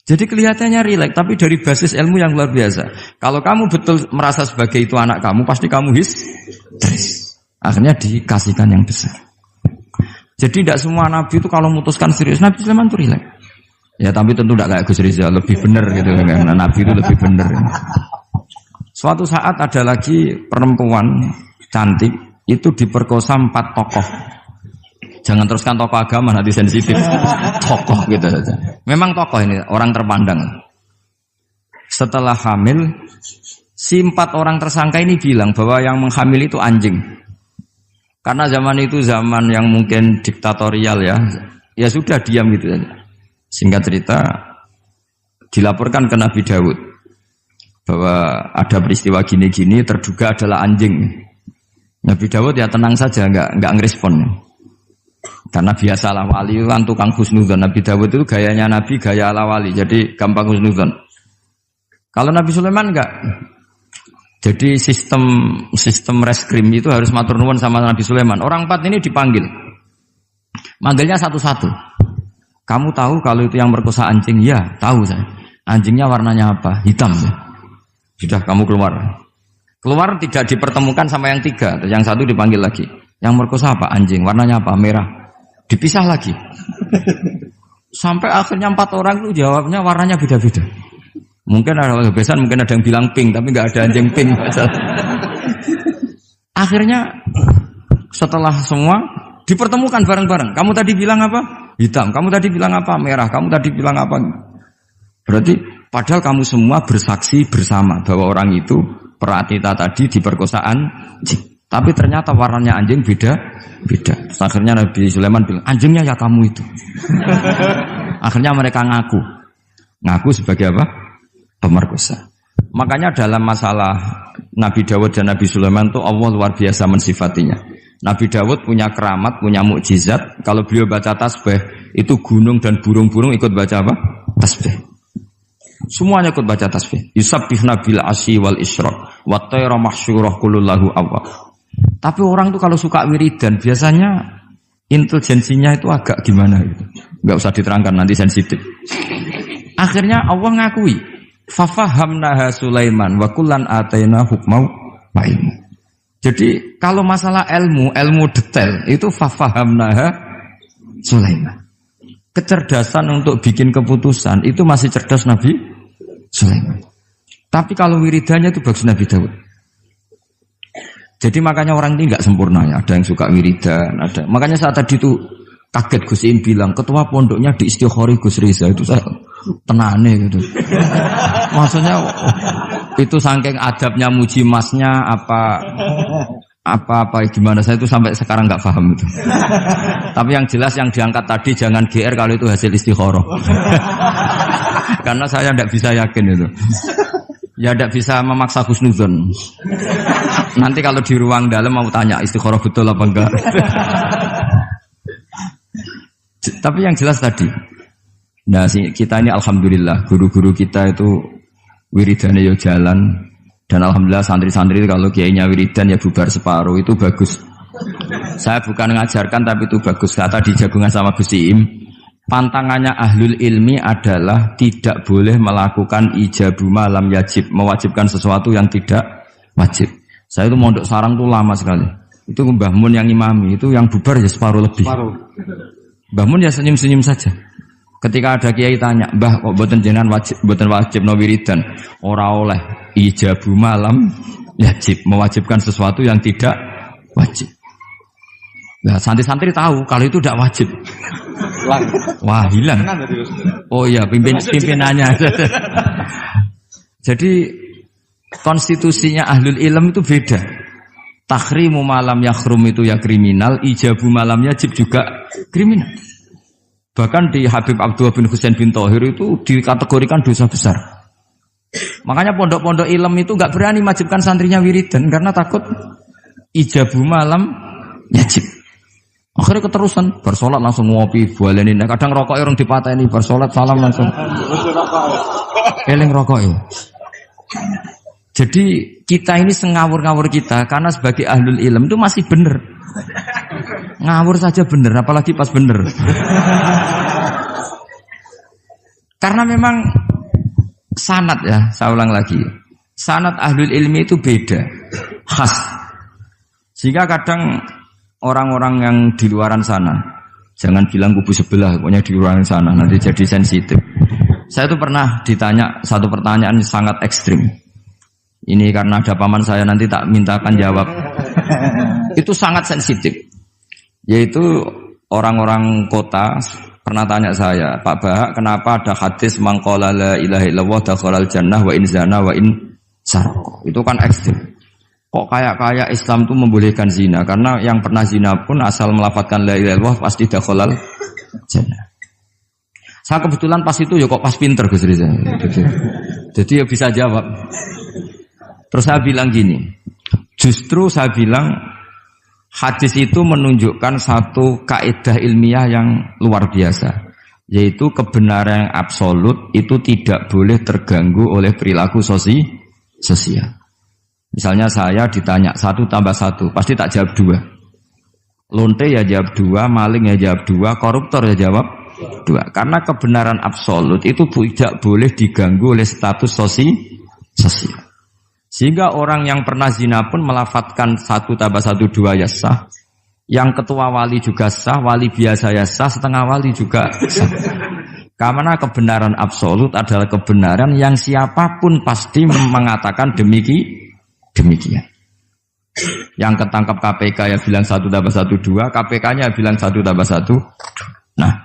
Jadi kelihatannya rileks, tapi dari basis ilmu yang luar biasa. Kalau kamu betul merasa sebagai itu anak kamu, pasti kamu histeris. Akhirnya dikasihkan yang besar. Jadi tidak semua nabi itu kalau memutuskan serius. Nabi Sulaiman itu rileks. Ya tapi tentu tidak kayak Gus Rizal, lebih benar gitu kan. Nabi itu lebih benar. Suatu saat ada lagi perempuan cantik itu diperkosa 4 tokoh. Jangan teruskan tokoh agama nanti sensitif. Tokoh gitu saja. Memang tokoh ini orang terpandang. Setelah hamil, si 4 orang tersangka ini bilang bahwa yang menghamil itu anjing. Karena zaman itu zaman yang mungkin diktatorial ya. Ya sudah diam gitu saja. Singkat cerita dilaporkan ke Nabi Daud bahwa ada peristiwa gini-gini terduga adalah anjing. Nabi Daud ya tenang saja, nggak ngerespon. Karena biasalah wali itu kan tukang husnudzon. Nabi Daud itu gayanya Nabi, gaya ala wali, jadi gampang husnudzon. Kalau Nabi Sulaiman enggak. Jadi sistem reskrim itu harus matur nuwun sama Nabi Sulaiman. Orang 4 ini dipanggil. Manggilnya satu-satu. Kamu tahu kalau itu yang merkosa anjing? Ya, tahu saya. Anjingnya warnanya apa? Hitam. Sudah kamu keluar. Keluar tidak dipertemukan sama yang 3. Yang 1 dipanggil lagi. Yang merkosa apa? Anjing. Warnanya apa? Merah. Dipisah lagi. Sampai akhirnya 4 orang itu jawabnya warnanya beda-beda. Mungkin ada kebiasaan, mungkin ada yang bilang pink, tapi nggak ada anjing pink. Akhirnya setelah semua dipertemukan bareng-bareng. Kamu tadi bilang apa? Hitam. Kamu tadi bilang apa? Merah. Kamu tadi bilang apa? Berarti padahal kamu semua bersaksi bersama bahwa orang itu Pratita tadi diperkosaan anjing. Tapi ternyata warnanya anjing beda. Terus akhirnya Nabi Sulaiman bilang, anjingnya ya kamu itu. Akhirnya mereka ngaku sebagai apa? Pemerkosa. Makanya dalam masalah Nabi Dawud dan Nabi Sulaiman itu Allah luar biasa mensifatinya. Nabi Dawud punya keramat, punya mukjizat. Kalau beliau baca tasbih, itu gunung dan burung-burung ikut baca apa? Tasbih. Semuanya ikut baca tasbih. Yusabbihna bil asyi wal isyraq wa tayra mahsyurah kulullahu awwab. Tapi orang tuh kalau suka wiridan biasanya intelijensinya itu agak gimana gitu. Enggak usah diterangkan nanti sensitif. Akhirnya Allah ngakui, fafahamnaha Sulaiman wa kullan ataina hukmau wa ilmu. Jadi kalau masalah ilmu detail itu fafahamnaha Sulaiman. Kecerdasan untuk bikin keputusan itu masih cerdas Nabi Sulaiman. Tapi kalau wiridannya itu bagus Nabi Daud. Jadi makanya orang ini nggak sempurna ya. Ada yang suka wiridan, ada. Makanya saat tadi itu kaget Gus Im bilang ketua pondoknya di Istighori Gus Riza itu saya tenane gitu. Maksudnya itu saking adabnya muji masnya apa gimana saya itu sampai sekarang nggak paham itu. Tapi yang jelas yang diangkat tadi jangan GR kalau itu hasil istikharah. Karena saya tidak bisa yakin itu. Ya tidak bisa memaksa husnudzon. Nanti kalau di ruang dalam mau tanya istikharah betul apa enggak. Tapi yang jelas tadi. Nah, kita ini alhamdulillah guru-guru kita itu wiridannya ya jalan dan alhamdulillah santri-santri itu kalau kiainya wiridan ya bubar separuh itu bagus. Saya bukan mengajarkan tapi itu bagus. Kata di jagungan sama Gus Iim, pantangannya ahlul ilmi adalah tidak boleh melakukan ijabu malam yajib, mewajibkan sesuatu yang tidak wajib. Saya itu mondok sarang tuh lama sekali. Itu Mbah Mun yang imami, itu yang bubar ya separuh lebih. Mbah Mun ya senyum-senyum saja. Ketika ada kiai tanya, "Mbah, kok mboten jenengan mboten wajib no wiridan?" Ora oleh ijabu malam yajib, mewajibkan sesuatu yang tidak wajib. Nah, santri-santri tahu kalau itu tidak wajib. Wah, hilang. Oh iya, pimpinannya. Jadi konstitusinya ahlul ilm itu beda. Tahrimu malam yakhrum itu ya kriminal, ijabu malam yajib juga kriminal. Bahkan di Habib Abdullah bin Husain bin Thohir itu dikategorikan dosa besar. Makanya pondok-pondok ilm itu nggak berani wajibkan santrinya wiridan karena takut ijabu malam yajib. Akhirnya keterusan bersolat langsung ngopi, bualenin. Kadang rokok orang dipateni, bersolat salam langsung. Eling rokok ya. Jadi kita ini sengawur-ngawur kita karena sebagai ahlul ilm itu masih benar. Ngawur saja benar, apalagi pas benar. Karena memang sanad ya, saya ulang lagi. Sanad ahlul ilmi itu beda, khas. Sehingga kadang orang-orang yang di luaran sana Jangan bilang kubu sebelah, pokoknya di ruangan sana nanti jadi sensitif. Saya tuh pernah ditanya satu pertanyaan sangat ekstrim. Ini karena ada paman saya nanti tak mintakan jawab. Itu sangat sensitif. Yaitu orang-orang kota pernah tanya saya, Pak Bahak, kenapa ada hadis mangqala la ilaha illallah dakhalal jannah wa in zana wa in sarqa. Itu kan ekstrim. Kok kayak Islam itu membolehkan zina? Karena yang pernah zina pun asal melafadzkan la ilaha illallah pasti dakhalal jannah. Saya kebetulan pas itu ya kok pas pinter Gus Riza. Jadi ya bisa jawab. Terus saya bilang gini, justru saya bilang hadis itu menunjukkan satu kaidah ilmiah yang luar biasa, yaitu kebenaran yang absolut itu tidak boleh terganggu oleh perilaku sosial. Misalnya saya ditanya 1 tambah 1, pasti tak jawab 2. Lonte ya jawab 2, maling ya jawab 2, koruptor ya jawab 2. Karena kebenaran absolut itu tidak boleh diganggu oleh status sosial. Sehingga orang yang pernah zina pun melafadzkan 1 tambah 1 2 ya sah. Yang ketua wali juga sah, wali biasa ya sah, setengah wali juga sah. Karena kebenaran absolut adalah kebenaran yang siapapun pasti mengatakan demikian. Yang ketangkap KPK ya bilang 1 tambah 1 2, KPK-nya bilang 1 tambah 1. Nah,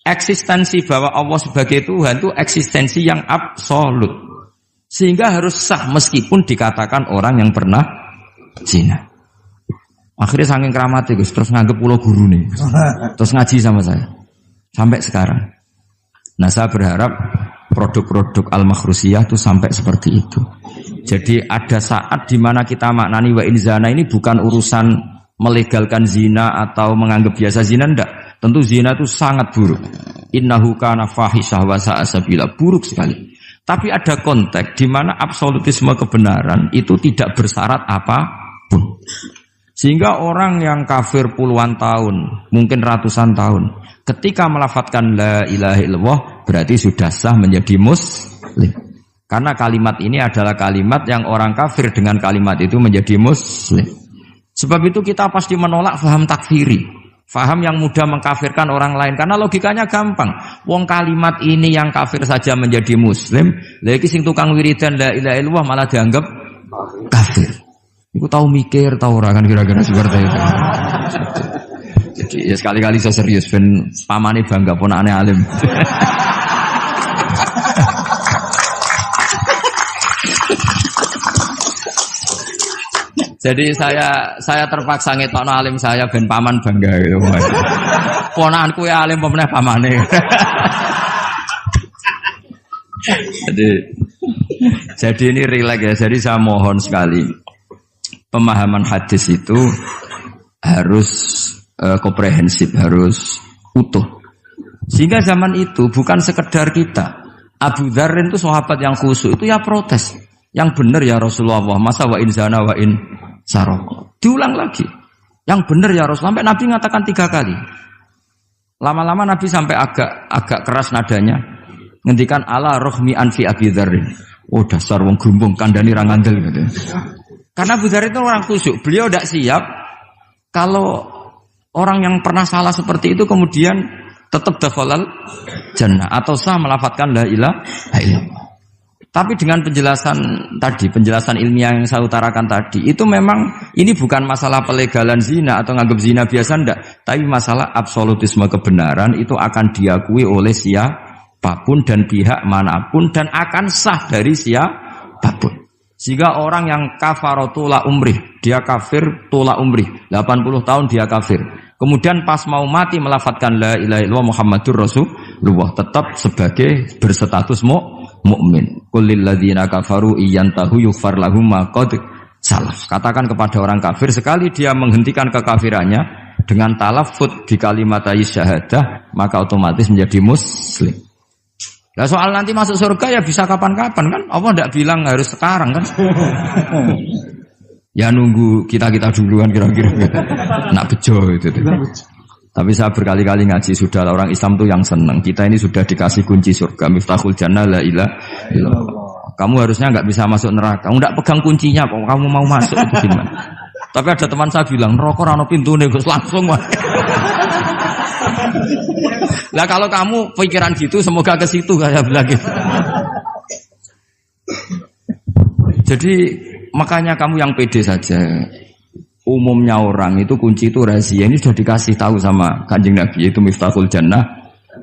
eksistensi bahwa Allah sebagai Tuhan itu eksistensi yang absolut. Sehingga harus sah meskipun dikatakan orang yang pernah zina. Akhirnya saking keramatnya Gus, terus nganggep pulau guru nih. Terus ngaji sama saya. Sampai sekarang. Nah, saya berharap produk-produk Al-Makhrusiyah itu sampai seperti itu. Jadi ada saat di mana kita maknani wa in zina ini bukan urusan melegalkan zina atau menganggap biasa zina, enggak. Tentu zina itu sangat buruk. Innahu kana fahisyah wa sa'a sabila, buruk sekali. Tapi ada konteks di mana absolutisme kebenaran itu tidak bersyarat apapun. Sehingga orang yang kafir puluhan tahun, mungkin ratusan tahun, ketika melafadzkan la ilaha illallah berarti sudah sah menjadi muslim. Karena kalimat ini adalah kalimat yang orang kafir dengan kalimat itu menjadi muslim. Sebab itu kita pasti menolak faham takfiri, faham yang mudah mengkafirkan orang lain. Karena logikanya gampang. Wong kalimat ini yang kafir saja menjadi muslim, lagi sing tukang wiridan la ilaha illallah malah dianggap kafir. Iku tahu mikir, tahu ora kan kira-kira seperti itu. Jadi ya sekali-kali saya serius ben pamane bangga ponakane alim. Jadi saya terpaksa ngetokno alim saya ben paman bangga gitu. Ponakanku ya alim pemenah pamane. Jadi ini rileks ya. Jadi saya mohon sekali pemahaman hadis itu harus komprehensif, harus utuh. Sehingga zaman itu bukan sekedar kita. Abu Dzar itu sahabat yang khusyuk itu ya protes. Yang benar ya Rasulullah, masa wa in zana wa in saraq. Diulang lagi. Yang benar ya Rasulullah, sampai Nabi mengatakan 3 kali. Lama-lama Nabi sampai agak keras nadanya. Ngendikan ala rohmi anfi Abi Dzar. Oh dasar wong grumbung kandhani ra ngandel gitu. Karena Abu Dzar itu orang khusyuk. Beliau tidak siap kalau orang yang pernah salah seperti itu kemudian tetap dakhalal jannah atau sah melafadzkan la ilaha illallah. Tapi dengan penjelasan ilmiah yang saya utarakan tadi, itu memang ini bukan masalah pelegalan zina atau nganggap zina biasa, enggak. Tapi masalah absolutisme kebenaran itu akan diakui oleh siapapun dan pihak manapun dan akan sah dari siapapun. Sehingga orang yang kafaratu la umrih, dia kafir tula umrih, 80 tahun dia kafir. Kemudian pas mau mati melafadzkan la ilaha illallah Muhammadur Rasulullah, tetap sebagai berstatus mukmin. Qul lil ladzina kafaru iyantahu yughfar lahum ma qad salaf. Katakan kepada orang kafir sekali dia menghentikan kekafirannya dengan talaffuz di kalimat syahadah, maka otomatis menjadi muslim. Lah soal nanti masuk surga ya bisa kapan-kapan kan? Allah tidak bilang harus sekarang kan? Ya nunggu kita duluan kira-kira gitu. Nak bejo itu. Tapi saya berkali-kali ngaji sudah orang Islam tuh yang senang. Kita ini sudah dikasih kunci surga, miftahul jannah la ilaha illallah. Kamu harusnya enggak bisa masuk neraka. Kamu enggak pegang kuncinya, kok kamu mau masuk itu gimana? Tapi ada teman saya bilang, "Neraka ora ono pintune, Gus, langsung wae." Lah kalau kamu pikiran gitu, semoga ke situ kayak bilang gitu. Jadi makanya kamu yang pede saja. Umumnya orang itu kunci itu rahasia. Ini sudah dikasih tahu sama Kanjeng Nabi, yaitu Miftahul Jannah.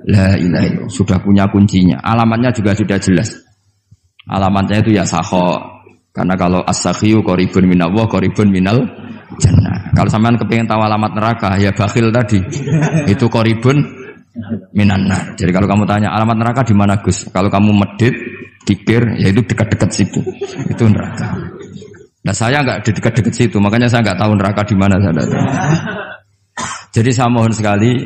La ilaha illallah. Sudah punya kuncinya. Alamatnya juga sudah jelas. Alamatnya itu ya sakho. Karena kalau as-sakhiyu qaribun minallah, qaribun minal jannah. Kalau sampean kepengin tahu alamat neraka, ya bakhil tadi. Itu qaribun minannar. Jadi kalau kamu tanya alamat neraka di mana Gus? Kalau kamu medit, kikir, ya itu dekat-dekat situ. Itu neraka. Nah saya enggak di dekat-dekat situ, makanya saya enggak tahu neraka di mana saya. Jadi saya mohon sekali,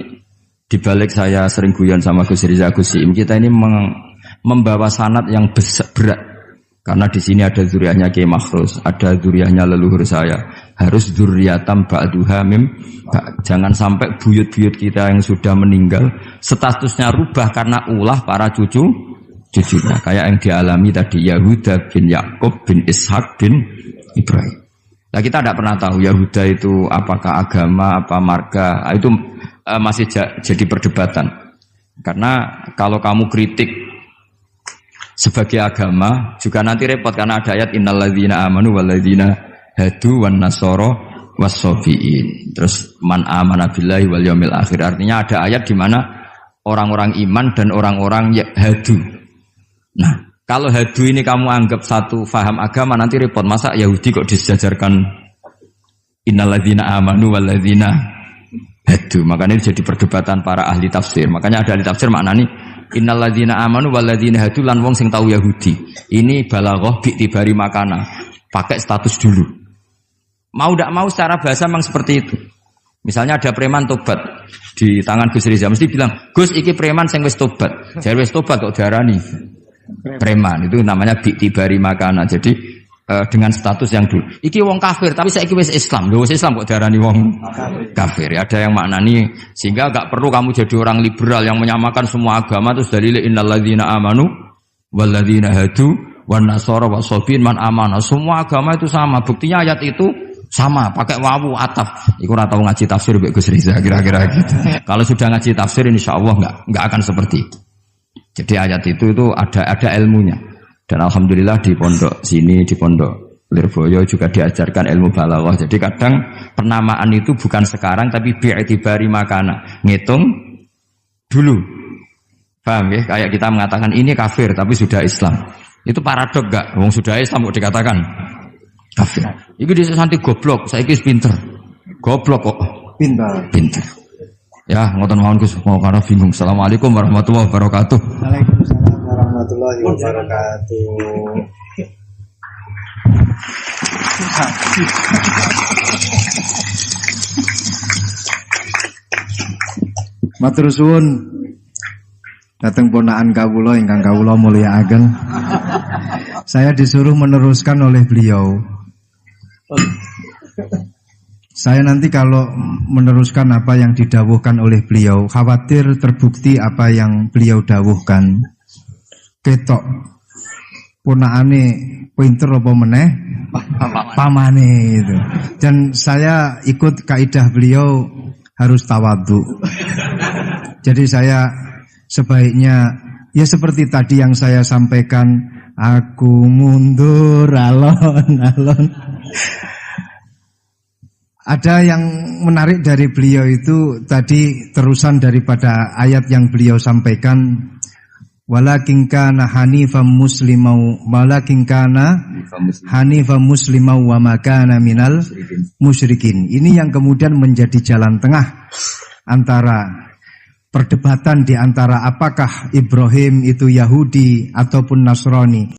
di balik saya sering guyon sama Gus Riza Gusim, kita ini membawa sanad yang berat. Karena di sini ada zuriatnya Kiai Makhrus, ada zuriatnya leluhur saya. Harus zuriatam ba'duha mim. Jangan sampai buyut-buyut kita yang sudah meninggal statusnya rubah karena ulah para cucunya. Kayak yang dialami tadi Yahuda bin Yakub bin Ishak bin Ibrahim. Nah kita tidak pernah tahu Yahuda itu apakah agama, apa marga. Itu masih jadi perdebatan. Karena kalau kamu kritik sebagai agama juga nanti repot karena ada ayat innalladzina amanu walladzina hadu wan nasara wassabiin. Terus man amana billahi wal yaumil akhir. Artinya ada ayat di mana orang-orang iman dan orang-orang hadu. Nah, kalau hadu ini kamu anggap satu faham agama nanti repot. Masa Yahudi kok disejajarkan innalladzina amanu walladzina hadu. Makanya ini jadi perdebatan para ahli tafsir. Makanya ada ahli tafsir maknanya innalladzina amanu walladzina hadu lan wong sing tahu Yahudi. Ini balaghah bi'tibari makana. Pakai status dulu. Mau tidak mau secara bahasa memang seperti itu. Misalnya ada preman tobat di tangan Gus Riza mesti bilang, "Gus iki preman sing wis tobat." Jare wis tobat kok diarani preman. Itu namanya bi'tibari makana. Jadi dengan status yang dulu. Iki wong kafir tapi saiki wis Islam. Lho wis Islam kok diarani wong kafir. Ya, ada yang maknani sehingga enggak perlu kamu jadi orang liberal yang menyamakan semua agama terus dalil innalladzina amanu walladzina hadu wan nasara wasabin man amana. Semua agama itu sama. Buktinya ayat itu sama, pakai wawu ataf. Iku ora tau ngaji tafsir Mbak Gus Riza kira-kira gitu. Kalau sudah ngaji tafsir insyaallah enggak akan seperti itu. Jadi ayat itu ada ilmunya. Dan alhamdulillah di pondok sini, di pondok Lirboyo juga diajarkan ilmu balaghah. Jadi kadang penamaan itu bukan sekarang tapi bi'tibari makana. Ngitung dulu. Paham ya? Kayak kita mengatakan ini kafir tapi sudah Islam. Itu paradok enggak? Wong sudah Islam kok dikatakan kafir. Iku dhisik santi goblok, saiki pinter. Goblok kok pinter. Ya, ngoten mawon Gus, mau karena bingung. Assalamualaikum warahmatullahi wabarakatuh. Waalaikumsalam warahmatullahi wabarakatuh. Matur suwun dateng ponakan kawula ingkang kawula mulyakaken. Saya disuruh meneruskan oleh beliau. Saya nanti kalau meneruskan apa yang didawuhkan oleh beliau, khawatir terbukti apa yang beliau dawuhkan. Ketok ponakane pinter apa meneh pamane itu. Dan saya ikut kaidah beliau harus tawadhu. Jadi saya sebaiknya ya seperti tadi yang saya sampaikan, aku mundur alon-alon. Ada yang menarik dari beliau itu tadi terusan daripada ayat yang beliau sampaikan, walakin kana hanifan muslimau wa ma kana minal musyrikin. Ini yang kemudian menjadi jalan tengah antara perdebatan di antara apakah Ibrahim itu Yahudi ataupun Nasrani.